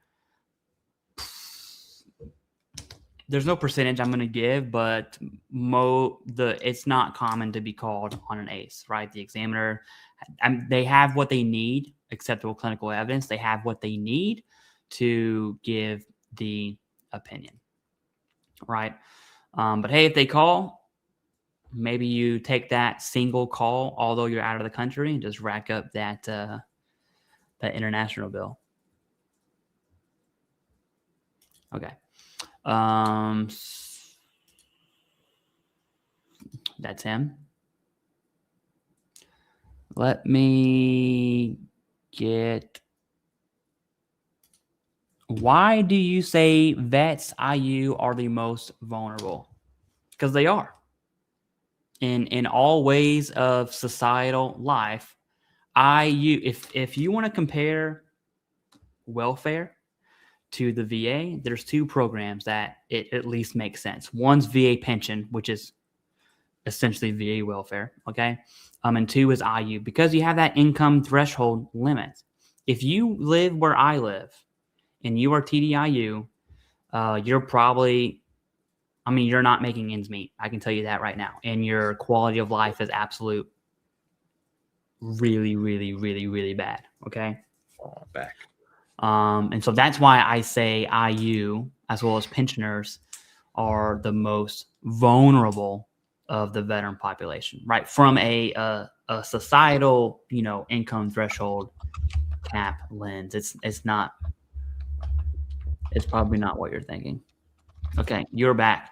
There's no percentage I'm going to give, but it's not common to be called on an ACE, right? The examiner, they have what they need, acceptable clinical evidence. They have what they need to give the opinion, right? But hey, if they call, maybe you take that single call, although you're out of the country, and just rack up that international bill. Okay. That's him. Let me get. Why do you say vets IU are the most vulnerable? Because they are. In all ways of societal life, if you want to compare welfare to the VA, there's two programs that it at least makes sense. One's VA pension, which is essentially VA welfare, okay? And two is IU, because you have that income threshold limit. if you live where I live and you are TDIU, you're probably, I mean, you're not making ends meet. I can tell you that right now. And your quality of life is absolute really, really, really, really bad. Okay. Oh, back. And so that's why I say IU as well as pensioners are the most vulnerable of the veteran population, right? From a societal, income threshold cap lens, it's probably not what you're thinking. Okay, you're back.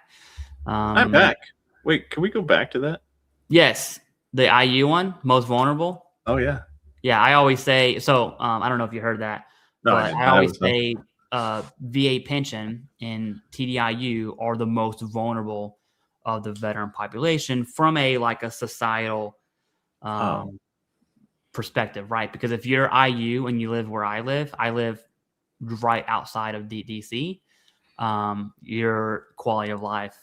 I'm back. Wait, can we go back to that? Yes, the IU one, most vulnerable. Oh yeah. Yeah, I always say so. I don't know if you heard that, No, but didn't. I That always was say VA pension and TDIU are the most vulnerable of the veteran population from a societal perspective, right? Because if you're IU and you live where I live right outside of DC, your quality of life,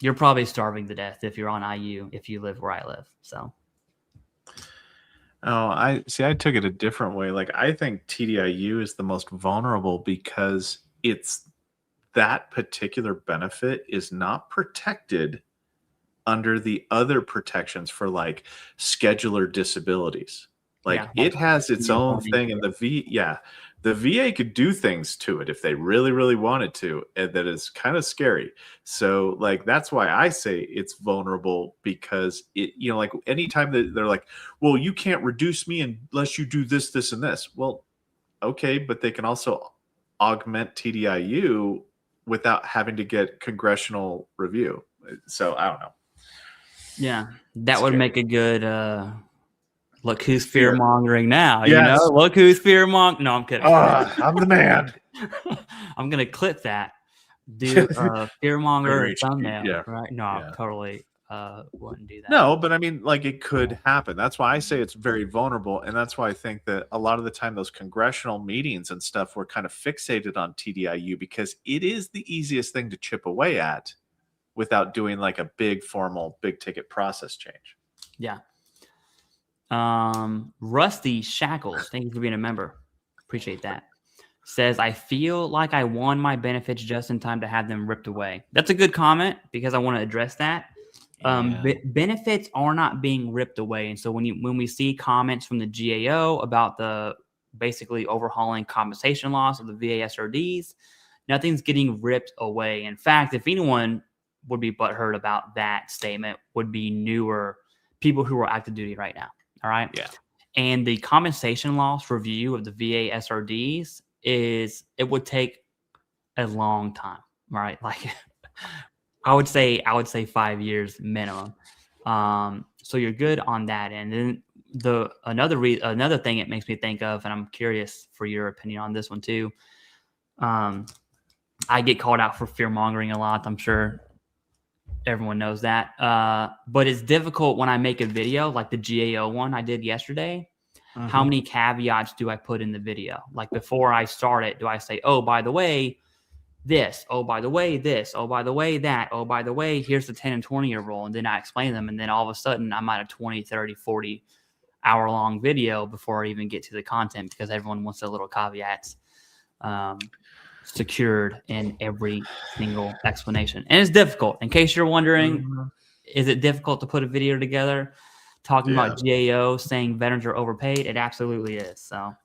you're probably starving to death if you're on IU if you live where I live. So. Oh, I took it a different way. Like, I think TDIU is the most vulnerable because it's that particular benefit is not protected under the other protections for like scheduler disabilities. Like, it has its own thing, and the VA could do things to it if they really, really wanted to, and that is kind of scary. So, like, that's why I say it's vulnerable, because it, like, anytime that they're like, well, you can't reduce me unless you do this, this, and this. Well, okay, but they can also augment TDIU without having to get congressional review. So I don't know. Yeah, that would make a good look who's fear mongering now. Yes. Look who's fear mongering. No, I'm kidding. I'm the man. I'm gonna clip that. Do fear monger thumbnail. Yeah. Right? No, I totally wouldn't do that. No, but I mean, like, it could happen. That's why I say it's very vulnerable, and that's why I think that a lot of the time those congressional meetings and stuff were kind of fixated on TDIU, because it is the easiest thing to chip away at without doing like a big formal big ticket process change. Yeah. Rusty Shackles, thank you for being a member. Appreciate that. Says, I feel like I won my benefits just in time to have them ripped away. That's a good comment, because I want to address that. Benefits are not being ripped away. And so when we see comments from the GAO about the basically overhauling compensation loss of the VA SRDs, nothing's getting ripped away. In fact, if anyone would be butthurt about that statement, would be newer people who are active duty right now. All right. Yeah. And the compensation loss review of the VA SRDs it would take a long time, right? Like I would say 5 years minimum. So you're good on that. And then another thing it makes me think of, and I'm curious for your opinion on this one too. I get called out for fear mongering a lot. I'm sure everyone knows that. But it's difficult when I make a video like the GAO one I did yesterday. Mm-hmm. How many caveats do I put in the video? Like, before I start it, do I say, oh, by the way, this, oh, by the way, this, oh, by the way, that, oh, by the way, here's the 10 and 20-year rule. And then I explain them. And then all of a sudden I'm at a 20, 30, 40 hour long video before I even get to the content, because everyone wants their little caveats secured in every single explanation. And it's difficult. In case you're wondering, is it difficult to put a video together talking about GAO saying veterans are overpaid? It absolutely is. So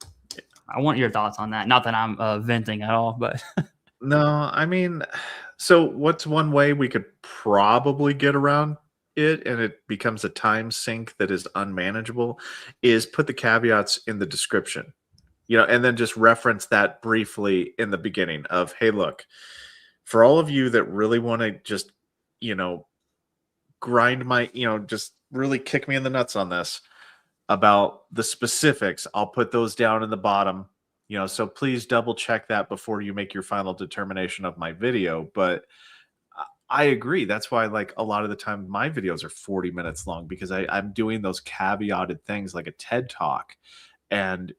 I want your thoughts on that. Not that I'm venting at all, but no, I mean, so what's one way we could probably get around it, and it becomes a time sink that is unmanageable, is put the caveats in the description. And then just reference that briefly in the beginning of, hey, look, for all of you that really want to just, grind my, just really kick me in the nuts on this about the specifics, I'll put those down in the bottom, so please double check that before you make your final determination of my video. But I agree. That's why, like, a lot of the time my videos are 40 minutes long, because I'm doing those caveated things like a TED Talk. And,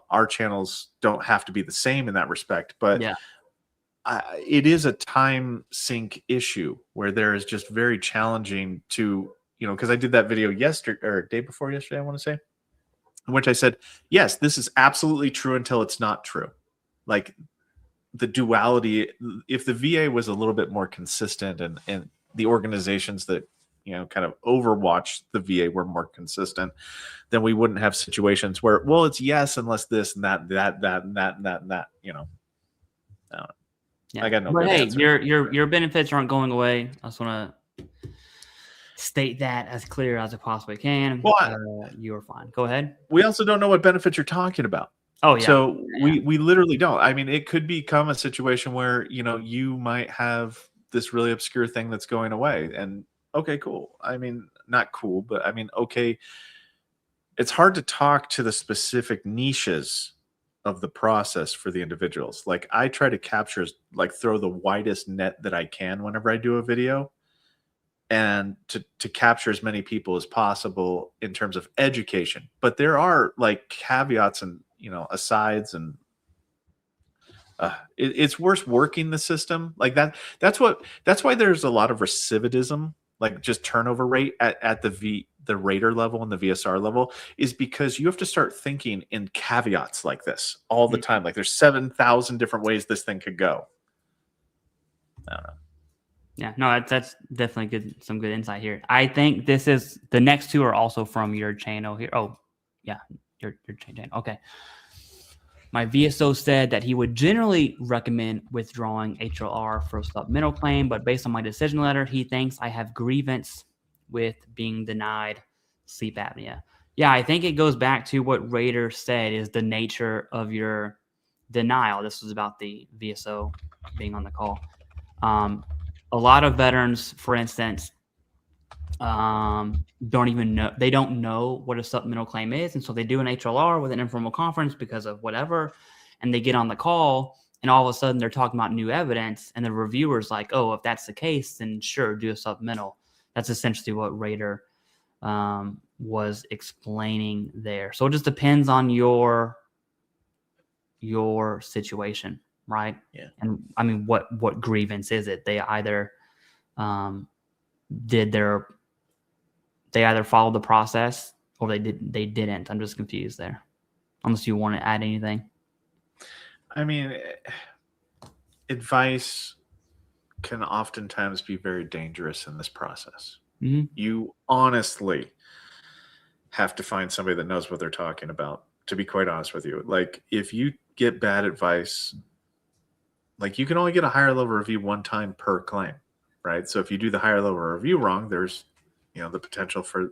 our channels don't have to be the same in that respect, but it is a time sink issue where there is just very challenging to, because I did that video yesterday or day before yesterday, I want to say, in which I said, yes, this is absolutely true until it's not true. Like the duality, if the VA was a little bit more consistent and the organizations that, kind of overwatch the VA were more consistent, then we wouldn't have situations where, well, it's yes, unless this and that, and that, and that, and that, I don't know. Yeah. I got no But good hey, answer. your benefits aren't going away. I just want to state that as clear as I possibly can. Well, you are fine. Go ahead. We also don't know what benefits you're talking about. Oh, yeah. So we literally don't. I mean, it could become a situation where, you might have this really obscure thing that's going away. And okay, cool. I mean, not cool, but I mean, okay. It's hard to talk to the specific niches of the process for the individuals. Like I try to capture, like throw the widest net that I can whenever I do a video, and to capture as many people as possible in terms of education. But there are like caveats and, asides, and it's worse working the system like that. That's why there's a lot of recidivism, like just turnover rate at the RATER level and the VSR level, is because you have to start thinking in caveats like this all the time. Like there's 7,000 different ways this thing could go. I don't know. Yeah, no, that's definitely good. Some good insight here. I think this is the next two are also from your channel here. Oh, yeah, your channel. Okay. My VSO said that he would generally recommend withdrawing HLR for a supplemental claim, but based on my decision letter, he thinks I have grievance with being denied sleep apnea. Yeah, I think it goes back to what RATER said is the nature of your denial. This was about the VSO being on the call. A lot of veterans, for instance, don't even know, they don't know what a supplemental claim is. And so they do an HLR with an informal conference because of whatever, and they get on the call and all of a sudden they're talking about new evidence and the reviewer's like, oh, if that's the case, then sure, do a supplemental. That's essentially what RATER was explaining there. So it just depends on your situation, right? Yeah. And I mean, what grievance is it? They either they either followed the process or they didn't. I'm just confused there. Unless you want to add anything. I mean, advice can oftentimes be very dangerous in this process. Mm-hmm. You honestly have to find somebody that knows what they're talking about, to be quite honest with you. Like if you get bad advice, like you can only get a higher level review one time per claim, right? So if you do the higher level review wrong, there's the potential for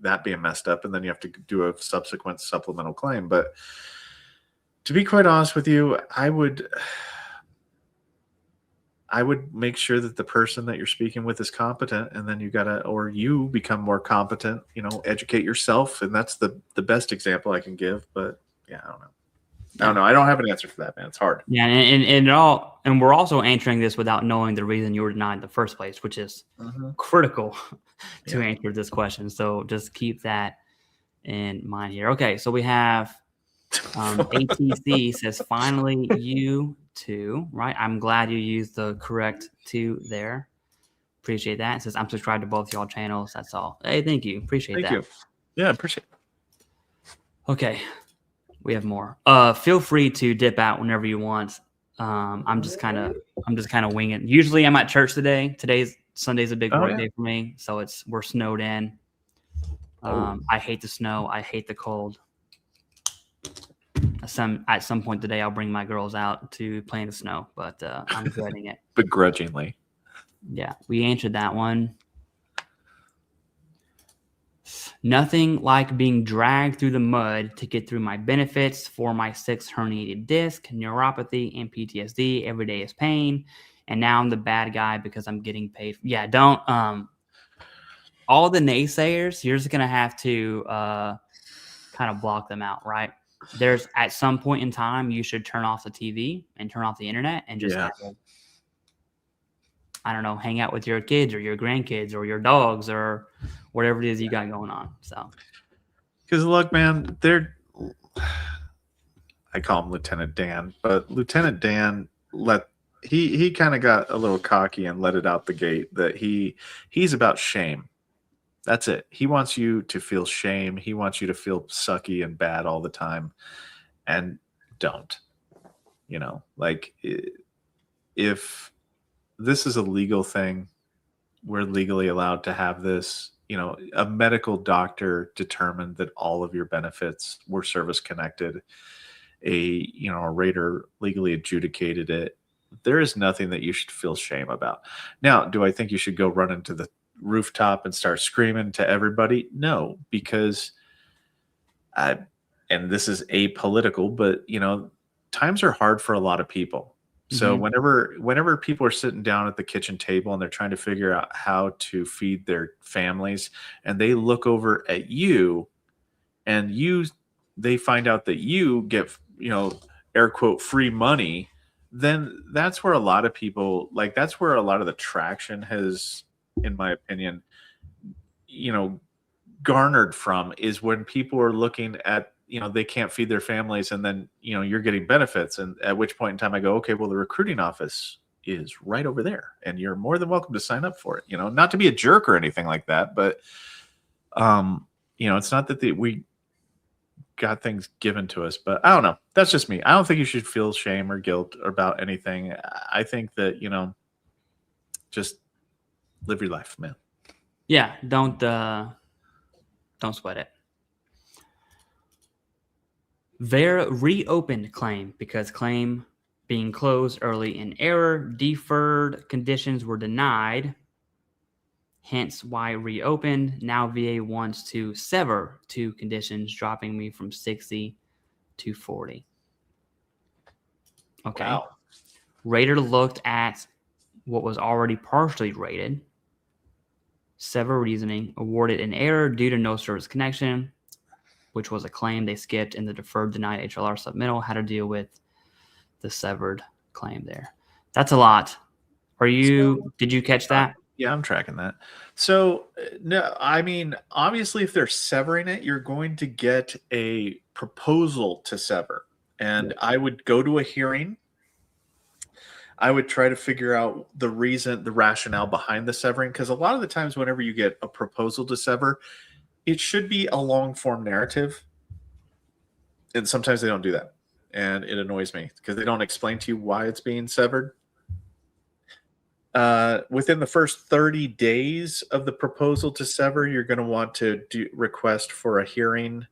that being messed up, and then you have to do a subsequent supplemental claim. But to be quite honest with you, I would make sure that the person that you're speaking with is competent, and then you become more competent, educate yourself. And that's the best example I can give. But yeah, I don't know. I don't have an answer for that, man. It's hard. Yeah. And we're also answering this without knowing the reason you were denied in the first place, which is critical to answer this question. So just keep that in mind here. Okay. So we have ATC says, finally, you two, right? I'm glad you used the correct two there. Appreciate that. It says, I'm subscribed to both y'all channels. That's all. Hey, thank you. Appreciate that. Thank you. Yeah, appreciate it. Okay. We have more. Feel free to dip out whenever you want. I'm just kind of winging. Usually I'm at church today. Sunday's a big work day for me. So we're snowed in. I hate the snow. I hate the cold. At some point today, I'll bring my girls out to play in the snow, but I'm dreading it. Begrudgingly. Yeah, we answered that one. Nothing like being dragged through the mud to get through my benefits for my 6 herniated disc, neuropathy, and PTSD. Every day is pain. And now I'm the bad guy because I'm getting paid. Yeah, don't. All the naysayers, you're just going to have to kind of block them out, right? There's at some point in time, you should turn off the TV and turn off the internet and just, I don't know, hang out with your kids or your grandkids or your dogs or whatever it is you got going on. So, because look, man, I call him Lieutenant Dan, but Lieutenant Dan he kind of got a little cocky and let it out the gate that he's about shame. That's it. He wants you to feel shame. He wants you to feel sucky and bad all the time. And don't, like if this is a legal thing, we're legally allowed to have this. A medical doctor determined that all of your benefits were service connected. A RATER legally adjudicated it. There is nothing that you should feel shame about. Now, do I think you should go run into the rooftop and start screaming to everybody? No, because and this is apolitical, but times are hard for a lot of people. So whenever people are sitting down at the kitchen table and they're trying to figure out how to feed their families, and they look over at you and they find out that you get, air quote, free money, then that's where a lot of people, like, that's where a lot of the traction has, in my opinion, garnered from, is when people are looking at, they can't feed their families, and then, you're getting benefits. And at which point in time I go, okay, well, the recruiting office is right over there, and you're more than welcome to sign up for it. Not to be a jerk or anything like that, but, it's not that we got things given to us, but I don't know. That's just me. I don't think you should feel shame or guilt about anything. I think that, just live your life, man. Yeah. Don't sweat it. Vera reopened claim because claim being closed early in error. Deferred conditions were denied. Hence why reopened. Now VA wants to sever 2 conditions, dropping me from 60 to 40. Okay. Wow. RATER looked at what was already partially rated. Sever reasoning. Awarded an error due to no service connection, which was a claim they skipped in the deferred denied HLR submittal. How to deal with the severed claim there. That's a lot. Did you catch that? Yeah, I'm tracking that. So, no, I mean, obviously, if they're severing it, you're going to get a proposal to sever. And I would go to a hearing. I would try to figure out the rationale behind the severing. Because a lot of the times, whenever you get a proposal to sever, it should be a long form narrative. And sometimes they don't do that. And it annoys me because they don't explain to you why it's being severed. Within the first 30 days of the proposal to sever, you're going to want to request for a hearing,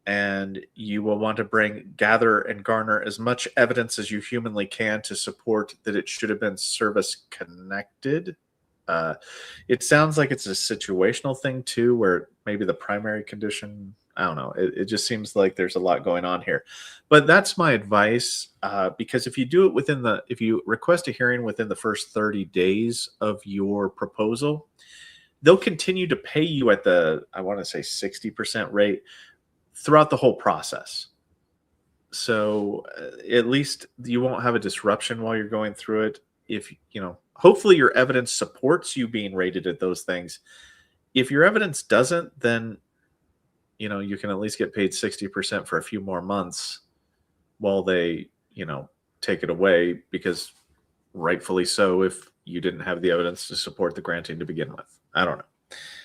and you will want to gather and garner as much evidence as you humanly can to support that it should have been service connected. It sounds like it's a situational thing too, where maybe the primary condition, I don't know. It just seems like there's a lot going on here, but that's my advice. Because if you do it if you request a hearing within the first 30 days of your proposal, they'll continue to pay you at I want to say 60% rate throughout the whole process. So at least you won't have a disruption while you're going through it. If, hopefully your evidence supports you being rated at those things. If your evidence doesn't, then you can at least get paid 60% for a few more months while they, take it away, because rightfully so, if you didn't have the evidence to support the granting to begin with. I don't know.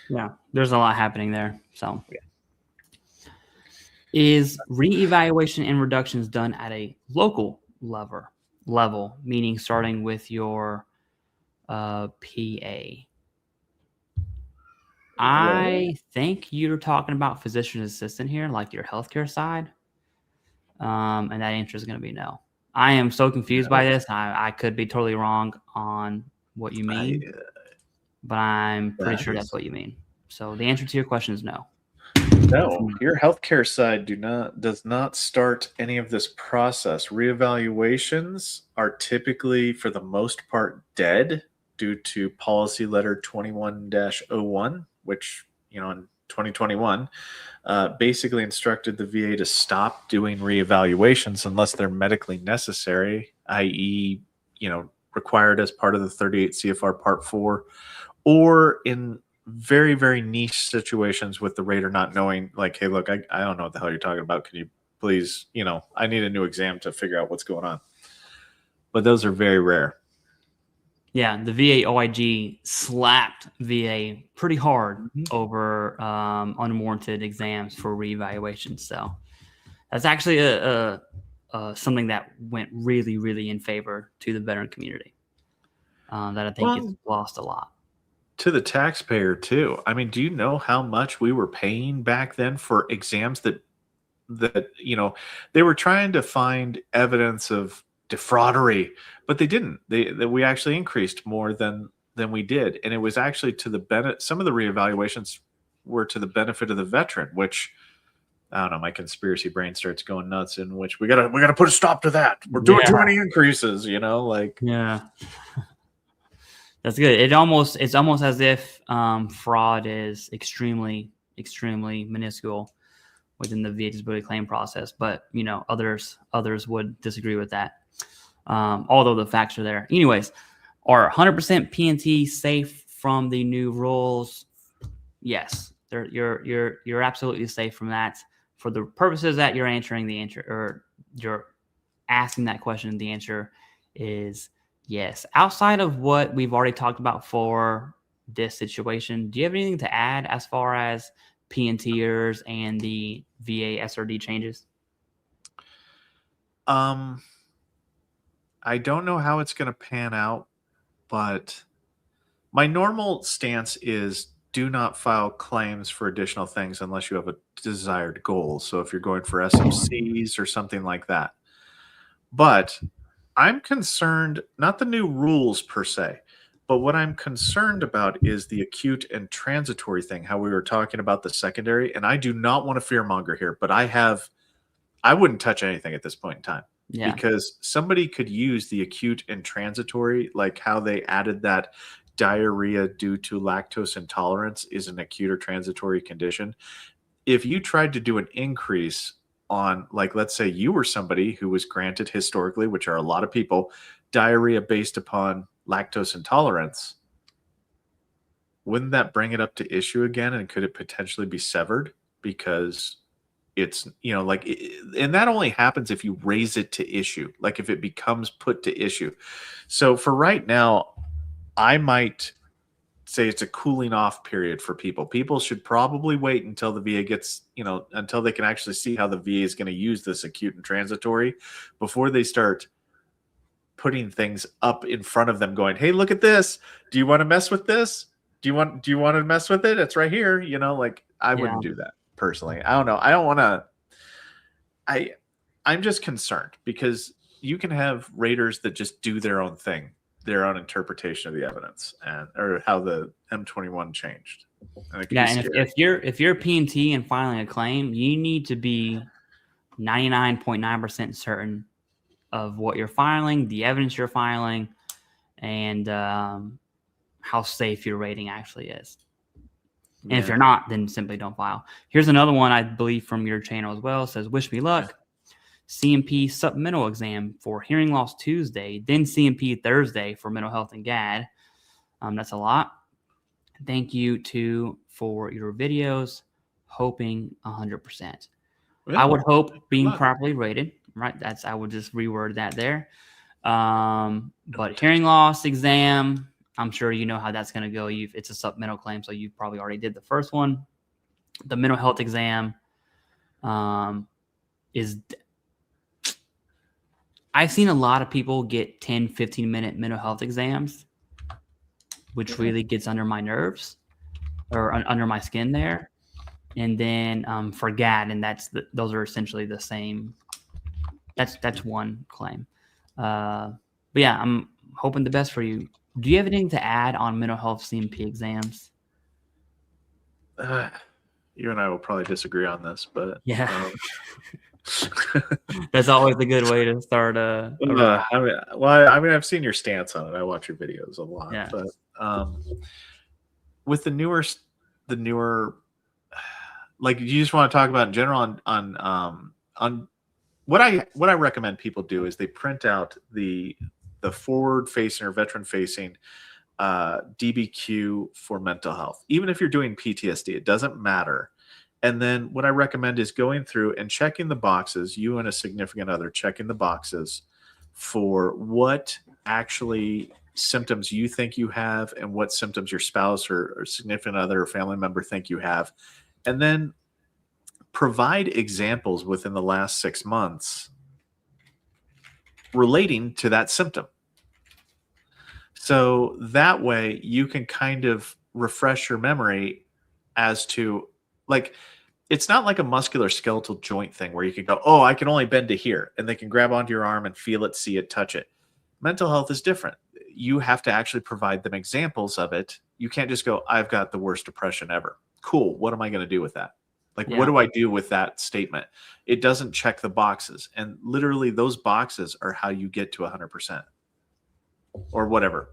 Yeah, there's a lot happening there. So, Is reevaluation and reductions done at a local level, meaning starting with your PA? I think you're talking about physician assistant here, like your healthcare side. And that answer is going to be no. I am so confused by this. I could be totally wrong on what you mean, but I'm pretty sure that's what you mean. So the answer to your question is no. No, your healthcare side does not start any of this process. Reevaluations are typically, for the most part, dead due to policy letter 21-01, which, in 2021, basically instructed the VA to stop doing reevaluations unless they're medically necessary, i.e., required as part of the 38 CFR Part 4, or in very, very niche situations with the rater not knowing, like, hey, look, I don't know what the hell you're talking about. Can you please, I need a new exam to figure out what's going on. But those are very rare. Yeah, the VA OIG slapped VA pretty hard over unwarranted exams for reevaluation. So that's actually something that went really, really in favor to the veteran community that I think is lost a lot. To the taxpayer too. I mean, do you know how much we were paying back then for exams that they were trying to find evidence of defraudery, but they didn't. We actually increased more than we did, and it was actually to the benefit. Some of the reevaluations were to the benefit of the veteran, which I don't know. My conspiracy brain starts going nuts. In which we gotta put a stop to that. We're doing too many increases. Yeah. That's good. It's almost as if fraud is extremely, extremely minuscule within the VA disability claim process, but others would disagree with that. Although the facts are there. Anyways, are 100% PNT safe from the new rules? Yes, you're absolutely safe from that. For the purposes that you're answering the answer, or you're asking that question, the answer is yes. Outside of what we've already talked about for this situation, do you have anything to add as far as PNTers and the VA SRD changes? I don't know how it's going to pan out, but my normal stance is do not file claims for additional things unless you have a desired goal. So if you're going for SMCs or something like that. But I'm concerned, not the new rules per se, but what I'm concerned about is the acute and transitory thing, how we were talking about the secondary. And I do not want to fearmonger here, but I wouldn't touch anything at this point in time. Yeah. Because somebody could use the acute and transitory, like how they added that diarrhea due to lactose intolerance is an acute or transitory condition. If you tried to do an increase on, like, let's say you were somebody who was granted historically, which are a lot of people, diarrhea based upon lactose intolerance, wouldn't that bring it up to issue again? And could it potentially be severed? Because it's, and that only happens if you raise it to issue, like if it becomes put to issue. So for right now, I might say it's a cooling off period for people. People should probably wait until the VA gets, until they can actually see how the VA is going to use this acute and transitory before they start putting things up in front of them going, hey, look at this. Do you want to mess with this? Do you want to mess with it? It's right here. I wouldn't do that personally. I don't know. I don't want to, I'm just concerned because you can have raters that just do their own thing, their own interpretation of the evidence or how the M21 changed. And if you're PNT and filing a claim, you need to be 99.9% certain of what you're filing, the evidence you're filing, and how safe your rating actually is. And if you're not, then simply don't file. Here's another one, I believe, from your channel as well. It says, wish me luck. CMP supplemental exam for hearing loss Tuesday, then CMP Thursday for mental health and GAD. That's a lot. Thank you, too, for your videos. Hoping 100%. I would hope being properly rated, right? I would just reword that there. But hearing loss exam, I'm sure you know how that's going to go. It's a supplemental claim, so you probably already did the first one. The mental health exam is... I've seen a lot of people get 10, 15-minute mental health exams, which really gets under my nerves or under my skin there. And then for GAD, and those are essentially the same. That's one claim. But yeah, I'm hoping the best for you. Do you have anything to add on mental health CMP exams? You and I will probably disagree on this, but yeah. That's always a good way to start I've seen your stance on it. I watch your videos a lot. Yeah. But with the newer like, you just want to talk about in general on what I recommend people do is they print out the forward facing or veteran facing DBQ for mental health. Even if you're doing PTSD, it doesn't matter. And then what I recommend is going through and checking the boxes, you and a significant other checking the boxes for what actually symptoms you think you have and what symptoms your spouse or significant other or family member think you have. And then provide examples within the last 6 months relating to that symptom. So that way you can kind of refresh your memory as to, like, it's not like a muscular-skeletal joint thing where you can go, oh, I can only bend to here, and they can grab onto your arm and feel it, see it, touch it. Mental health is different. You have to actually provide them examples of it. You can't just go, I've got the worst depression ever. Cool. What am I going to do with that? Like, what do I do with that statement? It doesn't check the boxes. And literally those boxes are how you get to 100% or whatever.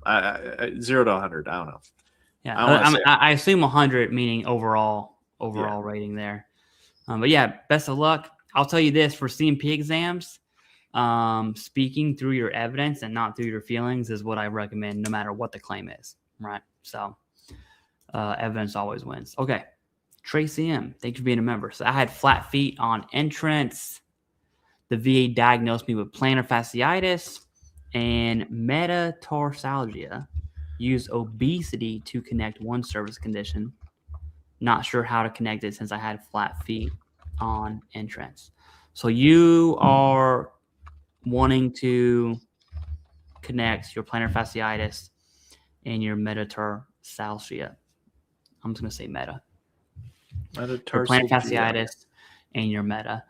0 to 100. I don't know. Yeah. I assume 100 meaning overall rating there. But yeah, best of luck. I'll tell you this, for CMP exams, speaking through your evidence and not through your feelings is what I recommend, no matter what the claim is, right? So evidence always wins. Okay. Tracy M, thanks for being a member. So I had flat feet on entrance. The VA diagnosed me with plantar fasciitis and metatarsalgia. Used obesity to connect one service condition. Not sure how to connect it since I had flat feet on entrance. So you are wanting to connect your plantar fasciitis and your metatarsalgia. I'm just going to say meta. Your plantar fasciitis and your meta.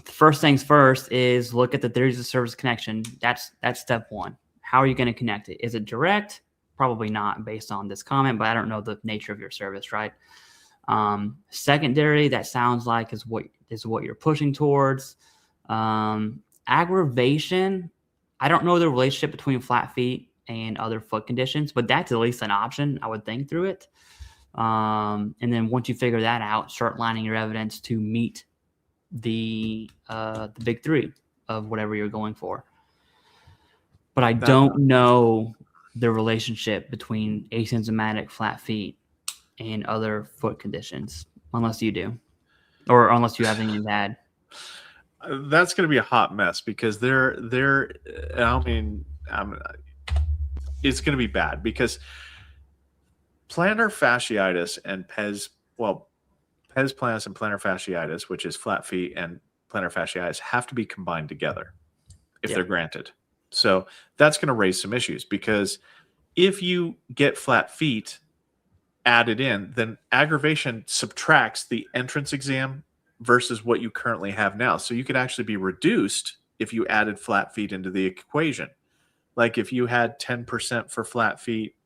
First things first is look at the theories of service connection. That's step one. How are you going to connect it? Is it direct? Probably not based on this comment, but I don't know the nature of your service, right? Secondary, that sounds like is what you're pushing towards. Aggravation, I don't know the relationship between flat feet and other foot conditions, but that's at least an option, I would think, through it. And then once you figure that out, start lining your evidence to meet the big three of whatever you're going for. But I don't know the relationship between asymptomatic flat feet and other foot conditions, unless you do, or unless you have anything to add. That's going to be a hot mess because it's going to be bad because plantar fasciitis and pes planus and plantar fasciitis, which is flat feet and plantar fasciitis, have to be combined together if they're granted. So that's going to raise some issues because if you get flat feet added in, then aggravation subtracts the entrance exam versus what you currently have now. So you could actually be reduced if you added flat feet into the equation. Like if you had 10% for flat feet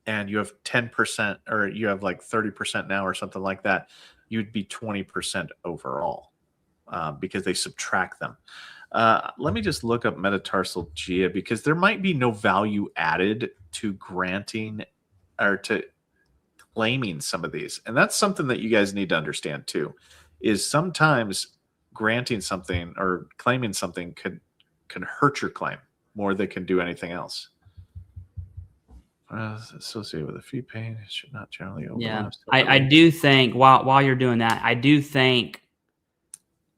and you have 10% or you have like 30% now or something like that, you'd be 20% overall because they subtract them. Let me just look up metatarsalgia because there might be no value added to granting or to claiming some of these. And that's something that you guys need to understand too, is sometimes granting something or claiming something can hurt your claim more than it can do anything else. Associated with the feet pain, it should not generally overlap. Yeah, I do think while you're doing that, I do think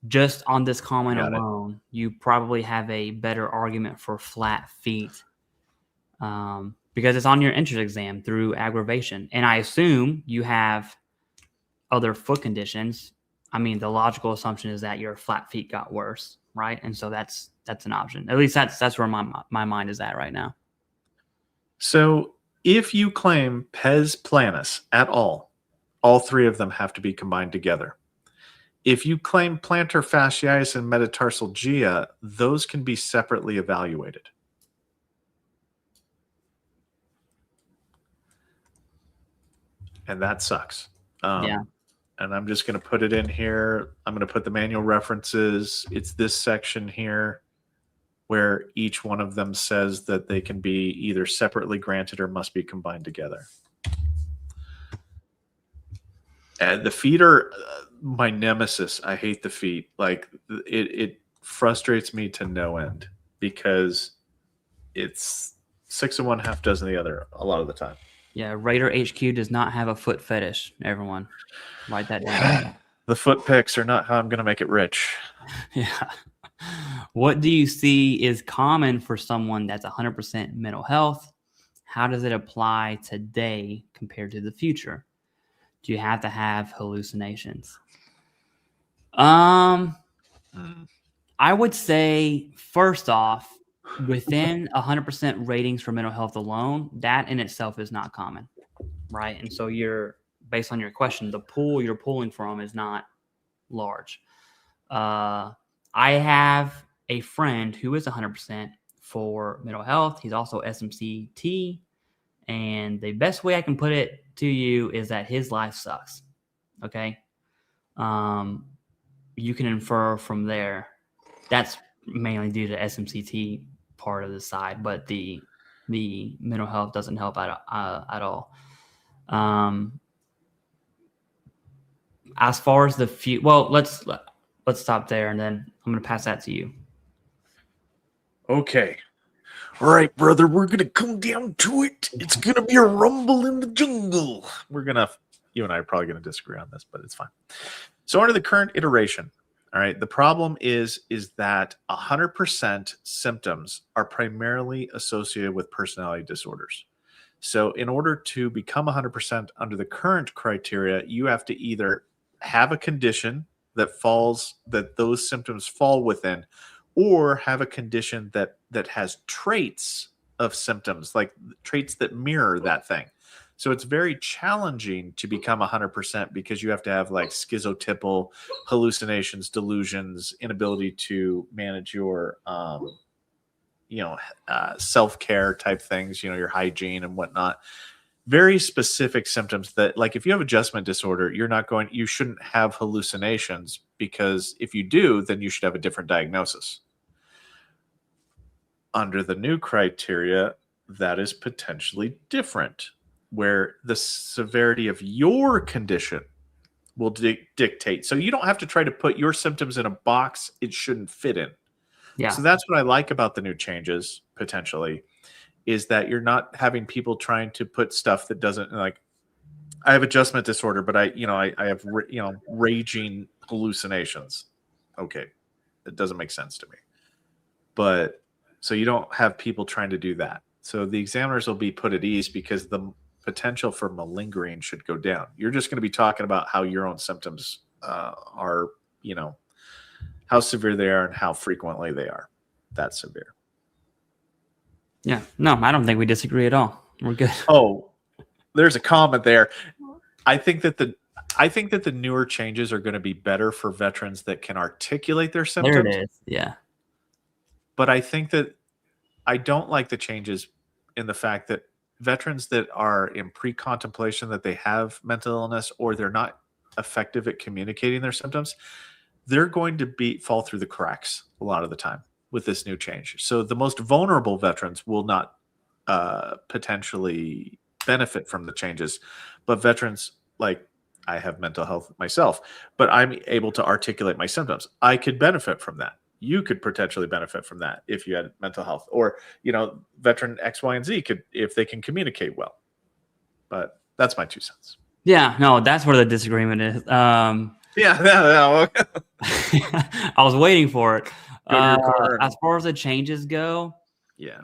just on this comment alone, you probably have a better argument for flat feet because it's on your entrance exam through aggravation. And I assume you have other foot conditions. I mean, the logical assumption is that your flat feet got worse, right? And so that's an option. At least that's where my mind is at right now. So if you claim pes planus at all three of them have to be combined together. If you claim plantar fasciitis and metatarsalgia, those can be separately evaluated. And that sucks. And I'm just going to put it in here. I'm going to put the manual references. It's this section here where each one of them says that they can be either separately granted or must be combined together. And the feet are my nemesis. I hate the feet. Like it frustrates me to no end because it's 6 of one, half dozen of the other a lot of the time. Yeah, RATER HQ does not have a foot fetish. Everyone, write that down. The foot pics are not how I'm going to make it rich. Yeah. What do you see is common for someone that's 100% mental health? How does it apply today compared to the future? Do you have to have hallucinations? I would say, first off, within 100% ratings for mental health alone, that in itself is not common, right? And so you're, based on your question, the pool you're pulling from is not large. I have a friend who is 100% for mental health. He's also SMCT. And the best way I can put it to you is that his life sucks. Okay. You can infer from there. That's mainly due to SMCT part of the side, but the mental health doesn't help at all. As far as the few, well, let's stop there, and then I'm going to pass that to you. Okay. All right, brother, we're going to come down to it. It's going to be a rumble in the jungle. You and I are probably going to disagree on this, but it's fine. So under the current iteration, all right, the problem is that 100% symptoms are primarily associated with personality disorders. So in order to become 100% under the current criteria, you have to either have a condition that those symptoms fall within, or have a condition that has traits of symptoms, like traits that mirror that thing. So it's very challenging to become 100% because you have to have like schizotypal hallucinations, delusions, inability to manage your, self-care type things, your hygiene and whatnot. Very specific symptoms that, like, if you have adjustment disorder, you shouldn't have hallucinations, because if you do, then you should have a different diagnosis. Under the new criteria, that is potentially different, where the severity of your condition will dictate. So you don't have to try to put your symptoms in a box it shouldn't fit in. Yeah. So that's what I like about the new changes, potentially, is that you're not having people trying to put stuff that doesn't, like, I have adjustment disorder, but I have raging hallucinations. Okay. It doesn't make sense to me. But so you don't have people trying to do that. So the examiners will be put at ease, because the potential for malingering should go down. You're just going to be talking about how your own symptoms are, how severe they are and how frequently they are that severe. Yeah. No, I don't think we disagree at all. We're good. Oh, there's a comment there. I think that the newer changes are going to be better for veterans that can articulate their symptoms. There it is. Yeah. But I think that I don't like the changes in the fact that veterans that are in pre-contemplation that they have mental illness, or they're not effective at communicating their symptoms, they're going to fall through the cracks a lot of the time with this new change. So the most vulnerable veterans will not potentially benefit from the changes, but veterans, like, I have mental health myself, but I'm able to articulate my symptoms. I could benefit from that. You could potentially benefit from that if you had mental health, or, veteran X, Y, and Z could, if they can communicate well. But that's my 2 cents. Yeah, no, that's where the disagreement is. Yeah. I was waiting for it. As far as the changes go, yeah.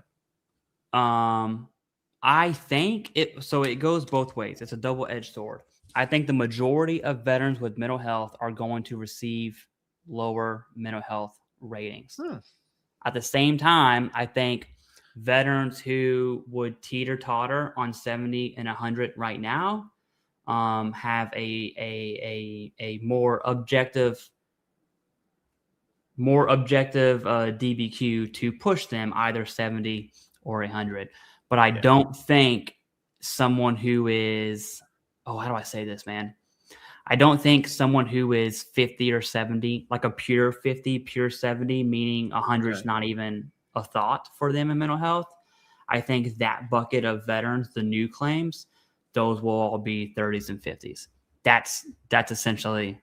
I think it goes both ways. It's a double-edged sword. I think the majority of veterans with mental health are going to receive lower mental health ratings. At the same time, I think veterans who would teeter-totter on 70 and 100 right now have a more objective DBQ to push them either 70 or 100. But I don't think someone who is, how do I say this, man? I don't think someone who is 50 or 70, like a pure 50, pure 70, meaning 100 is not even a thought for them in mental health. I think that bucket of veterans, the new claims, those will all be 30s and 50s. That's essentially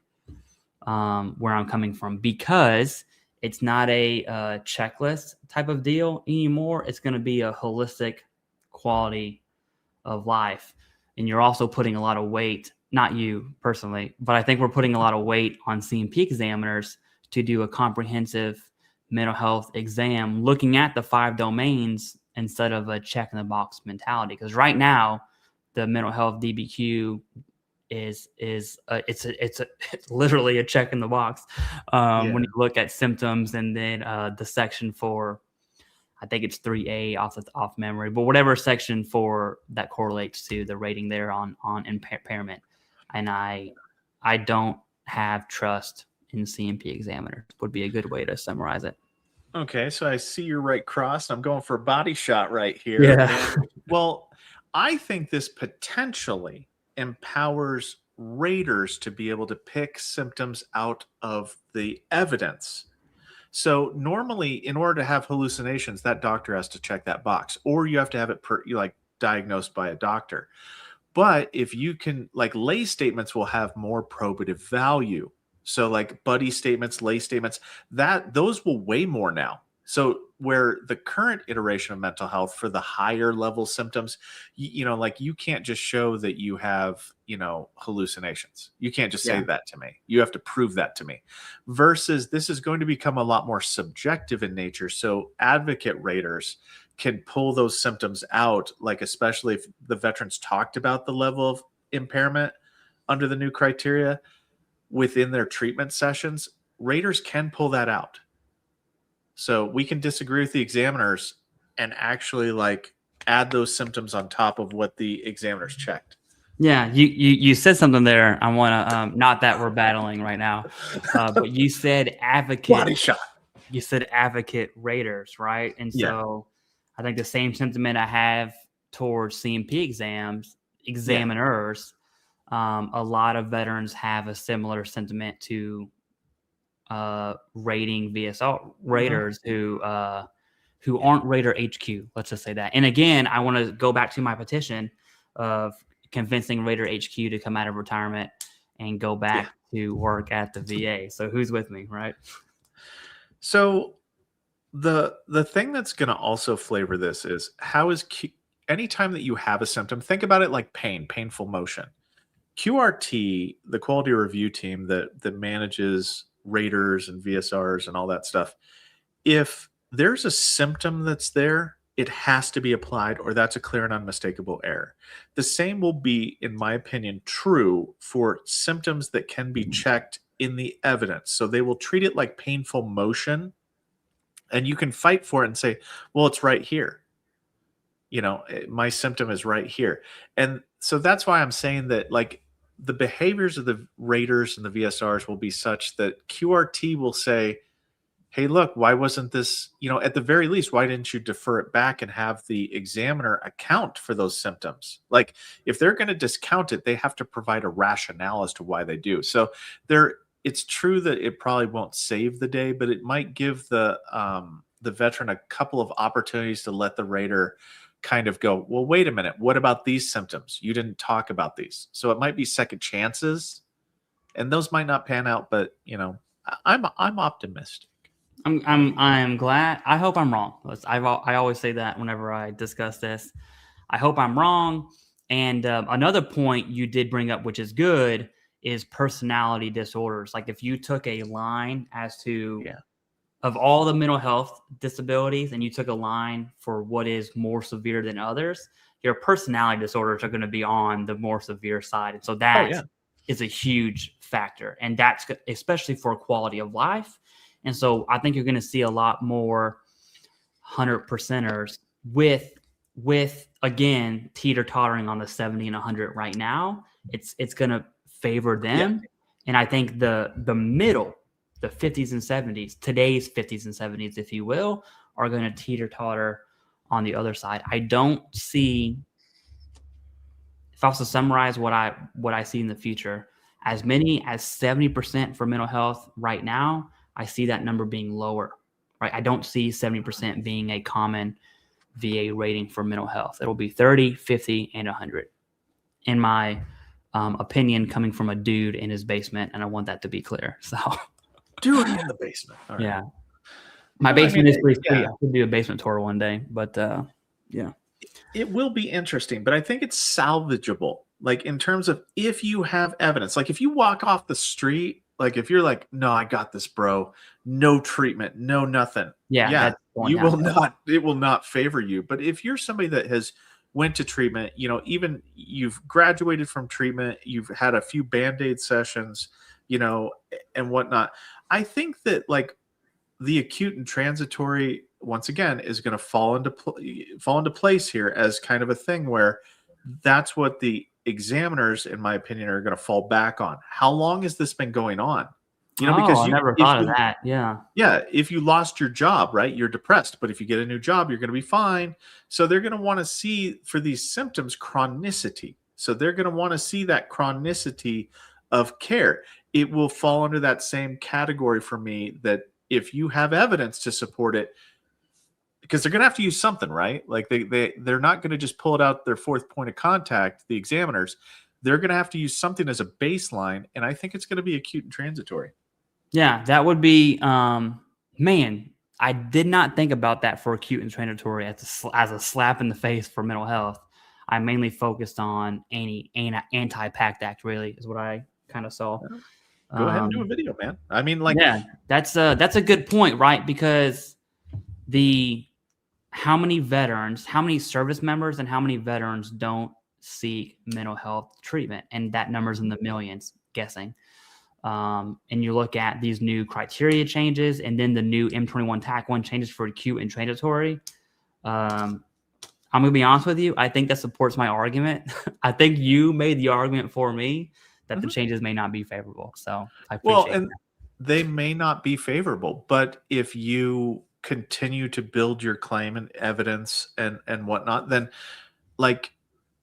where I'm coming from, because it's not a checklist type of deal anymore. It's going to be a holistic quality of life. And you're also putting a lot of weight, not you personally, but I think we're putting a lot of weight on CMP examiners to do a comprehensive mental health exam looking at the 5 domains instead of a check in the box mentality. Because right now, the mental health DBQ it's literally a check in the box when you look at symptoms, and then the section for, I think it's 3A off memory, but whatever section for that correlates to the rating there on impairment. And I don't have trust in CMP examiners would be a good way to summarize it. Okay, so I see your right cross. I'm going for a body shot right here. Yeah. And, well, I think this potentially empowers raters to be able to pick symptoms out of the evidence. So normally, in order to have hallucinations, that doctor has to check that box, or you have to have it diagnosed by a doctor. But if you can, like, lay statements will have more probative value. So like buddy statements, lay statements, those will weigh more now. So where the current iteration of mental health for the higher level symptoms, like you can't just show that you have, hallucinations. You can't just say that to me. You have to prove that to me. Versus this is going to become a lot more subjective in nature. So advocate raters can pull those symptoms out, like especially if the veterans talked about the level of impairment under the new criteria within their treatment sessions, raters can pull that out. So we can disagree with the examiners and actually add those symptoms on top of what the examiners checked. Yeah, you said something there. I want to, not that we're battling right now, but you said advocate. Body shot. You said advocate raters, right? And so I think the same sentiment I have towards CMP examiners, a lot of veterans have a similar sentiment to rating VSO raters who aren't Rater HQ. Let's just say that. And again, I want to go back to my petition of convincing Rater HQ to come out of retirement and go back to work at the VA. So who's with me, right? So the thing that's going to also flavor this is anytime that you have a symptom, think about it like painful motion. QRT, the quality review team that manages raters and VSRs and all that stuff, if there's a symptom that's there, it has to be applied, or that's a clear and unmistakable error. The same will be, in my opinion, true for symptoms that can be checked in the evidence. So they will treat it like painful motion, and you can fight for it and say, well, it's right here. My symptom is right here. And so that's why I'm saying that the behaviors of the raters and the VSRs will be such that QRT will say, hey, look, why wasn't this, at the very least, why didn't you defer it back and have the examiner account for those symptoms? If they're going to discount it, they have to provide a rationale as to why they do. So it's true that it probably won't save the day, but it might give the veteran a couple of opportunities to let the rater kind of go, well, wait a minute, what about these symptoms? You didn't talk about these. So it might be second chances, and those might not pan out, but I'm optimistic. I'm glad. I hope I'm wrong. I always say that whenever I discuss this. I hope I'm wrong. And another point you did bring up, which is good, is personality disorders. Like if you took a line as to of all the mental health disabilities, and you took a line for what is more severe than others, your personality disorders are going to be on the more severe side. And so that is a huge factor. And that's especially for quality of life. And so I think you're going to see a lot more 100%ers with again, teeter-tottering on the 70 and 100 right now. It's going to favor them. Yeah. And I think the middle, the 50s and 70s, today's 50s and 70s, if you will, are going to teeter-totter on the other side. I don't see, if I was to summarize what I see in the future, as many as 70% for mental health right now, I see that number being lower, right? I don't see 70% being a common VA rating for mental health. It'll be 30, 50, and 100. In my opinion, coming from a dude in his basement, and I want that to be clear. So, dude in the basement. All right. Yeah, my basement is pretty sweet. I could do a basement tour one day, but yeah, it will be interesting. But I think it's salvageable. Like in terms of if you have evidence, like if you walk off the street Like if you're like, no, I got this, bro. No treatment, no nothing. Yeah, that's going you will down. not. It will not favor you. But if you're somebody that has went to treatment, you know, even you've graduated from treatment, you've had a few Band-Aid sessions, you know, and whatnot. I think that like the acute and transitory, once again, is going to fall into place here as kind of a thing where that's what the examiners, in my opinion, are going to fall back on. How long has this been going on? You know, because I never thought of that. Yeah. Yeah, if you lost your job, right, you're depressed. But if you get a new job, you're going to be fine. So they're going to want to see for these symptoms chronicity. So they're going to want to see that chronicity of care. It will fall under that same category for me that if you have evidence to support it, because they're going to have to use something, right? Like they're not going to just pull it out their fourth point of contact, the examiners. They're going to have to use something as a baseline, and I think it's going to be acute and transitory. Yeah, that would be, man, I did not think about that for acute and transitory as a slap in the face for mental health. I mainly focused on anti-PACT Act, really, is what I kind of saw. Go ahead and do a video, man. I mean, like, yeah, that's a good point, right? Because how many service members and how many veterans don't seek mental health treatment? And that number's in the millions, guessing. And you look at these new criteria changes and then the new M21 TAC 1 changes for acute and transitory. I'm going to be honest with you. I think that supports my argument. I think you made the argument for me that the changes may not be favorable. So I appreciate that. They may not be favorable, but if you continue to build your claim and evidence and whatnot, then like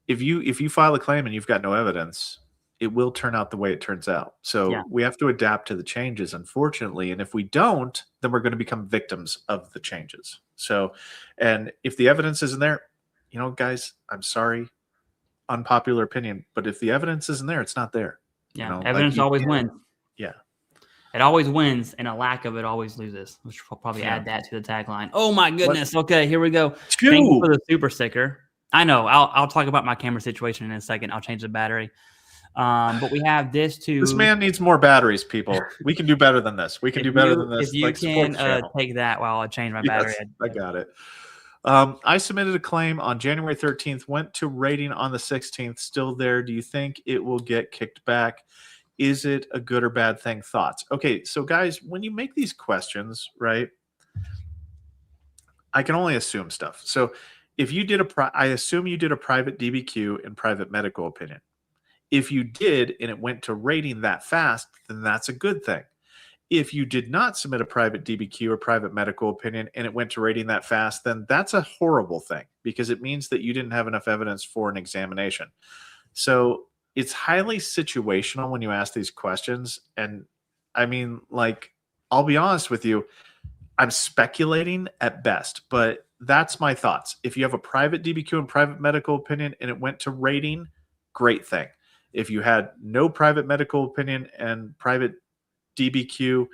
if you file a claim and you've got no evidence, it will turn out the way it turns out. So we have to adapt to the changes, unfortunately. And if we don't, then we're going to become victims of the changes. So, and if the evidence isn't there, you know, guys, I'm sorry, unpopular opinion, but if the evidence isn't there, it's not there. Yeah, you know, evidence always wins. Yeah. It always wins, and a lack of it always loses. Which will probably add that to the tagline. Oh my goodness! Okay, here we go. Thank you for the super sticker. I know. I'll talk about my camera situation in a second. I'll change the battery. But we have this too. This man needs more batteries, people. We can do better than this. We can do better than this. If you can take that while I change my battery. I got it. I submitted a claim on January 13th, went to rating on the 16th, still there. Do you think it will get kicked back? Is it a good or bad thing? Thoughts? Okay, so guys, when you make these questions, right, I can only assume stuff. So if you did I assume you did a private DBQ and private medical opinion. If you did and it went to rating that fast, then that's a good thing. If you did not submit a private DBQ or private medical opinion and it went to rating that fast, then that's a horrible thing because it means that you didn't have enough evidence for an examination. So it's highly situational when you ask these questions. And I mean, like, I'll be honest with you, I'm speculating at best, but that's my thoughts. If you have a private DBQ and private medical opinion and it went to rating, great thing. If you had no private medical opinion and private DBQ,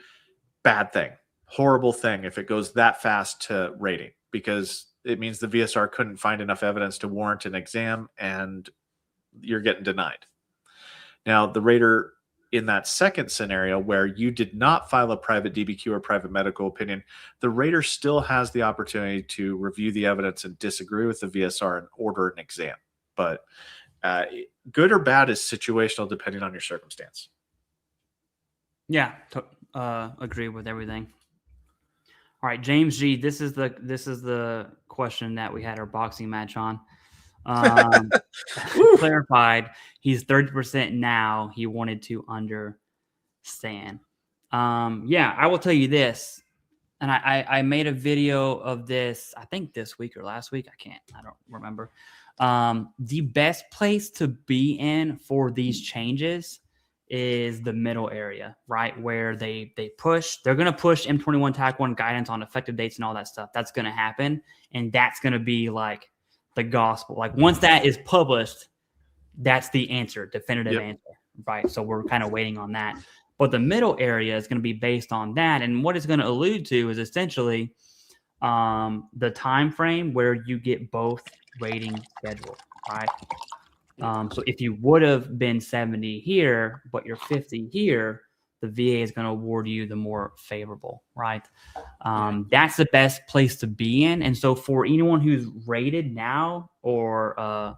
bad thing, horrible thing if it goes that fast to rating, because it means the VSR couldn't find enough evidence to warrant an exam and you're getting denied. Now, the rater in that second scenario where you did not file a private DBQ or private medical opinion, the rater still has the opportunity to review the evidence and disagree with the VSR and order an exam. But good or bad is situational depending on your circumstance. Yeah, agree with everything. All right, James G. This is the question that we had our boxing match on. Clarified, he's 30% now. He wanted to understand. Yeah, I will tell you this, and I made a video of this. I think this week or last week. I don't remember. The best place to be in for these changes is the middle area, right? Where they're going to push M21 TAC 1 guidance on effective dates and all that stuff. That's going to happen. And that's going to be like the gospel. Like once that is published, that's the answer, definitive answer, right? So we're kind of waiting on that. But the middle area is going to be based on that. And what it's going to allude to is essentially the time frame where you get both rating scheduled, right? So if you would have been 70 here, but you're 50 here, the VA is going to award you, the more favorable, right? That's the best place to be in. And so for anyone who's rated now, or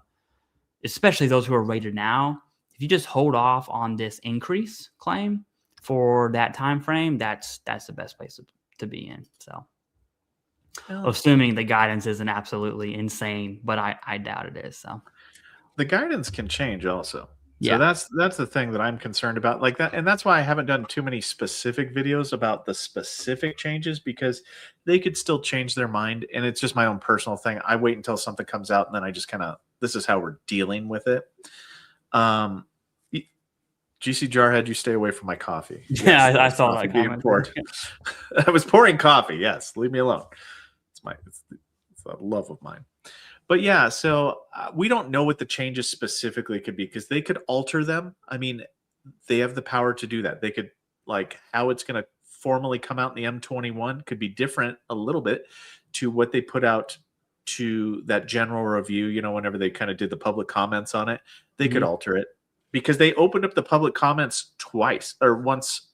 especially those who are rated now, if you just hold off on this increase claim for that time frame, that's the best place to be in. So assuming the guidance isn't absolutely insane, but I doubt it is. So the guidance can change also. Yeah. So that's the thing that I'm concerned about, like that, and that's why I haven't done too many specific videos about the specific changes, because they could still change their mind, and it's just my own personal thing. I wait until something comes out, and then I just kind of, this is how we're dealing with it. GC Jarhead, you stay away from my coffee. Yeah, Yes, I saw coffee that being comment. poured. I was pouring coffee. Yes, leave me alone. It's a love of mine. But yeah, so we don't know what the changes specifically could be, because they could alter them. I mean, they have the power to do that. They could, like, how it's going to formally come out in the M21 could be different a little bit to what they put out to that general review, you know, whenever they kind of did the public comments on it. They could alter it, because they opened up the public comments twice, or once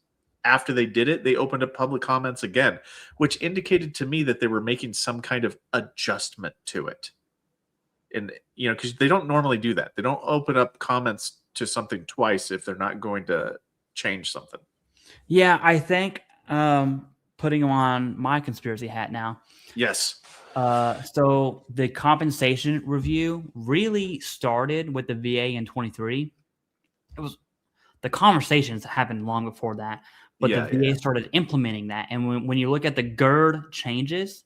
after they did it, they opened up public comments again, which indicated to me that they were making some kind of adjustment to it. And, you know, because they don't normally do that. They don't open up comments to something twice if they're not going to change something. Yeah, I think putting on my conspiracy hat now. Yes. So the compensation review really started with the VA in 23. It was, the conversations happened long before that, but the VA started implementing that. And when you look at the GERD changes,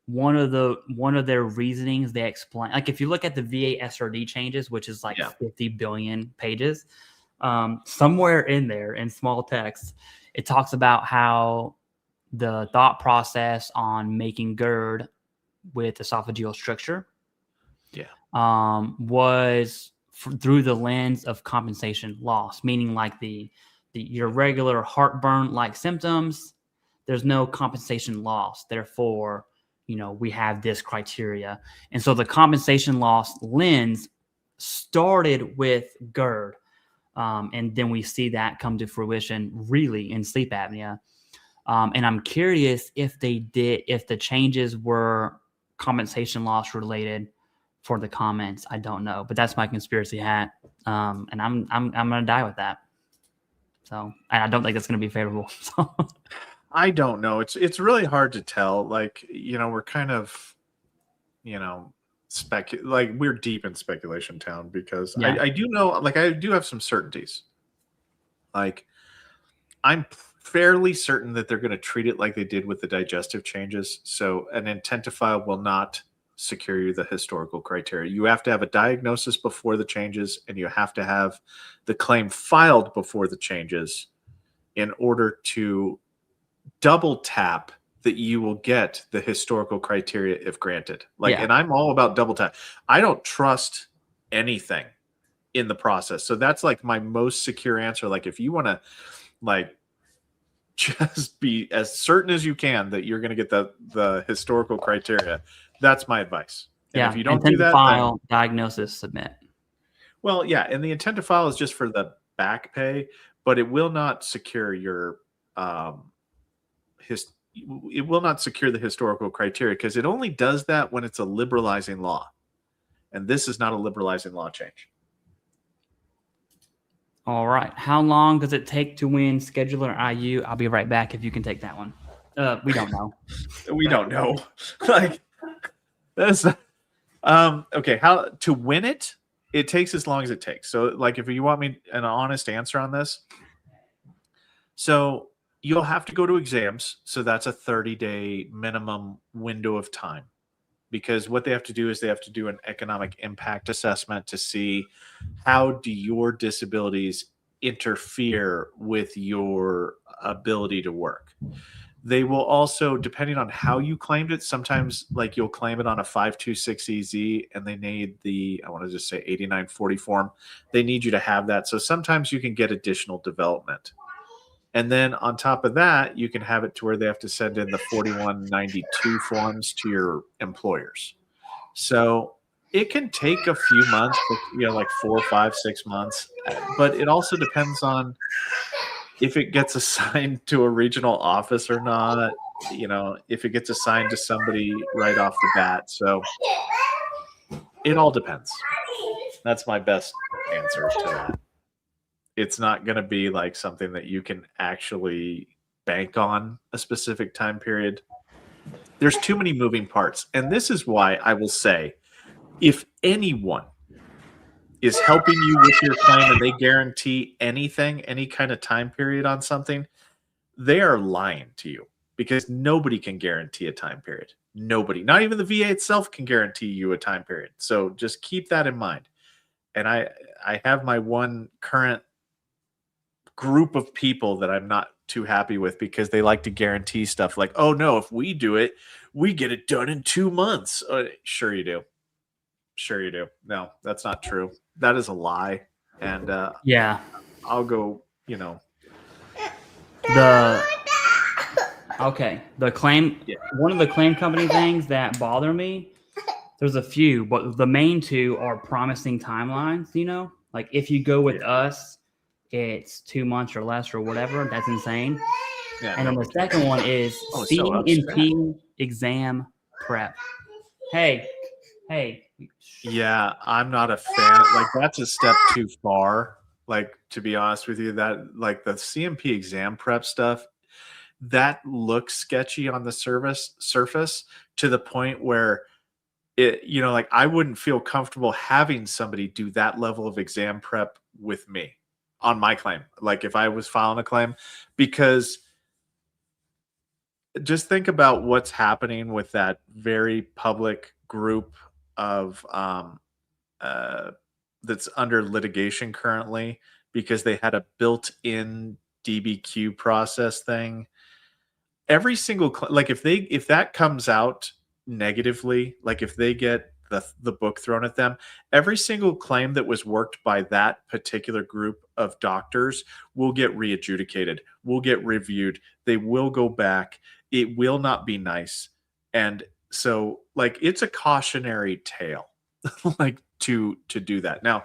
one of their reasonings they explain, like if you look at the VA SRD changes, which is like 50 billion pages, somewhere in there in small text, it talks about how the thought process on making GERD with esophageal stricture was through the lens of compensation loss, meaning like your regular heartburn like symptoms, there's no compensation loss, therefore, you know, we have this criteria. And so the compensation loss lens started with GERD. And then we see that come to fruition really in sleep apnea. And I'm curious if the changes were compensation loss related for the comments. I don't know, but that's my conspiracy hat. And I'm going to die with that. So, and I don't think that's going to be favorable. So. I don't know. It's really hard to tell. Like, you know, we're kind of, you know, like we're deep in speculation town, because I do know, like, I do have some certainties. Like, I'm fairly certain that they're going to treat it like they did with the digestive changes. So an intent to file will not secure you the historical criteria. You have to have a diagnosis before the changes, and you have to have the claim filed before the changes in order to double tap that you will get the historical criteria if granted. Like, and I'm all about double tap. I don't trust anything in the process. So that's like my most secure answer. Like, if you want to, like, just be as certain as you can that you're going to get the historical criteria, that's my advice. And if you don't do that, file, diagnosis, submit. Well, yeah, and the intent to file is just for the back pay, but it will not secure your it will not secure the historical criteria, because it only does that when it's a liberalizing law, and this is not a liberalizing law change. All right. How long does it take to win scheduler IU? I'll be right back if you can take that one. We don't know. We don't know. Like, that's okay. How to win it? It takes as long as it takes. So, like, if you want me an honest answer on this, so you'll have to go to exams. So that's a 30-day minimum window of time, because what they have to do is they have to do an economic impact assessment to see how do your disabilities interfere with your ability to work. They will also, depending on how you claimed it, sometimes like you'll claim it on a 526EZ and they need the, I want to just say 8940 form. They need you to have that. So sometimes you can get additional development. And then on top of that, you can have it to where they have to send in the 4192 forms to your employers. So it can take a few months, you know, like 4, 5, 6 months. But it also depends on if it gets assigned to a regional office or not, if it gets assigned to somebody right off the bat. So it all depends. That's my best answer to that. It's not going to be like something that you can actually bank on a specific time period. There's too many moving parts. And this is why I will say, if anyone is helping you with your claim and they guarantee anything, any kind of time period on something, they are lying to you, because nobody can guarantee a time period. Nobody, not even the VA itself, can guarantee you a time period. So just keep that in mind. And I have my one current group of people that I'm not too happy with, because they like to guarantee stuff like, oh no, if we do it, we get it done in 2 months. Sure you do. Sure you do. No, that's not true. That is a lie. And Yeah. I'll go, Okay. The claim, one of the claim company things that bother me, there's a few, but the main two are promising timelines, like if you go with us, it's 2 months or less or whatever. That's insane. Yeah, and then the second one is CMP exam prep. Hey. Yeah, I'm not a fan. Like, that's a step too far. Like, to be honest with you, that like the CMP exam prep stuff, that looks sketchy on the surface to the point where it, like I wouldn't feel comfortable having somebody do that level of exam prep with me on my claim. Like if I was filing a claim, because just think about what's happening with that very public group of that's under litigation currently, because they had a built-in DBQ process thing. Every single like if that comes out negatively, like if they get the book thrown at them, every single claim that was worked by that particular group of doctors will get readjudicated, will get reviewed, they will go back, it will not be nice. And so like it's a cautionary tale like to do that. Now,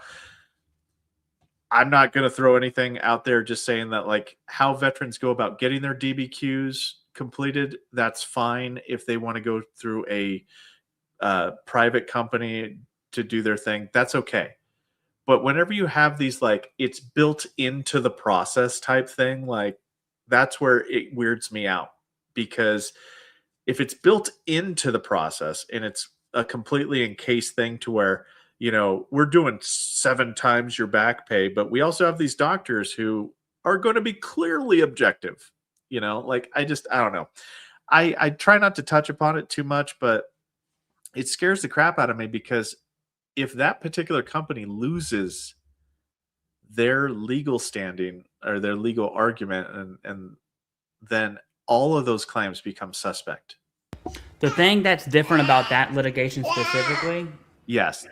I'm not going to throw anything out there just saying that like how veterans go about getting their DBQs completed, that's fine. If they want to go through a private company to do their thing, that's okay. But whenever you have these like it's built into the process type thing, like that's where it weirds me out. Because if it's built into the process and it's a completely encased thing to where, we're doing 7 times your back pay, but we also have these doctors who are going to be clearly objective, like I don't know. I try not to touch upon it too much, but it scares the crap out of me, because if that particular company loses their legal standing or their legal argument, and then all of those claims become suspect. The thing that's different about that litigation specifically, yes,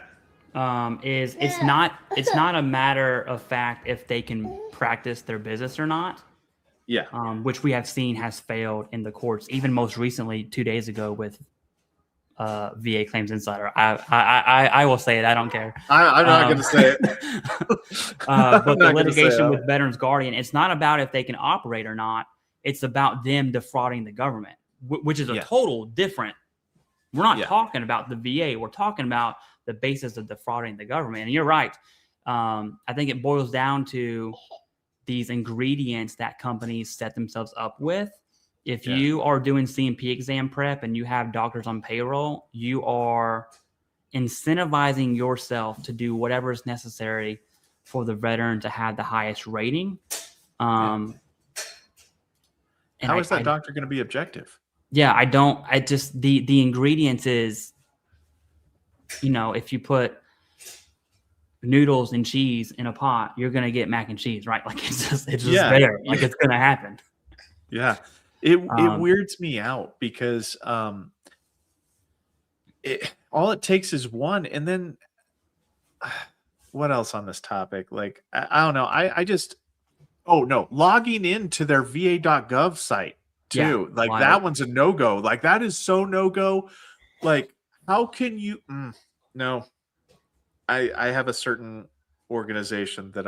is it's not a matter of fact if they can practice their business or not. Yeah. Which we have seen has failed in the courts, even most recently 2 days ago with VA Claims Insider. I will say it. I don't care. I'm not going to say it. But the litigation with Veterans Guardian, it's not about if they can operate or not. It's about them defrauding the government, which is a total different. We're not talking about the VA. We're talking about the basis of defrauding the government. And you're right. I think it boils down to these ingredients that companies set themselves up with. If you are doing CMP exam prep and you have doctors on payroll, you are incentivizing yourself to do whatever is necessary for the veteran to have the highest rating. How is that doctor going to be objective? Yeah, I just, the ingredients is, if you put noodles and cheese in a pot, you're going to get mac and cheese, right? Like it's just there. Like it's going to happen. Yeah. It weirds me out, because all it takes is one. And then what else on this topic? Like, I don't know. I just, logging into their va.gov site too. Like that one's a no-go. Like that is so no-go. Like how can you, no, I have a certain organization that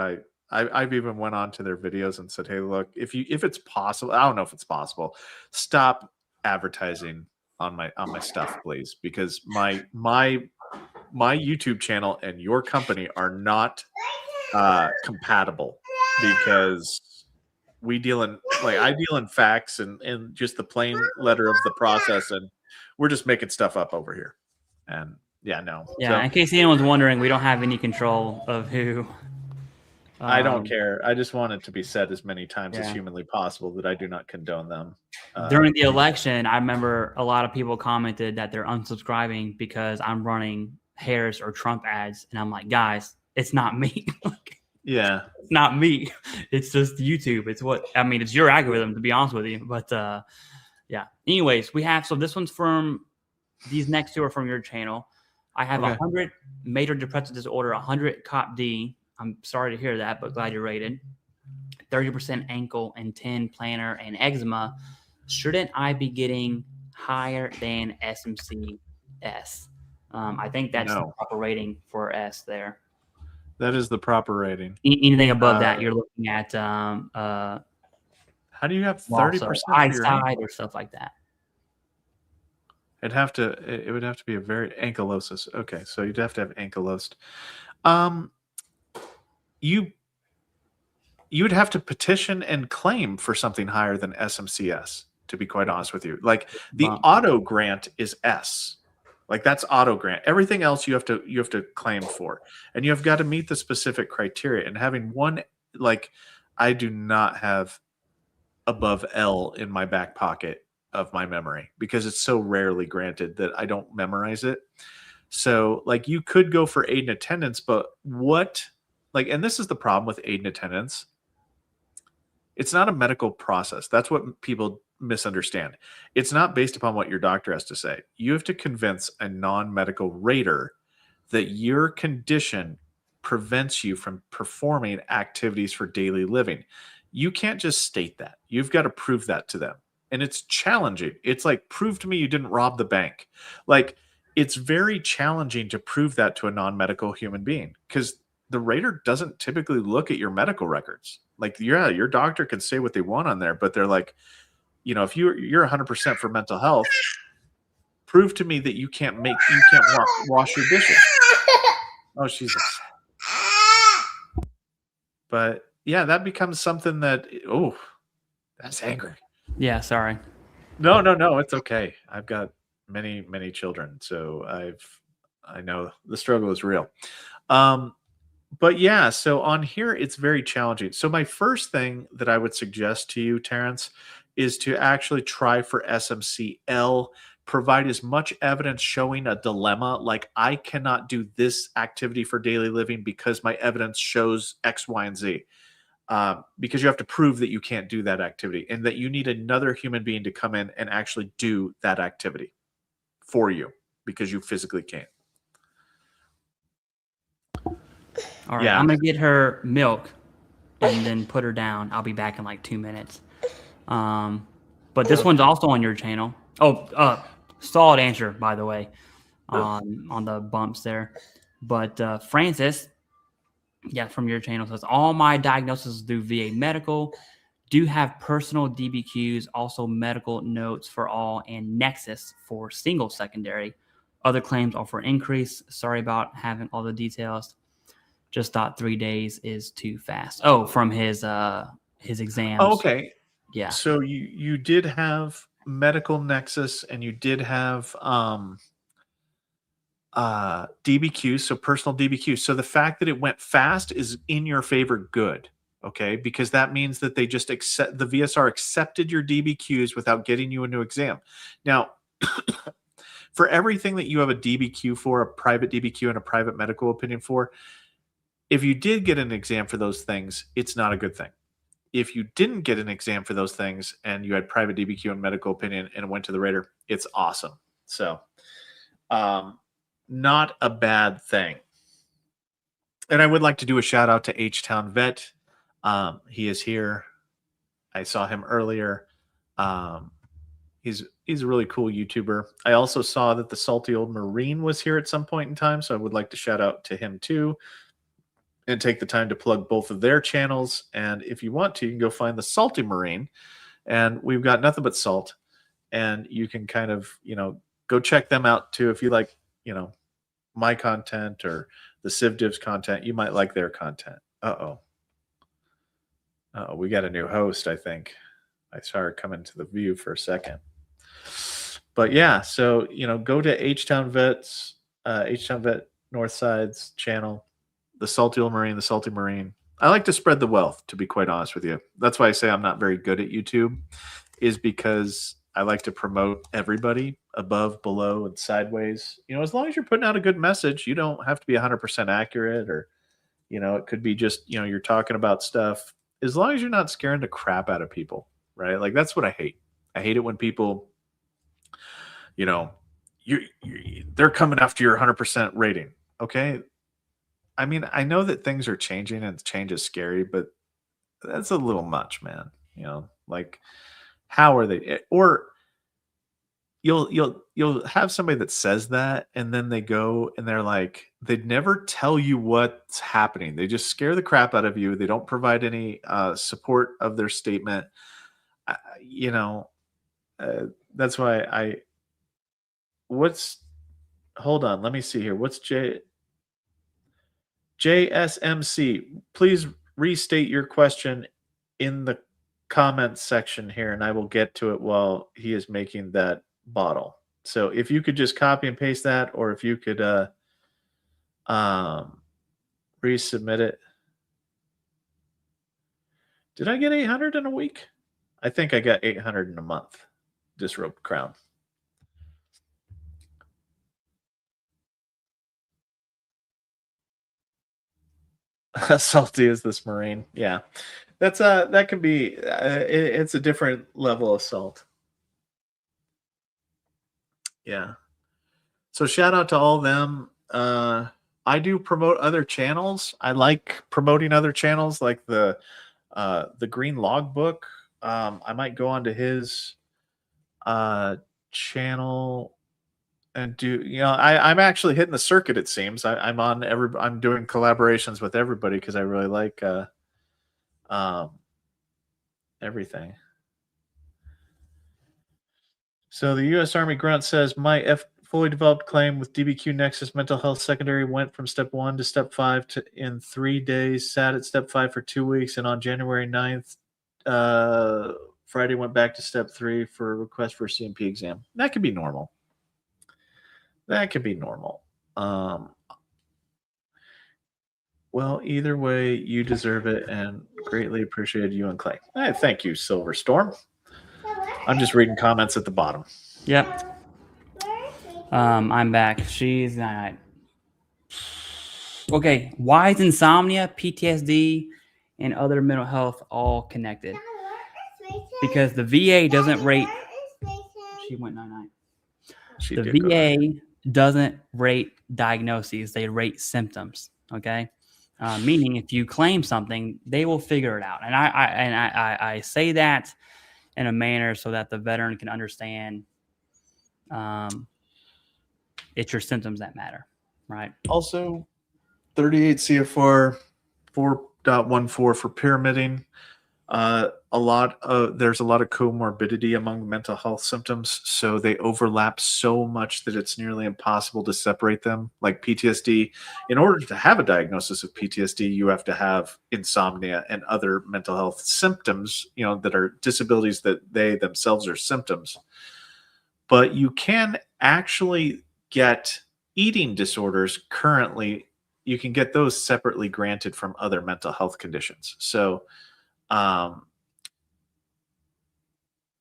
I've even went on to their videos and said, hey, look, if it's possible, I don't know if it's possible, stop advertising on my stuff, please, because my YouTube channel and your company are not compatible, because I deal in facts and just the plain letter of the process, and we're just making stuff up over here. And yeah, no. Yeah, in case anyone's wondering, we don't have any control of who. I don't care. I just want it to be said as many times as humanly possible that I do not condone them. During the election, I remember a lot of people commented that they're unsubscribing because I'm running Harris or Trump ads. And I'm like, guys, it's not me. Yeah. It's not me. It's just YouTube. It's your algorithm, to be honest with you. But yeah. Anyways, so this one's these next two are from your channel. I have 100 major depressive disorder, 100 COPD. I'm sorry to hear that, but glad you're rated. 30% ankle and 10 plantar and eczema. Shouldn't I be getting higher than SMC S? I think that's the proper rating for S there. That is the proper rating. Anything above that, you're looking at how do you have 30% eyesight or stuff like that? It would have to be a very ankylosis. Okay, so you'd have to have ankylosed. You would have to petition and claim for something higher than SMCS, to be quite honest with you. Like the auto grant is S. Like that's auto grant. Everything else you have to claim for. And you have got to meet the specific criteria. And having one, like I do not have above L in my back pocket of my memory because it's so rarely granted that I don't memorize it. So like you could go for aid and attendance, but and this is the problem with aid and attendance. It's not a medical process. That's what people misunderstand. It's not based upon what your doctor has to say. You have to convince a non-medical rater that your condition prevents you from performing activities for daily living. You can't just state that. You've got to prove that to them. And it's challenging. It's like, prove to me you didn't rob the bank. Like, it's very challenging to prove that to a non-medical human being because the rater doesn't typically look at your medical records. Like, your doctor can say what they want on there, but they're like, if you're 100% for mental health, prove to me that you can't wash your dishes. Oh, Jesus. But yeah, that becomes something that, that's angry. Yeah, sorry. No, it's okay. I've got many, many children, so I know the struggle is real. But yeah, so on here, it's very challenging. So my first thing that I would suggest to you, Terrence, is to actually try for SMCL, provide as much evidence showing a dilemma, like I cannot do this activity for daily living because my evidence shows X, Y, and Z. Because you have to prove that you can't do that activity and that you need another human being to come in and actually do that activity for you because you physically can't. All right, I'm going to get her milk and then put her down. I'll be back in like 2 minutes. But this one's also on your channel. Solid answer, by the way, on the bumps there. But Francis, from your channel, says, all my diagnoses through VA Medical, do have personal DBQs, also medical notes for all, and Nexus for single secondary. Other claims are for increase. Sorry about having all the details. Just thought 3 days is too fast. Oh, from his exams. Oh, okay. Yeah. So you did have medical Nexus and you did have DBQ, so personal DBQ. So the fact that it went fast is in your favor good, okay? Because that means that they just the VSR accepted your DBQs without getting you a new exam. Now, for everything that you have a DBQ for, a private DBQ and a private medical opinion for, if you did get an exam for those things, it's not a good thing. If you didn't get an exam for those things and you had private DBQ and medical opinion and went to the rater, it's awesome. So, not a bad thing. And I would like to do a shout out to H-Town Vet. He is here. I saw him earlier. He's a really cool YouTuber. I also saw that the Salty Old Marine was here at some point in time, so I would like to shout out to him too. and take the time to plug both of their channels. And if you want to, you can go find the Salty Marine, and we've got nothing but salt. And you can kind of, go check them out too. If you like, my content or the TheCivDiv's content, you might like their content. Uh-oh, we got a new host, I think. I saw her come into the view for a second. But yeah, so, go to H-Town Vets, H-Town Vet Northside's channel, the Salty Marine. I like to spread the wealth, to be quite honest with you. That's why I say I'm not very good at YouTube, is because I like to promote everybody above, below, and sideways. As long as you're putting out a good message, you don't have to be 100% accurate, or, it could be just, you're talking about stuff. As long as you're not scaring the crap out of people, right? Like, that's what I hate. I hate it when people, they're coming after your 100% rating. Okay. I mean, I know that things are changing and change is scary, but that's a little much, man. Like, how are they? Or you'll have somebody that says that, and then they go and they're like, they'd never tell you what's happening. They just scare the crap out of you. They don't provide any support of their statement. That's why hold on, let me see here. What's JSMC? Please restate your question in the comments section here, and I will get to it while he is making that bottle. So if you could just copy and paste that, or if you could resubmit it. Did I get 800 in a week? I think I got 800 in a month. Disrobed Crown. Salty as this Marine. Yeah. That's that could be it's a different level of salt. Yeah. So shout out to all them. I do promote other channels. I like promoting other channels, like the Green Logbook. I might go onto his channel and do, I'm actually hitting the circuit, it seems. I'm doing collaborations with everybody because I really like everything. So the U.S. Army grunt says, my fully developed claim with DBQ Nexus mental health secondary went from step 1 to step 5 in 3 days, sat at step 5 for 2 weeks, and on January 9th, Friday went back to step 3 for a request for a CMP exam. That could be normal. That could be normal. Well, either way, you deserve it, and greatly appreciated you and Clay. Thank you, Silver Storm. I'm just reading comments at the bottom. Yep. I'm back. She's not. Okay. Why is insomnia, PTSD, and other mental health all connected? Because the VA doesn't rate. She went 9-9. The VA doesn't rate diagnoses; they rate symptoms. Okay, meaning if you claim something, they will figure it out. And I say that in a manner so that the veteran can understand. It's your symptoms that matter, right? Also, 38 CFR 4.14 for pyramiding. There's a lot of comorbidity among mental health symptoms, so they overlap so much that it's nearly impossible to separate them. Like PTSD, in order to have a diagnosis of PTSD, you have to have insomnia and other mental health symptoms, that are disabilities that they themselves are symptoms. But you can actually get eating disorders currently. You can get those separately granted from other mental health conditions. So,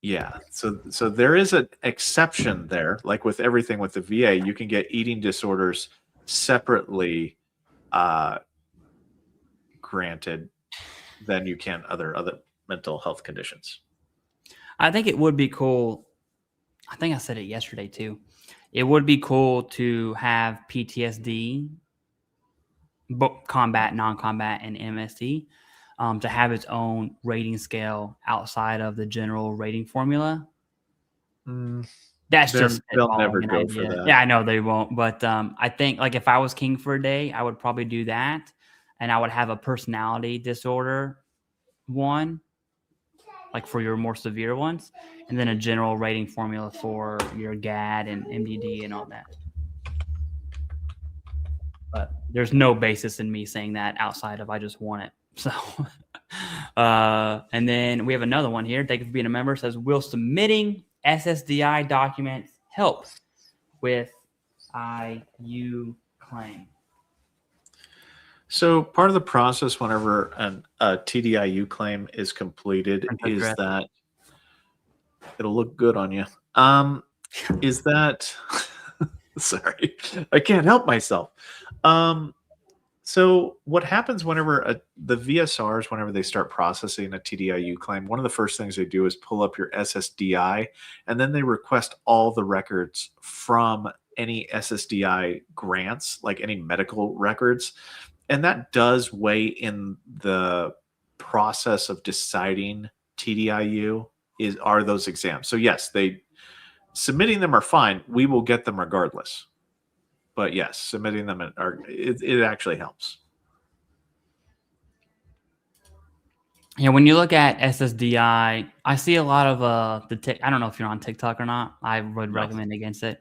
yeah, so there is an exception there. Like with everything with the VA, you can get eating disorders separately granted than you can other mental health conditions. I think it would be cool. I think I said it yesterday too. It would be cool to have PTSD, combat, non-combat, and MSD. To have its own rating scale outside of the general rating formula. That's they'll never go for that. Yeah, I know they won't. But I think, like, if I was king for a day, I would probably do that. and I would have a personality disorder one, like for your more severe ones, and then a general rating formula for your GAD and MDD and all that. But there's no basis in me saying that outside of I just want it. So, and then we have another one here. Thank you for being a member. It says, will submitting SSDI documents help with IU claim? So part of the process whenever a TDIU claim is completed is that it'll look good on you. Is that sorry, I can't help myself. So what happens whenever the VSRs, whenever they start processing a TDIU claim, one of the first things they do is pull up your SSDI, and then they request all the records from any SSDI grants, like any medical records. And that does weigh in the process of deciding TDIU are those exams. So yes, submitting them are fine. We will get them regardless. But yes, submitting them it actually helps. Yeah, when you look at SSDI, I see a lot of I don't know if you're on TikTok or not. I would recommend against it.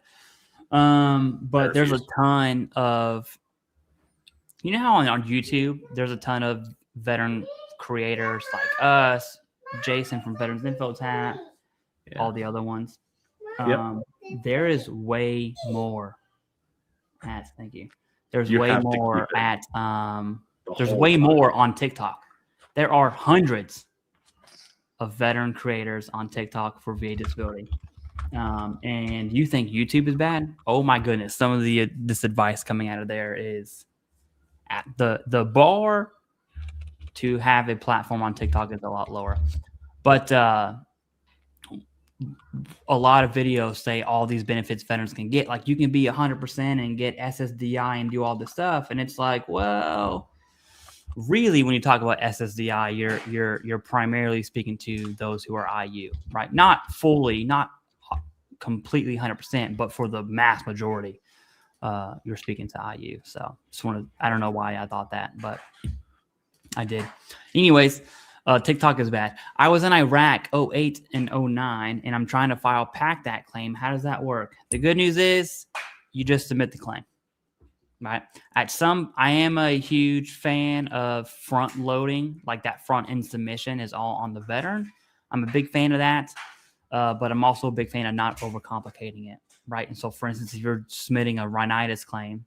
But there's a ton of, you know how on YouTube there's a ton of veteran creators like us, Jason from Veterans Info Tap, all the other ones. There is way more. Thank you. There's way more at there's way more on TikTok. There are hundreds of veteran creators on TikTok for VA disability. And you think YouTube is bad? Oh my goodness. Some of this advice coming out of there is at the bar to have a platform on TikTok is a lot lower. But a lot of videos say all these benefits veterans can get. Like you can be 100% and get SSDI and do all this stuff. And it's like, well, really, when you talk about SSDI, you're primarily speaking to those who are IU, right? Not fully, not completely 100%, but for the mass majority, you're speaking to IU. So I don't know why I thought that, but I did. Anyways, TikTok is bad. I was in Iraq 08 and 09, and I'm trying to file PACT Act claim. How does that work? The good news is you just submit the claim, right? I am a huge fan of front loading, like that front end submission is all on the veteran. I'm a big fan of that, but I'm also a big fan of not overcomplicating it, right? And so, for instance, if you're submitting a rhinitis claim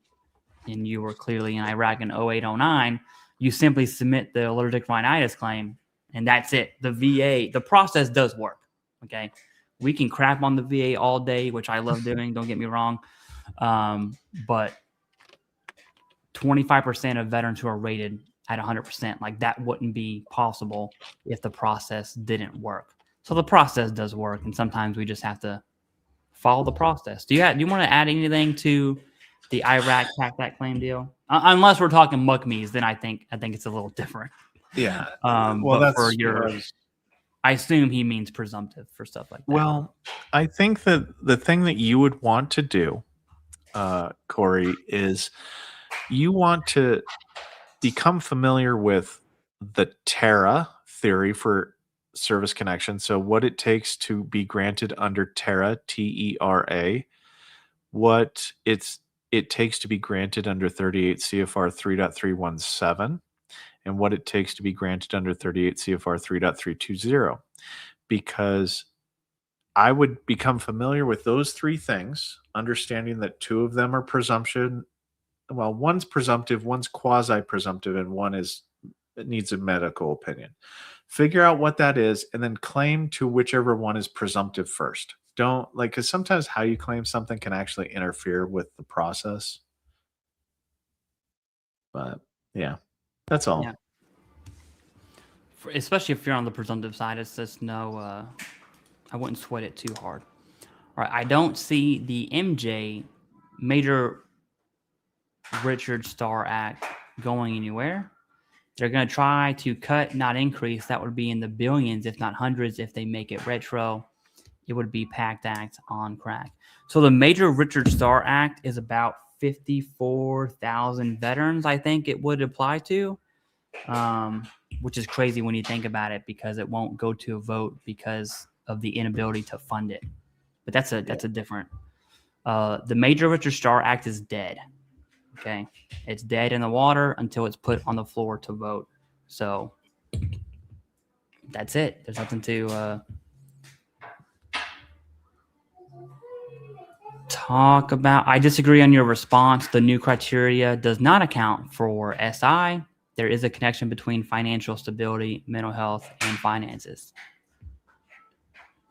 and you were clearly in Iraq in 08, 09, you simply submit the allergic rhinitis claim, and that's it. The process does work, okay? We can crap on the VA all day, which I love doing, don't get me wrong, but 25% of veterans who are rated at 100%, like that wouldn't be possible if the process didn't work. So the process does work, and sometimes we just have to follow the process. Do you want to add anything to the Iraq PACT Act claim deal? Unless we're talking MUCMEs, then I think it's a little different. Yeah. Well, that's for yours. I assume he means presumptive for stuff like that. Well, I think that the thing that you would want to do, Corey, is you want to become familiar with the TERA theory for service connection. So what it takes to be granted under TERA, TERA, what it takes to be granted under 38 CFR 3.317, and what it takes to be granted under 38 CFR 3.320. Because I would become familiar with those three things, understanding that two of them are presumption. Well, one's presumptive, one's quasi-presumptive, and one needs a medical opinion. Figure out what that is, and then claim to whichever one is presumptive first. Because sometimes how you claim something can actually interfere with the process. But yeah, that's all. Yeah. Especially if you're on the presumptive side, it's just I wouldn't sweat it too hard. All right, I don't see the MJ Major Richard Starr Act going anywhere. They're going to try to cut, not increase. That would be in the billions, if not hundreds, if they make it retro. It would be PACT Act on crack. So the Major Richard Starr Act is about 54,000 veterans, I think it would apply to, which is crazy when you think about it, because it won't go to a vote because of the inability to fund it. But that's a different. The Major Richard Starr Act is dead. Okay, it's dead in the water until it's put on the floor to vote. So that's it. There's nothing to talk about. I disagree on your response. The new criteria does not account for SI. There is a connection between financial stability, mental health, and finances.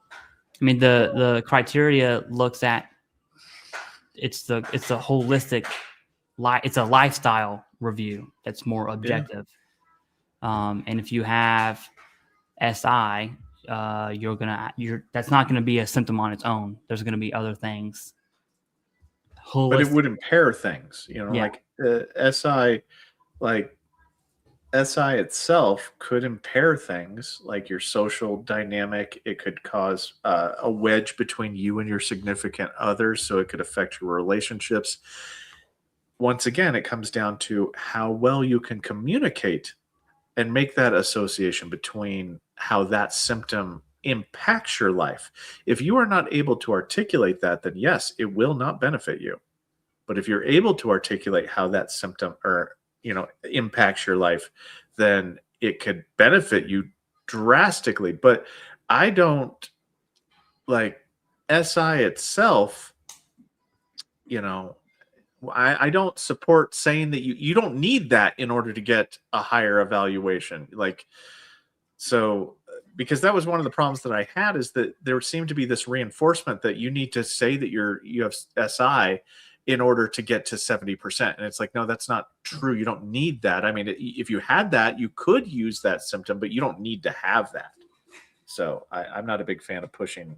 I mean, the criteria looks at it's the holistic, it's a lifestyle review that's more objective. Yeah. And if you have SI, that's not gonna be a symptom on its own. There's gonna be other things. Holistic. But it would impair things, like SI, like SI itself could impair things like your social dynamic. It could cause a wedge between you and your significant others, so it could affect your relationships. Once again, it comes down to how well you can communicate and make that association between how that symptom impacts your life. If you are not able to articulate that, then yes, it will not benefit you. But if you're able to articulate how that symptom impacts your life, then it could benefit you drastically. But I don't like SI itself, I don't support saying that you don't need that in order to get a higher evaluation. Because that was one of the problems that I had, is that there seemed to be this reinforcement that you need to say that you have SI in order to get to 70%. And it's like, no, that's not true. You don't need that. I mean, if you had that, you could use that symptom, but you don't need to have that. So I'm not a big fan of pushing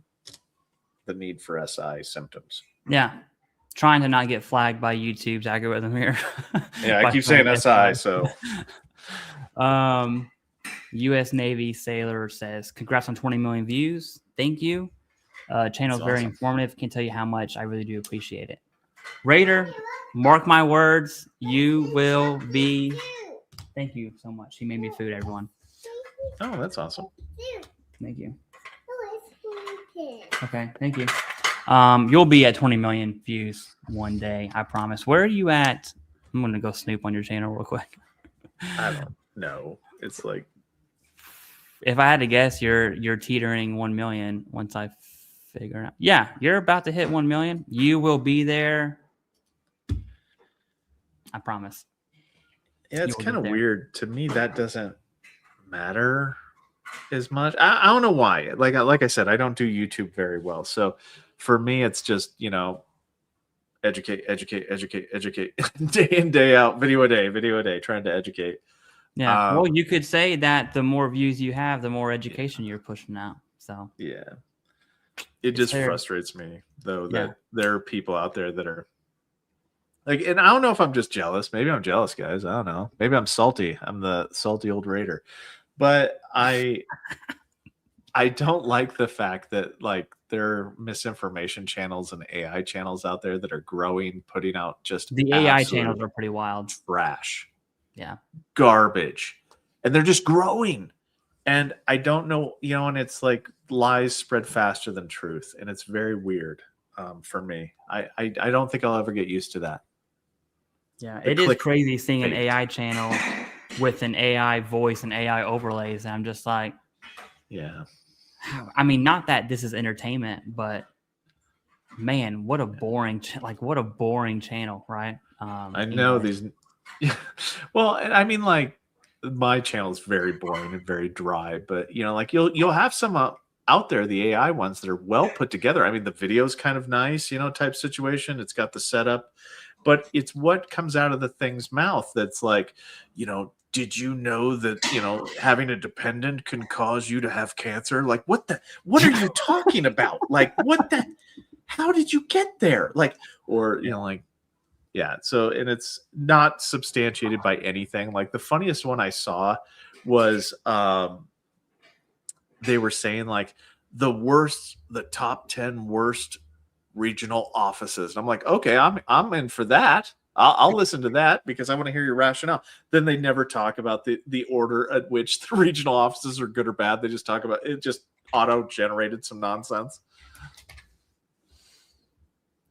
the need for SI symptoms. Yeah. Trying to not get flagged by YouTube's algorithm here. Yeah, I keep saying SI, so. U.S. Navy sailor says, congrats on 20 million views. Thank you. Channel is very informative. Can't tell you how much I really do appreciate it. RATER, mark my words, you will be. Thank you so much. He made me food, everyone. Oh, that's awesome. Thank you. Okay, thank you. You'll be at 20 million views one day, I promise. Where are you at? I'm gonna go snoop on your channel real quick. I don't know. It's like, if I had to guess, you're teetering 1 million once I figure out. Yeah, you're about to hit 1 million. You will be there. I promise. Yeah, it's kind of weird to me. That doesn't matter as much. I don't know why. Like I said, I don't do YouTube very well. So for me, it's just, educate, day in, day out, video a day, trying to educate. Yeah. Well, you could say that the more views you have, the more education you're pushing out. So yeah, it just frustrates me though that there are people out there that are like, and I don't know if I'm just jealous. Maybe I'm jealous, guys. I don't know. Maybe I'm salty. I'm the salty old RATER. But I don't like the fact that there are misinformation channels and AI channels out there that are growing, putting out just the AI channels are pretty wild. Trash. Yeah. Garbage. And they're just growing. And I don't know, and it's like lies spread faster than truth. And it's very weird for me. I don't think I'll ever get used to that. Yeah, it is crazy seeing an AI channel with an AI voice and AI overlays. And I'm just like, yeah. I mean, not that this is entertainment, but man, what a boring, what a boring channel, right? I know these. Well, and I mean, my channel is very boring and very dry, but you'll have some out there, the AI ones that are well put together. I mean, the video's kind of nice, type situation. It's got the setup, but it's what comes out of the thing's mouth that's like, did you know that, having a dependent can cause you to have cancer? Like, what are you talking about? How did you get there? Yeah. So, and it's not substantiated by anything. Like the funniest one I saw was, they were saying the top 10 worst regional offices. And I'm like, okay, I'm in for that. I'll listen to that because I want to hear your rationale. Then they never talk about the order at which the regional offices are good or bad. They just talk about it. Just auto-generated some nonsense.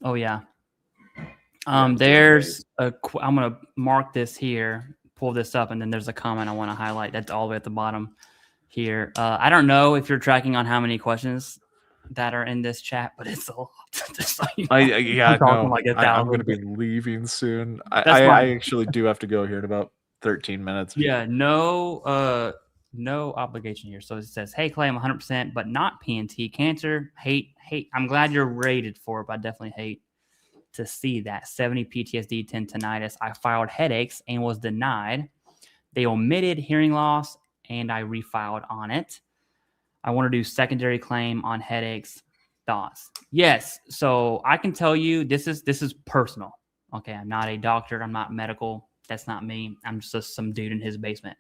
Oh yeah. There's I'm gonna mark this here, pull this up, and then there's a comment I want to highlight. That's all the way at the bottom here. I don't know if you're tracking on how many questions that are in this chat, but it's a lot. Just so you know. Yeah, talking no, like a I'm thousand. going to be leaving soon. That's I fine. actually do have to go here in about 13 minutes. Yeah, no obligation here. So it says, "Hey Clay, I'm 100%, but not PNT cancer. Hate. I'm glad you're rated for it, but I definitely hate to see that 70 PTSD, 10 tinnitus. I filed headaches and was denied. They omitted hearing loss, and I refiled on it. I want to do secondary claim on headaches. Thoughts?" Yes. So I can tell you this is personal. Okay, I'm not a doctor. I'm not medical. That's not me. I'm just some dude in his basement.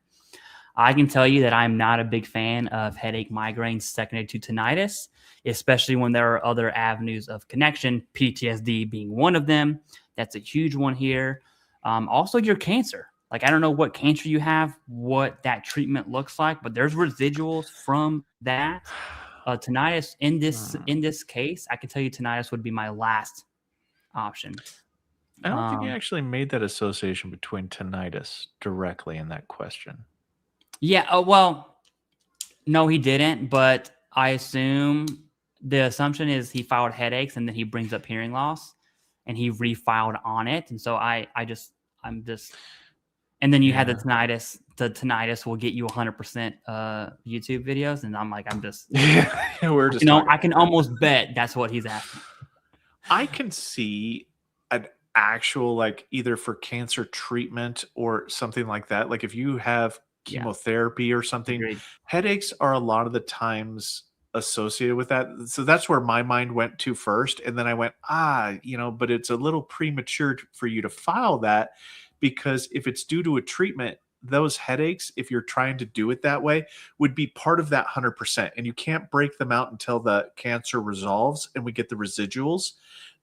I can tell you that I'm not a big fan of headache migraines secondary to tinnitus, especially when there are other avenues of connection, PTSD being one of them. That's a huge one here. Also, your cancer. Like, I don't know what cancer you have, what that treatment looks like, but there's residuals from that. Tinnitus in this case, I can tell you tinnitus would be my last option. I don't think you actually made that association between tinnitus directly in that question. Yeah, well, no, he didn't, but I assume the assumption is he filed headaches and then he brings up hearing loss and he refiled on it. And so I'm just, and then you had the tinnitus. The tinnitus will get you 100% YouTube videos. And I'm like, we're just, I can almost bet that's what he's asking. I can see an actual, like, either for cancer treatment or something like that. Like if you have chemotherapy or something, Agreed. Headaches are a lot of the times associated with that. So that's where my mind went to first. And then I went, but it's a little premature for you to file that, because if it's due to a treatment, those headaches, if you're trying to do it that way, would be part of that 100%. And you can't break them out until the cancer resolves and we get the residuals.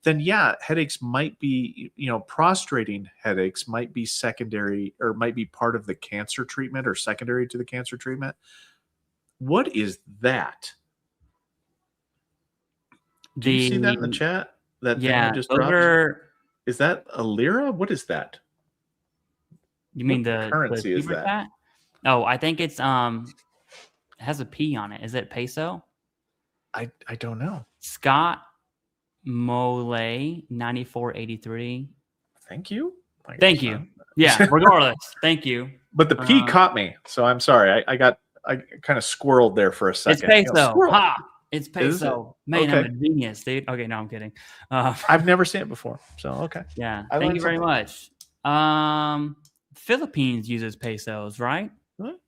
Then headaches might be, prostrating headaches might be secondary or might be part of the cancer treatment or secondary to the cancer treatment. What is that? Do you see that in the chat? That thing I just dropped? Is that a lira? What is that? You mean the currency is that? Chat? Oh, I think it's it has a P on it. Is it peso? I don't know. Scott Mole 9483. Thank you. Thank you. Yeah, regardless. Thank you. But the P caught me, so I'm sorry. I kind of squirreled there for a second. It's peso. It's peso. Man, okay. I'm a genius, dude. Okay, no, I'm kidding. I've never seen it before, so okay. Yeah. Thank you very much. Philippines uses pesos, right? What?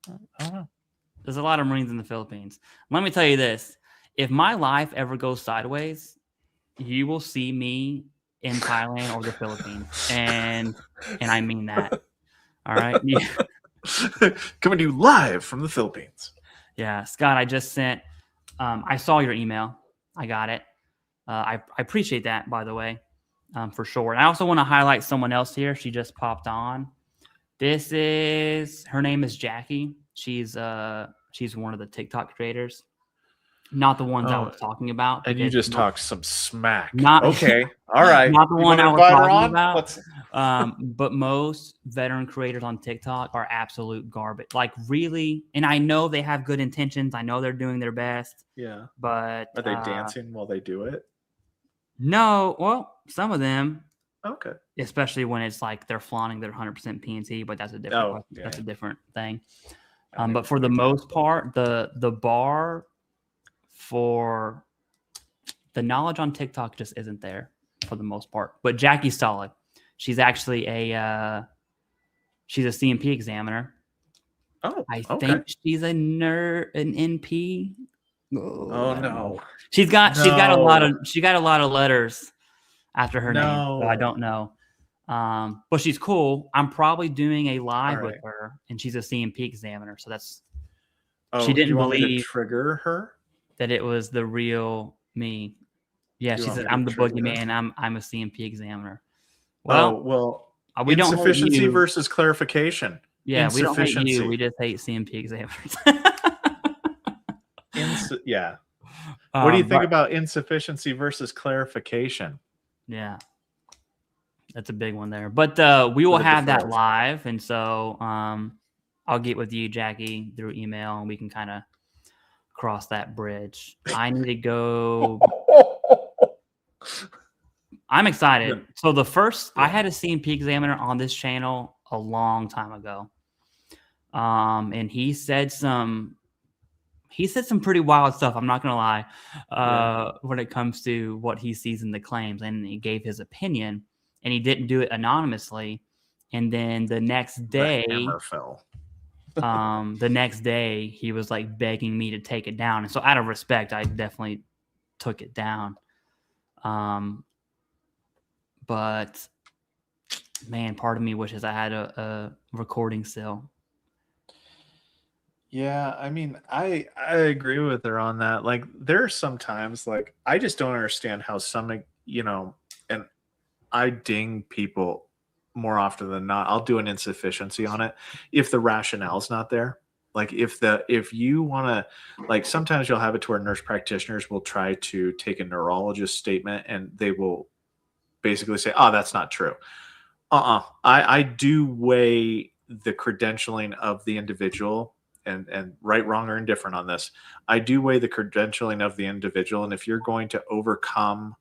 I don't know. There's a lot of Marines in the Philippines. Let me tell you this. If my life ever goes sideways, you will see me in Thailand or the Philippines. And I mean that. All right. Yeah. Coming to you live from the Philippines. Yeah. Scott, I just sent, I saw your email. I got it. I appreciate that, by the way, for sure. And I also want to highlight someone else here. She just popped on. Her name is Jackie. She's one of the TikTok creators. Not the ones I was talking about. And you just talked some smack. Okay. All right. Not the one I was talking about. But most veteran creators on TikTok are absolute garbage. Like, really. And I know they have good intentions. I know they're doing their best. Yeah. But are they dancing while they do it? No. Well, some of them. Okay. Especially when it's like they're flaunting their 100% PNT, but that's a different a different thing. But for the most part, the bar for the knowledge on TikTok just isn't there for the most part. But Jackie's solid. She's actually she's a CMP examiner. Oh, I think she's an NP. Oh no. She got a lot of letters after her name. So I don't know. But she's cool. I'm probably doing a live with her, and she's a CMP examiner. So that's she didn't believe to trigger her that it was the real me. Yeah, You she want said, me to I'm the trigger that? boogeyman. I'm a CMP examiner. Oh, Well, well, we don't hate insufficiency you. versus clarification. Yeah, we don't hate you. Insufficiency. We just hate CMP examiners. Yeah. What do you think But- about insufficiency versus clarification? Yeah, that's a big one there. But we will the have that deferrals. live, and so I'll get with you, Jackie, through email, and we can kind of cross that bridge. I need to go. I'm excited. So the first, I had a CMP examiner on this channel a long time ago, and he said some pretty wild stuff. I'm not gonna lie, when it comes to what he sees in the claims, and he gave his opinion, and he didn't do it anonymously. And then the next day, The hammer fell. the next day, he was like begging me to take it down, and so out of respect, I definitely took it down. But man, part of me wishes I had a recording still. Yeah, I mean, I agree with her on that. Like, there are some times, like, I just don't understand how some, you know, and I ding people more often than not. I'll do an insufficiency on it if the rationale's not there. Like, if you want to, like, sometimes you'll have it to where nurse practitioners will try to take a neurologist statement and they will basically say, oh, that's not true. I do weigh the credentialing of the individual. And right, wrong, or indifferent on this, I do weigh the credentialing of the individual. And if you're going to overcome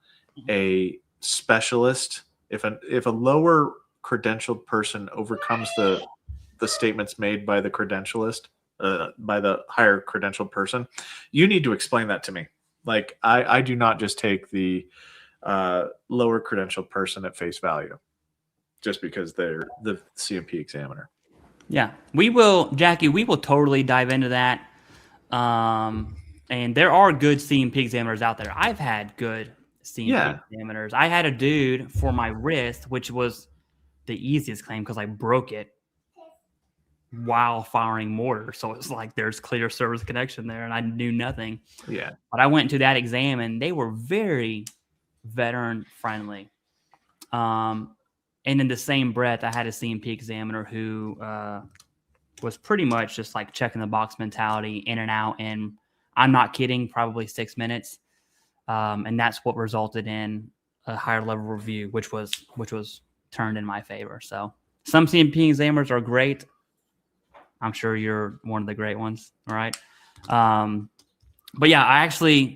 a specialist, if a lower credentialed person overcomes the statements made by the credentialist, by the higher credentialed person, you need to explain that to me. Like, I do not just take the lower credentialed person at face value just because they're the CMP examiner. Yeah, we will, Jackie. We will totally dive into that. And there are good CMP examiners out there. I've had good CMP examiners. I had a dude for my wrist, which was the easiest claim because I broke it while firing mortar. So it's like there's clear service connection there, and I knew nothing. Yeah. But I went to that exam, and they were very veteran friendly. And in the same breath, I had a CMP examiner who was pretty much just like checking the box mentality, in and out. And I'm not kidding, probably 6 minutes. And that's what resulted in a higher level review, which was turned in my favor. So some CMP examiners are great. I'm sure you're one of the great ones, right? But yeah,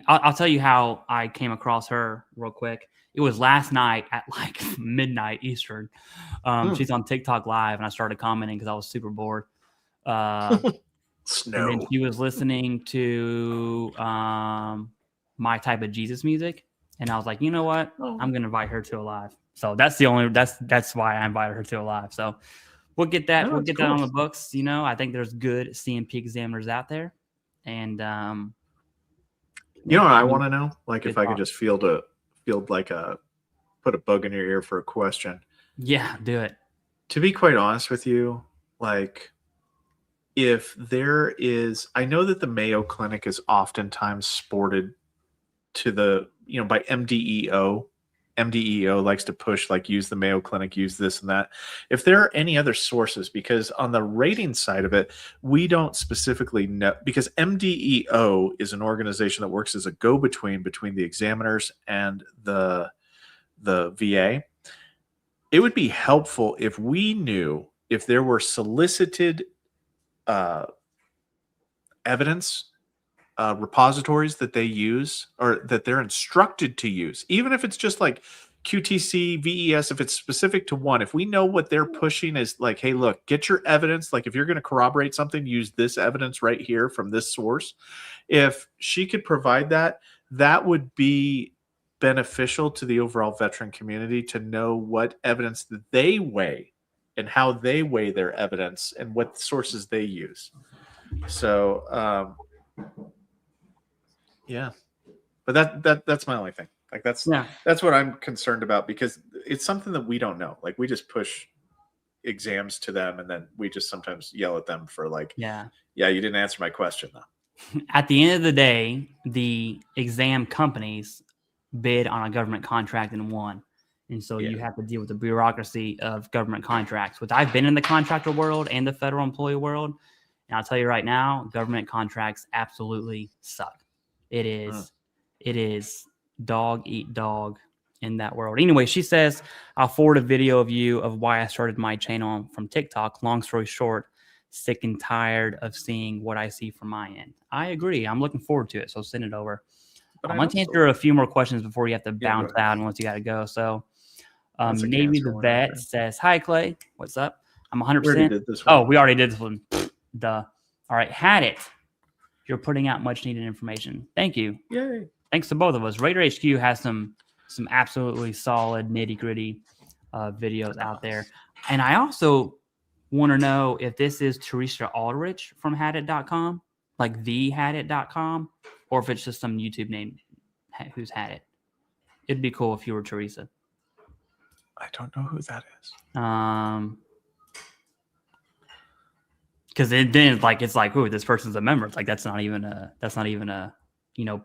I'll tell you how I came across her real quick. It was last night at like midnight Eastern. She's on TikTok Live, and I started commenting because I was super bored. Snow. And then she was listening to My Type of Jesus music, and I was like, you know what? I'm gonna invite her to a live. So that's why I invited her to a live. So we'll get that. We'll get that on the books. You know, I think there's good CMP examiners out there, and you know what I want to know? Like, if I could just put a bug in your ear for a question. Yeah, do it. To be quite honest with you, like, if there is, I know that the Mayo Clinic is oftentimes sported to the, by MDEO. MDEO likes to push, like, use the Mayo Clinic, use this and that. If there are any other sources, because on the rating side of it, we don't specifically know, because MDEO is an organization that works as a go-between between the examiners and the VA. It would be helpful if we knew if there were solicited evidence repositories that they use or that they're instructed to use, even if it's just like QTC, VES, if it's specific to one. If we know what they're pushing is like, hey, look, get your evidence. Like, if you're going to corroborate something, use this evidence right here from this source. If she could provide that, that would be beneficial to the overall veteran community to know what evidence that they weigh and how they weigh their evidence and what sources they use. So, yeah, but that's my only thing. Like, that's what I'm concerned about, because it's something that we don't know. Like, we just push exams to them, and then we just sometimes yell at them for like, yeah, you didn't answer my question though. At the end of the day, the exam companies bid on a government contract and won. And so you have to deal with the bureaucracy of government contracts, which I've been in the contractor world and the federal employee world. And I'll tell you right now, government contracts absolutely suck. It is dog eat dog in that world. Anyway, she says, I'll forward a video of you of why I started my channel from TikTok. Long story short, sick and tired of seeing what I see from my end. I agree. I'm looking forward to it. So send it over. I'm going to answer a few more questions before you have to bounce out unless you got to go. So maybe the vet says, hi, Clay. What's up? I'm 100%. Oh, we already did this one. Duh. All right. Had it. You're putting out much needed information. Thank you. Yay. Thanks to both of us. RATER HQ has some absolutely solid nitty gritty videos out there. And I also want to know if this is Teresa Aldrich from hadit.com, like thehadit.com, or if it's just some YouTube name who's had it. It'd be cool if you were Teresa. I don't know who that is. Because then it's like, oh, this person's a member. It's like that's not even a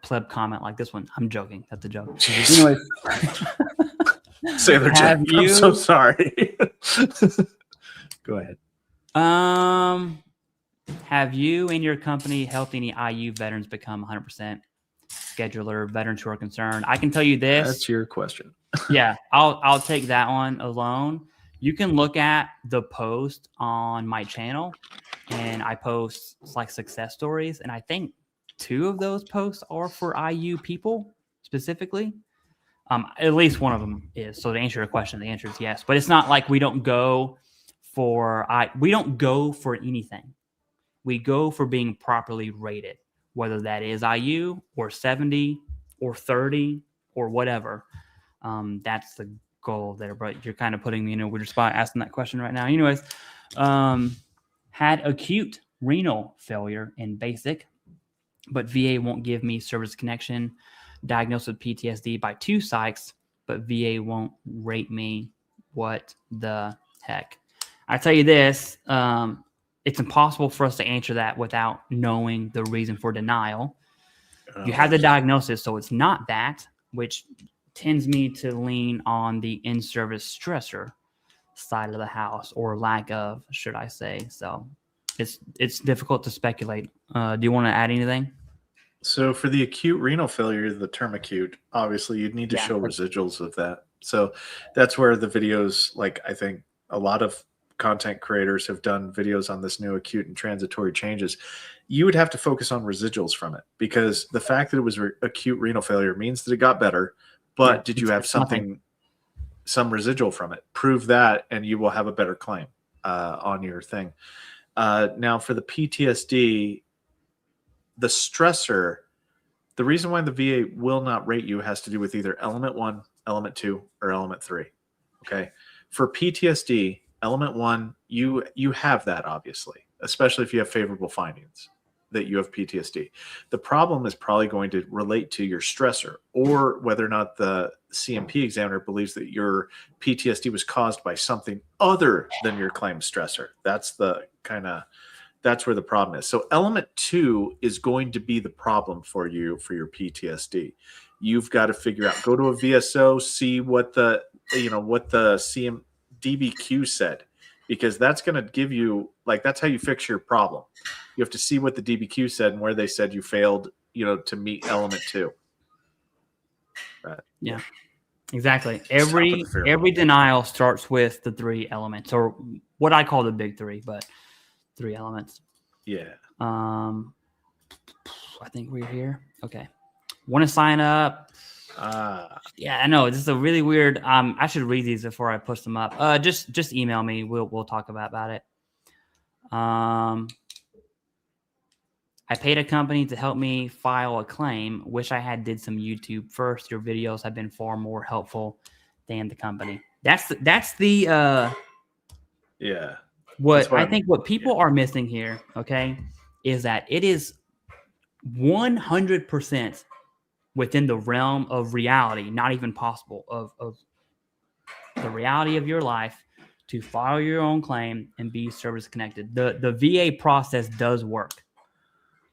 pleb comment like this one. I'm joking. That's a joke. Anyways, Sailor Jack, I'm so sorry. Go ahead. Have you and your company helped any IU veterans become 100% scheduler, veterans who are concerned? I can tell you this. That's your question. Yeah, I'll take that one alone. You can look at the post on my channel, and I post like success stories, and I think 2 of those posts are for IU people specifically. At least one of them is. So to answer your question, the answer is yes. But it's not like we don't go for anything. We go for being properly rated, whether that is IU or 70 or 30 or whatever. That's the goal there. But you're kind of putting me in a weird spot asking that question right now. Anyways, had acute renal failure in basic, but VA won't give me service connection. Diagnosed with PTSD by 2 psychs, but VA won't rate me. What the heck? I tell you this, it's impossible for us to answer that without knowing the reason for denial. You have the diagnosis, so it's not that, which tends me to lean on the in-service stressor side of the house, or lack of, should I say. So it's difficult to speculate. Do you want to add anything? So for the acute renal failure, the term acute, obviously you'd need to show residuals of that. So that's where the videos, like I think a lot of content creators have done videos on this new acute and transitory changes. You would have to focus on residuals from it, because the fact that it was acute renal failure means that it got better, but did you have some residual from it? Prove that and you will have a better claim on your thing. Now for the PTSD, the stressor, the reason why the VA will not rate you has to do with either element 1, element 2, or element 3. Okay. For PTSD, element 1, you have that, obviously, especially if you have favorable findings that you have PTSD. The problem is probably going to relate to your stressor, or whether or not the CMP examiner believes that your PTSD was caused by something other than your claimed stressor. That's where the problem is. So element 2 is going to be the problem for you for your PTSD. You've got to figure out, go to a VSO, see what the DBQ said, because that's going to give you, like, that's how you fix your problem. You have to see what the DBQ said and where they said you failed, to meet element 2. Right. Yeah, exactly. Every denial starts with the 3 elements, or what I call the big 3, but 3 elements. Yeah. I think we're here. Okay. Want to sign up? Yeah, I know. This is a really weird. I should read these before I push them up. Just email me. We'll talk about it. I paid a company to help me file a claim. Wish I had did some YouTube first. Your videos have been far more helpful than the company. That's the yeah. What I think what people are missing here, okay, is that it is 100% within the realm of reality, not even possible, of the reality of your life to file your own claim and be service connected. The VA process does work.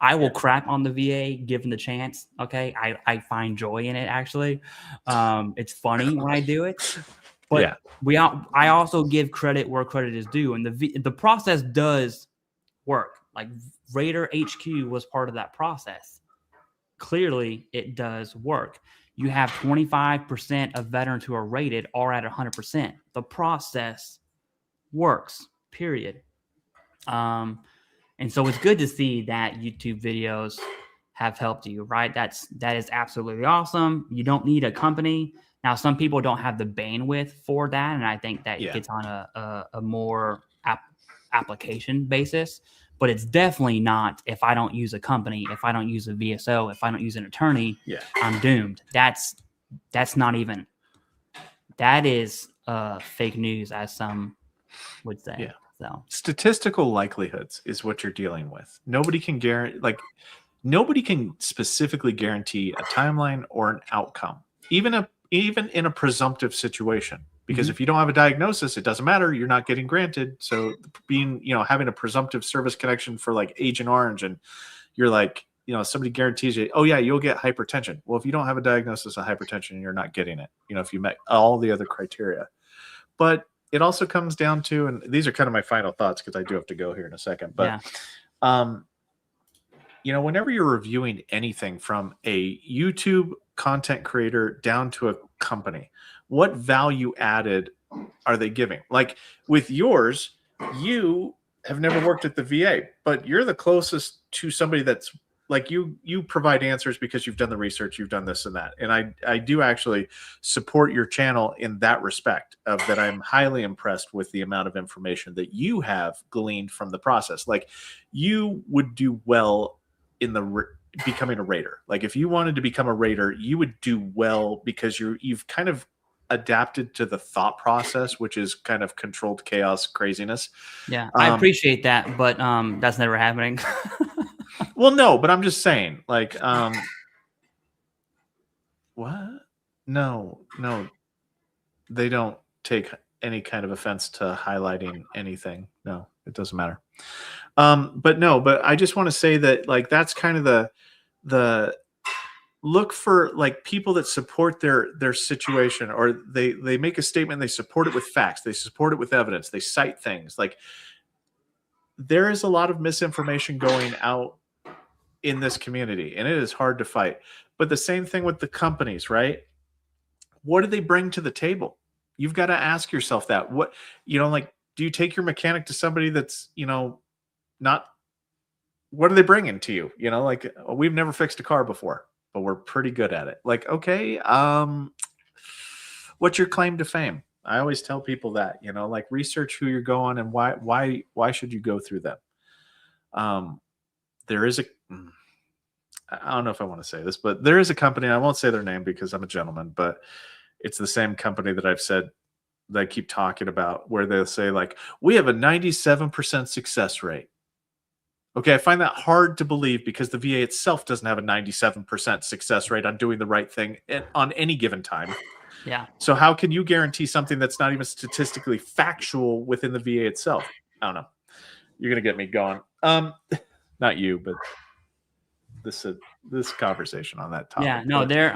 I will crap on the VA given the chance. Okay. I find joy in it, actually. It's funny when I do it. But I also give credit where credit is due. And the process does work. Like RATER HQ was part of that process. Clearly, it does work. You have 25% of veterans who are rated are at 100%. The process works, period. And so it's good to see that YouTube videos have helped you, right? That is absolutely awesome. You don't need a company. Now, some people don't have the bandwidth for that, and I think that gets on a more application basis. But it's definitely not if I don't use a company, if I don't use a VSO, if I don't use an attorney, I'm doomed. That's not even. That is fake news, as some would say. Yeah. So statistical likelihoods is what you're dealing with. Nobody can guarantee, nobody can specifically guarantee a timeline or an outcome, even in a presumptive situation. Because if you don't have a diagnosis, it doesn't matter. You're not getting granted. So having a presumptive service connection for like Agent Orange, and you're like, somebody guarantees you, oh yeah, you'll get hypertension. Well, if you don't have a diagnosis of hypertension, you're not getting it. If you met all the other criteria. But it also comes down to, and these are kind of my final thoughts because I do have to go here in a second. But, whenever you're reviewing anything from a YouTube content creator down to a company, what value added are they giving? Like with yours, you have never worked at the VA, but you're the closest to somebody that's like you provide answers because you've done the research, you've done this and that. And I do actually support your channel in that respect, of that I'm highly impressed with the amount of information that you have gleaned from the process. Like you would do well in becoming a rater. Like if you wanted to become a rater, you would do well because you've kind of adapted to the thought process, which is kind of controlled chaos craziness. Yeah, I appreciate that, but that's never happening. Well, no, but I'm just saying, like, what? No, they don't take any kind of offense to highlighting anything. No, it doesn't matter. But I just want to say that, like, that's kind of the look for like people that support their situation, or they make a statement, they support it with facts, they support it with evidence, they cite things. Like there is a lot of misinformation going out in this community, and it is hard to fight. But the same thing with the companies, right? What do they bring to the table? You've got to ask yourself that. What, like, do you take your mechanic to somebody that's, not, what are they bringing to you? Like, we've never fixed a car before, but we're pretty good at it. Like, okay, what's your claim to fame? I always tell people that, like, research who you're going and why should you go through them? There is I don't know if I want to say this, but there is a company, I won't say their name because I'm a gentleman, but it's the same company that I've said that I keep talking about, where they'll say like, we have a 97% success rate. Okay, I find that hard to believe because the VA itself doesn't have a 97% success rate on doing the right thing on any given time. Yeah. So how can you guarantee something that's not even statistically factual within the VA itself? I don't know. You're going to get me going. Not you, but this conversation on that topic. Yeah, no, they're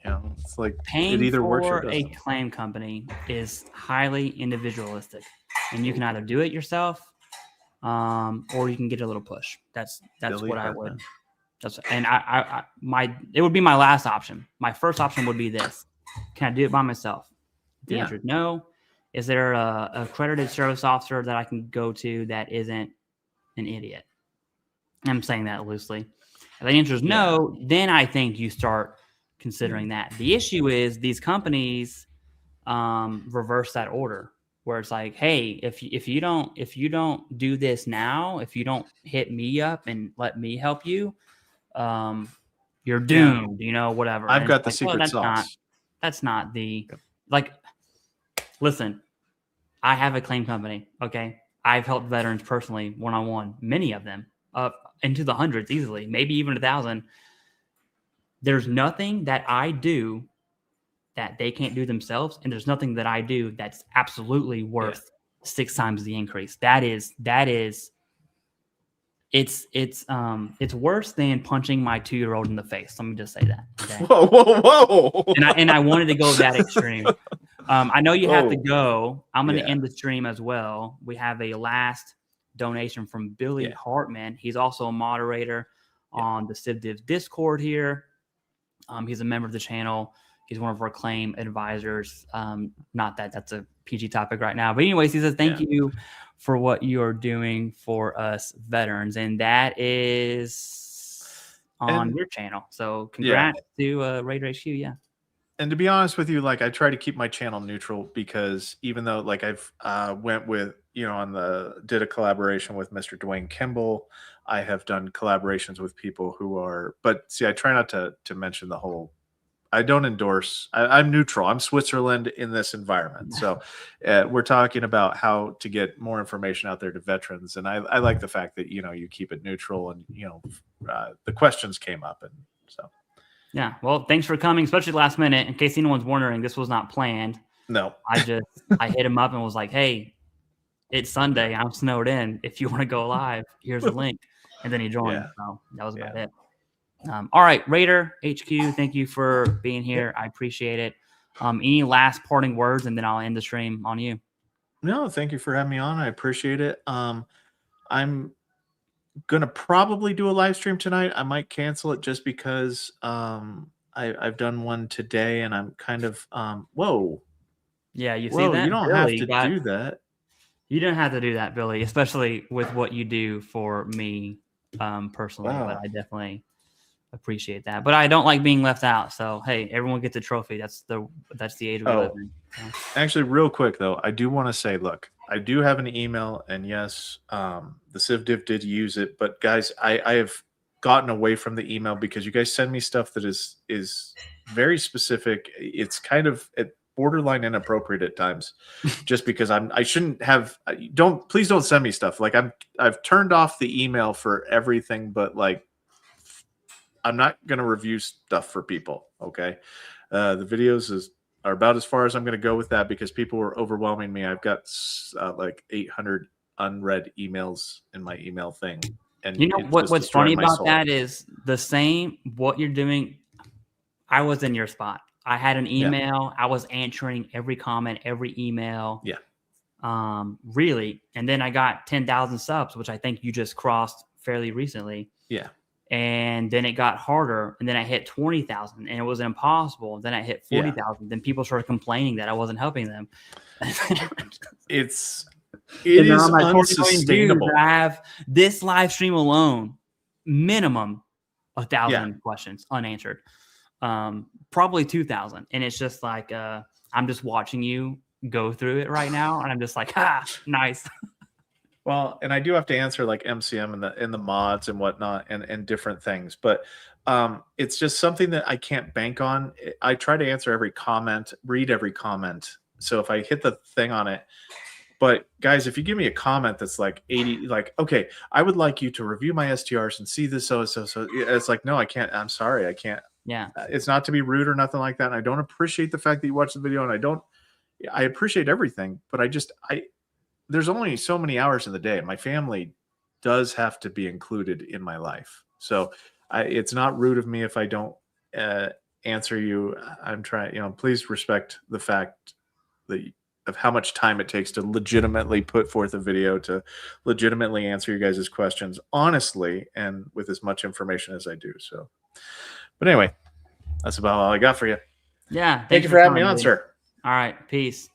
it's like paying it either for works or a doesn't. claim company is highly individualistic, and you can either do it yourself, or you can get a little push. That's Billy what Hartman. I would. And it would be my last option. My first option would be this: can I do it by myself? The answer is no. Is there a accredited service officer that I can go to that isn't an idiot? I'm saying that loosely. If the answer is no, then I think you start considering that. The issue is these companies reverse that order, where it's like, hey, if you don't do this now, if you don't hit me up and let me help you, you're doomed. Whatever. I've And got the it's like, secret sauce. That's not the like. Listen, I have a claim company. Okay, I've helped veterans personally, one-on-one, many of them, into the hundreds easily, maybe even 1,000. There's nothing that I do that they can't do themselves, and there's nothing that I do that's absolutely worth 6 times the increase. That is it's worse than punching my 2-year-old in the face. Let me just say that. Okay? Whoa. And I wanted to go that extreme. I know you have to Whoa. go. I'm going to Yeah. end the stream as well. We have a last donation from Billy Hartman. He's also a moderator on the TheCivDiv Discord here. He's a member of the channel. He's one of our claim advisors. Not that that's a PG topic right now. But anyways, he says, thank you for what you're doing for us veterans. And that is on your channel. So congrats to RATER HQ. Yeah. And to be honest with you, like I try to keep my channel neutral because even though like I've went with, did a collaboration with Mr. Dwayne Kimball, I have done collaborations with people who are, but see, I try not to mention the whole, I don't endorse, I'm neutral. I'm Switzerland in this environment. So we're talking about how to get more information out there to veterans. And I like the fact that, you keep it neutral and, the questions came up. And so. Yeah. Well, thanks for coming, especially last minute. In case anyone's wondering, this was not planned. No. I hit him up and was like, hey, it's Sunday. I'm snowed in. If you want to go live, here's a link. And then he joined. Yeah. So that was about it. All right. RATER HQ, thank you for being here. I appreciate it. Any last parting words, and then I'll end the stream on you. No, thank you for having me on. I appreciate it. I'm gonna probably do a live stream tonight. I might cancel it just because I've done one today and I'm kind of whoa. Yeah, you see that? You don't Billy have to do that. You don't have to do that, Billy, especially with what you do for me personally. Wow. But I definitely appreciate that. But I don't like being left out. So hey, everyone gets a trophy. That's the age we live in. So. Actually, real quick though, I do want to say, look, I do have an email, and yes, the TheCivDiv did use it, but guys, I have gotten away from the email because you guys send me stuff that is very specific. It's kind of borderline inappropriate at times, just because I shouldn't have. Please don't send me stuff like I've turned off the email for everything, but like I'm not going to review stuff for people. Okay, the videos are about as far as I'm going to go with that because people were overwhelming me. I've got like 800 unread emails in my email thing. And you know what's funny about that is the same what you're doing. I was in your spot. I had an email. I was answering every comment, every email. Yeah. Really. And then I got 10,000 subs, which I think you just crossed fairly recently. Yeah. And then it got harder. And then I hit 20,000 and it was impossible. Then I hit 40,000. Then people started complaining that I wasn't helping them. It is unsustainable. I have this live stream alone, minimum 1,000 questions unanswered. Probably 2,000. And it's just like, I'm just watching you go through it right now. And I'm just like, nice. Well, and I do have to answer like MCM and the mods and whatnot and different things, but it's just something that I can't bank on. I try to answer every comment, read every comment. So if I hit the thing on it, but guys, if you give me a comment that's like 80, like, okay, I would like you to review my STRs and see this. So it's like, no, I can't. I'm sorry. I can't. Yeah. It's not to be rude or nothing like that. And I don't appreciate the fact that you watched the video, and I appreciate everything, but there's only so many hours in the day. My family does have to be included in my life. So it's not rude of me if I don't answer you. I'm trying, please respect the fact of how much time it takes to legitimately put forth a video, to legitimately answer you guys' questions honestly and with as much information as I do. So, but anyway, that's about all I got for you. Yeah. Thank you for having me on, sir. All right. Peace.